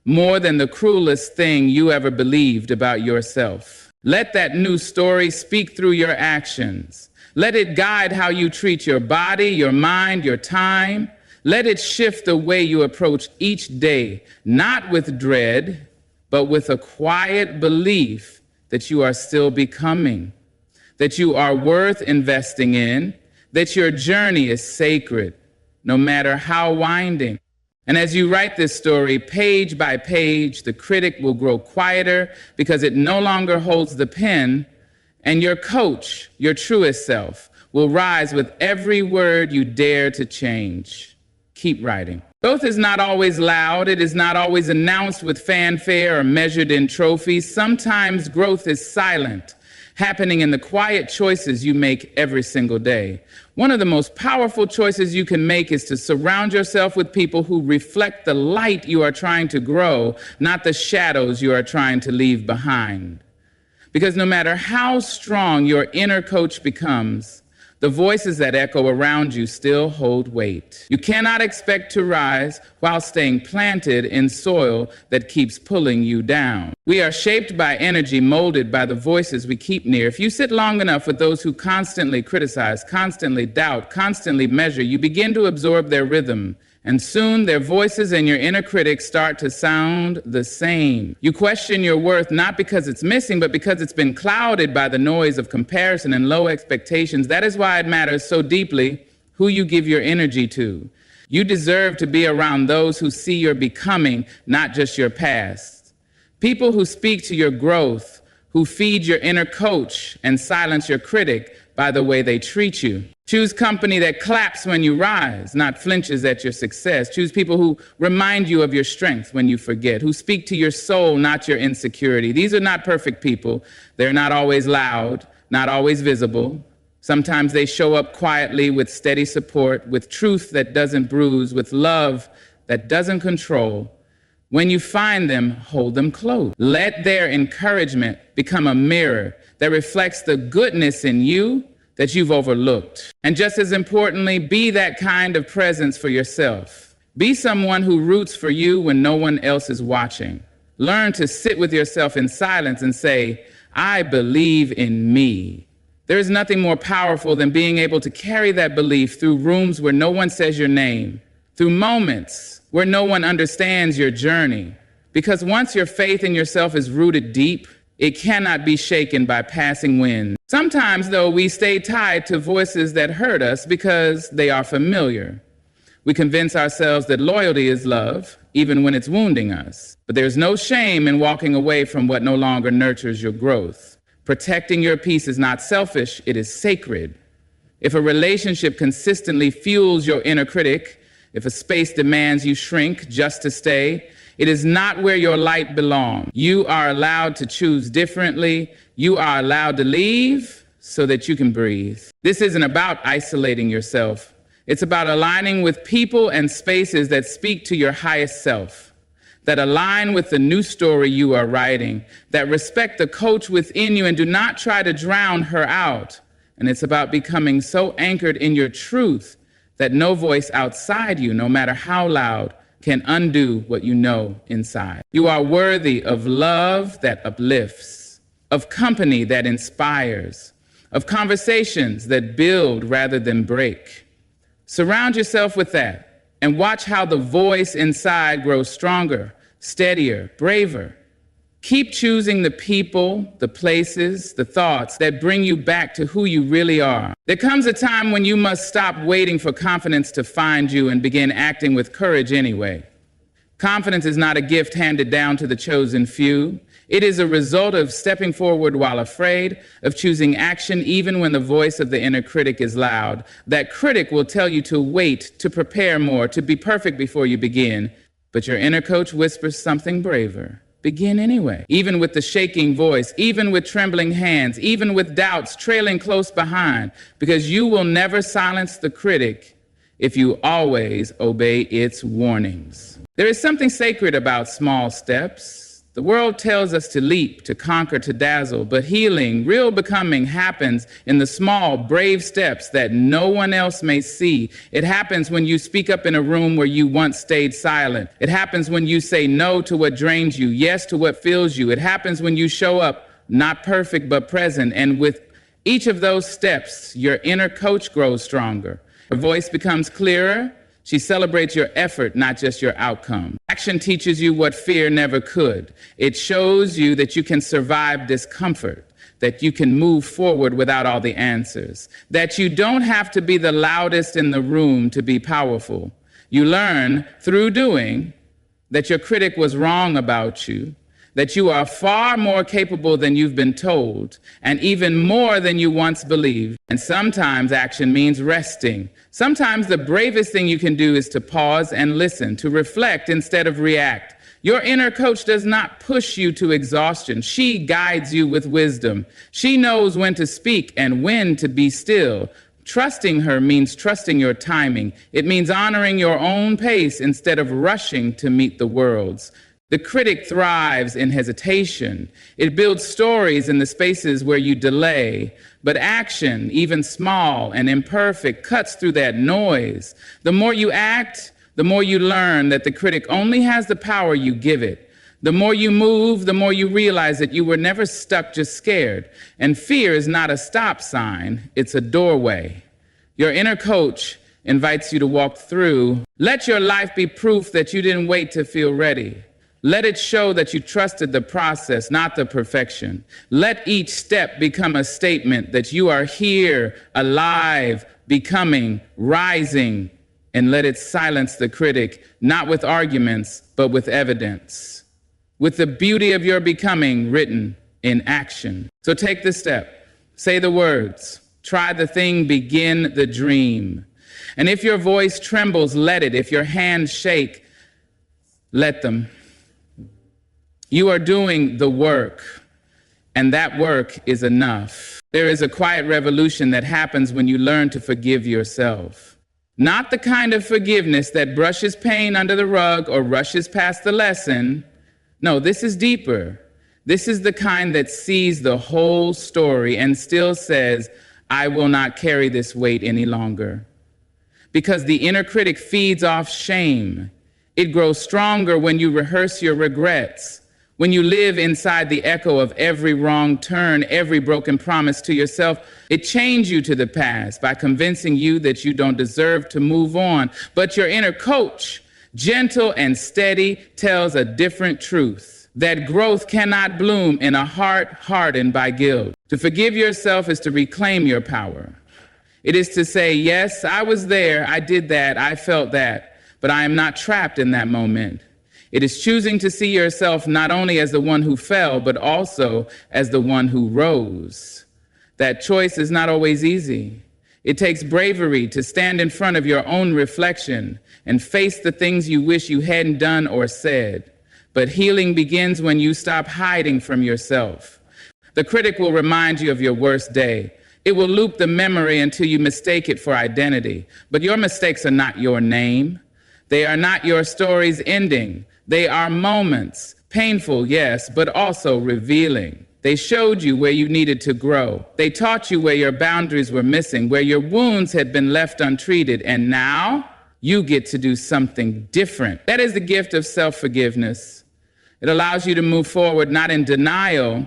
more than the cruelest thing you ever believed about yourself. Let that new story speak through your actions. Let it guide how you treat your body, your mind, your time. Let it shift the way you approach each day, not with dread, but with a quiet belief that you are still becoming, that you are worth investing in, that your journey is sacred, no matter how winding. And as you write this story, page by page, the critic will grow quieter because it no longer holds the pen, and your coach, your truest self, will rise with every word you dare to change. Keep writing. Growth is not always loud. It is not always announced with fanfare or measured in trophies. Sometimes growth is silent, happening in the quiet choices you make every single day. One of the most powerful choices you can make is to surround yourself with people who reflect the light you are trying to grow, not the shadows you are trying to leave behind. Because no matter how strong your inner coach becomes, the voices that echo around you still hold weight. You cannot expect to rise while staying planted in soil that keeps pulling you down. We are shaped by energy, molded by the voices we keep near. If you sit long enough with those who constantly criticize, constantly doubt, constantly measure, you begin to absorb their rhythm And soon their voices and your inner critic start to sound the same. You question your worth not because it's missing, but because it's been clouded by the noise of comparison and low expectations. That is why it matters so deeply who you give your energy to. You deserve to be around those who see your becoming, not just your past. People who speak to your growth, who feed your inner coach and silence your critic by the way they treat you. Choose company that claps when you rise, not flinches at your success. Choose people who remind you of your strength when you forget, who speak to your soul, not your insecurity. These are not perfect people. They're not always loud, not always visible. Sometimes they show up quietly with steady support, with truth that doesn't bruise, with love that doesn't control. When you find them, hold them close. Let their encouragement become a mirror that reflects the goodness in you that you've overlooked. And just as importantly, be that kind of presence for yourself. Be someone who roots for you when no one else is watching. Learn to sit with yourself in silence and say, I believe in me. There is nothing more powerful than being able to carry that belief through rooms where no one says your name, through moments where no one understands your journey. Because once your faith in yourself is rooted deep, it cannot be shaken by passing wind. Sometimes, though, we stay tied to voices that hurt us because they are familiar. We convince ourselves that loyalty is love, even when it's wounding us. But there's no shame in walking away from what no longer nurtures your growth. Protecting your peace is not selfish, it is sacred. If a relationship consistently fuels your inner critic, if a space demands you shrink just to stay, it is not where your light belongs. You are allowed to choose differently. You are allowed to leave so that you can breathe. This isn't about isolating yourself. It's about aligning with people and spaces that speak to your highest self, that align with the new story you are writing, that respect the coach within you and do not try to drown her out. And it's about becoming so anchored in your truth that no voice outside you, no matter how loud, can undo what you know inside. You are worthy of love that uplifts, of company that inspires, of conversations that build rather than break. Surround yourself with that and watch how the voice inside grows stronger, steadier, braver. Keep choosing the people, the places, the thoughts that bring you back to who you really are. There comes a time when you must stop waiting for confidence to find you and begin acting with courage anyway. Confidence is not a gift handed down to the chosen few. It is a result of stepping forward while afraid, of choosing action even when the voice of the inner critic is loud. That critic will tell you to wait, to prepare more, to be perfect before you begin. But your inner coach whispers something braver. Begin anyway, even with the shaking voice, even with trembling hands, even with doubts trailing close behind, because you will never silence the critic if you always obey its warnings. There is something sacred about small steps. The world tells us to leap, to conquer, to dazzle, but healing, real becoming happens in the small, brave steps that no one else may see. It happens when you speak up in a room where you once stayed silent. It happens when you say no to what drains you, yes to what fills you. It happens when you show up, not perfect, but present. And with each of those steps, your inner coach grows stronger. Her voice becomes clearer. She celebrates your effort, not just your outcome. Action teaches you what fear never could. It shows you that you can survive discomfort, that you can move forward without all the answers, that you don't have to be the loudest in the room to be powerful. You learn through doing that your critic was wrong about you, that you are far more capable than you've been told, and even more than you once believed. And sometimes action means resting. Sometimes the bravest thing you can do is to pause and listen, to reflect instead of react. Your inner coach does not push you to exhaustion. She guides you with wisdom. She knows when to speak and when to be still. Trusting her means trusting your timing. It means honoring your own pace instead of rushing to meet the world's. The critic thrives in hesitation. It builds stories in the spaces where you delay. But action, even small and imperfect, cuts through that noise. The more you act, the more you learn that the critic only has the power you give it. The more you move, the more you realize that you were never stuck, just scared. And fear is not a stop sign, it's a doorway. Your inner coach invites you to walk through. Let your life be proof that you didn't wait to feel ready. Let it show that you trusted the process, not the perfection. Let each step become a statement that you are here, alive, becoming, rising, and let it silence the critic, not with arguments, but with evidence, with the beauty of your becoming written in action. So take the step, say the words, try the thing, begin the dream. And if your voice trembles, let it. If your hands shake, let them. You are doing the work, and that work is enough. There is a quiet revolution that happens when you learn to forgive yourself. Not the kind of forgiveness that brushes pain under the rug or rushes past the lesson. No, this is deeper. This is the kind that sees the whole story and still says, I will not carry this weight any longer. Because the inner critic feeds off shame. It grows stronger when you rehearse your regrets, when you live inside the echo of every wrong turn, every broken promise to yourself. It chains you to the past by convincing you that you don't deserve to move on. But your inner coach, gentle and steady, tells a different truth, that growth cannot bloom in a heart hardened by guilt. To forgive yourself is to reclaim your power. It is to say, yes, I was there, I did that, I felt that, but I am not trapped in that moment. It is choosing to see yourself not only as the one who fell, but also as the one who rose. That choice is not always easy. It takes bravery to stand in front of your own reflection and face the things you wish you hadn't done or said. But healing begins when you stop hiding from yourself. The critic will remind you of your worst day. It will loop the memory until you mistake it for identity. But your mistakes are not your name. They are not your story's ending. They are moments, painful, yes, but also revealing. They showed you where you needed to grow. They taught you where your boundaries were missing, where your wounds had been left untreated, and now you get to do something different. That is the gift of self-forgiveness. It allows you to move forward not in denial,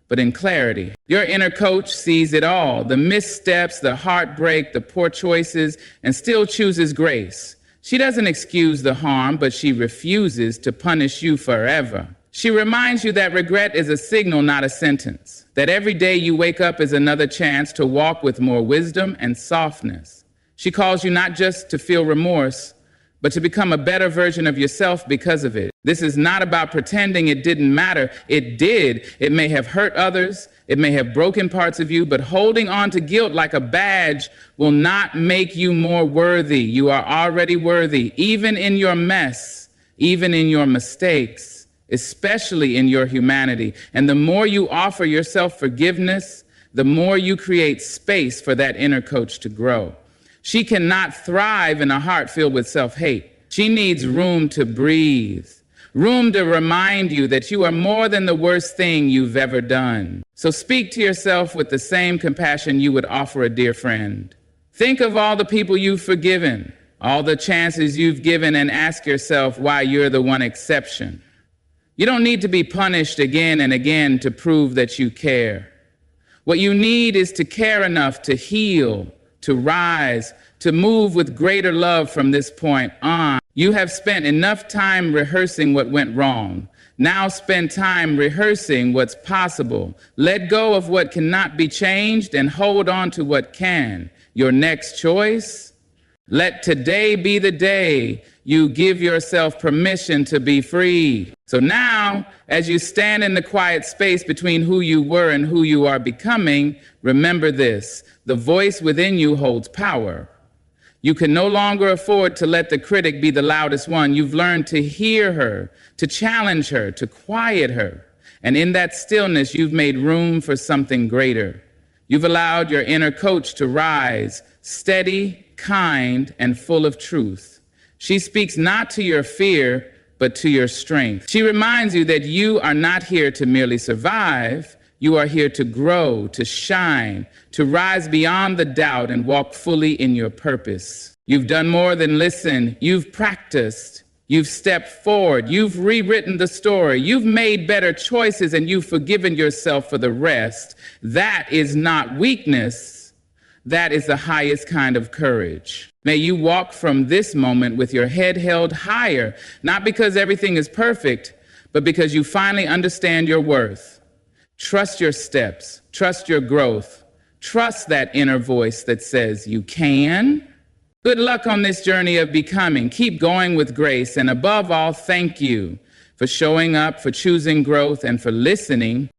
but in clarity. Your inner coach sees it all, the missteps, the heartbreak, the poor choices, and still chooses grace. She doesn't excuse the harm, but she refuses to punish you forever. She reminds you that regret is a signal, not a sentence, that every day you wake up is another chance to walk with more wisdom and softness. She calls you not just to feel remorse, but to become a better version of yourself because of it. This is not about pretending it didn't matter. It did. It may have hurt others. It may have broken parts of you, but holding on to guilt like a badge will not make you more worthy. You are already worthy, even in your mess, even in your mistakes, especially in your humanity. And the more you offer yourself forgiveness, the more you create space for that inner coach to grow. She cannot thrive in a heart filled with self-hate. She needs room to breathe, room to remind you that you are more than the worst thing you've ever done. So speak to yourself with the same compassion you would offer a dear friend. Think of all the people you've forgiven, all the chances you've given, and ask yourself why you're the one exception. You don't need to be punished again and again to prove that you care. What you need is to care enough to heal, to rise, to move with greater love from this point on. You have spent enough time rehearsing what went wrong. Now spend time rehearsing what's possible. Let go of what cannot be changed and hold on to what can. Your next choice? Let today be the day you give yourself permission to be free. So now, as you stand in the quiet space between who you were and who you are becoming, remember this: the voice within you holds power. You can no longer afford to let the critic be the loudest one. You've learned to hear her, to challenge her, to quiet her. And in that stillness, you've made room for something greater. You've allowed your inner coach to rise, steady, kind, and full of truth. She speaks not to your fear, but to your strength. She reminds you that you are not here to merely survive. You are here to grow, to shine, to rise beyond the doubt and walk fully in your purpose. You've done more than listen. You've practiced. You've stepped forward. You've rewritten the story. You've made better choices, and you've forgiven yourself for the rest. That is not weakness. That is the highest kind of courage. May you walk from this moment with your head held higher, not because everything is perfect, but because you finally understand your worth. Trust your steps, trust your growth, trust that inner voice that says you can. Good luck on this journey of becoming. Keep going with grace, and above all, thank you for showing up, for choosing growth, and for listening.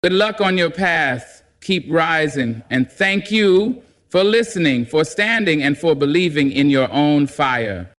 Good luck on your path. Keep rising. And thank you for listening, for standing, and for believing in your own fire.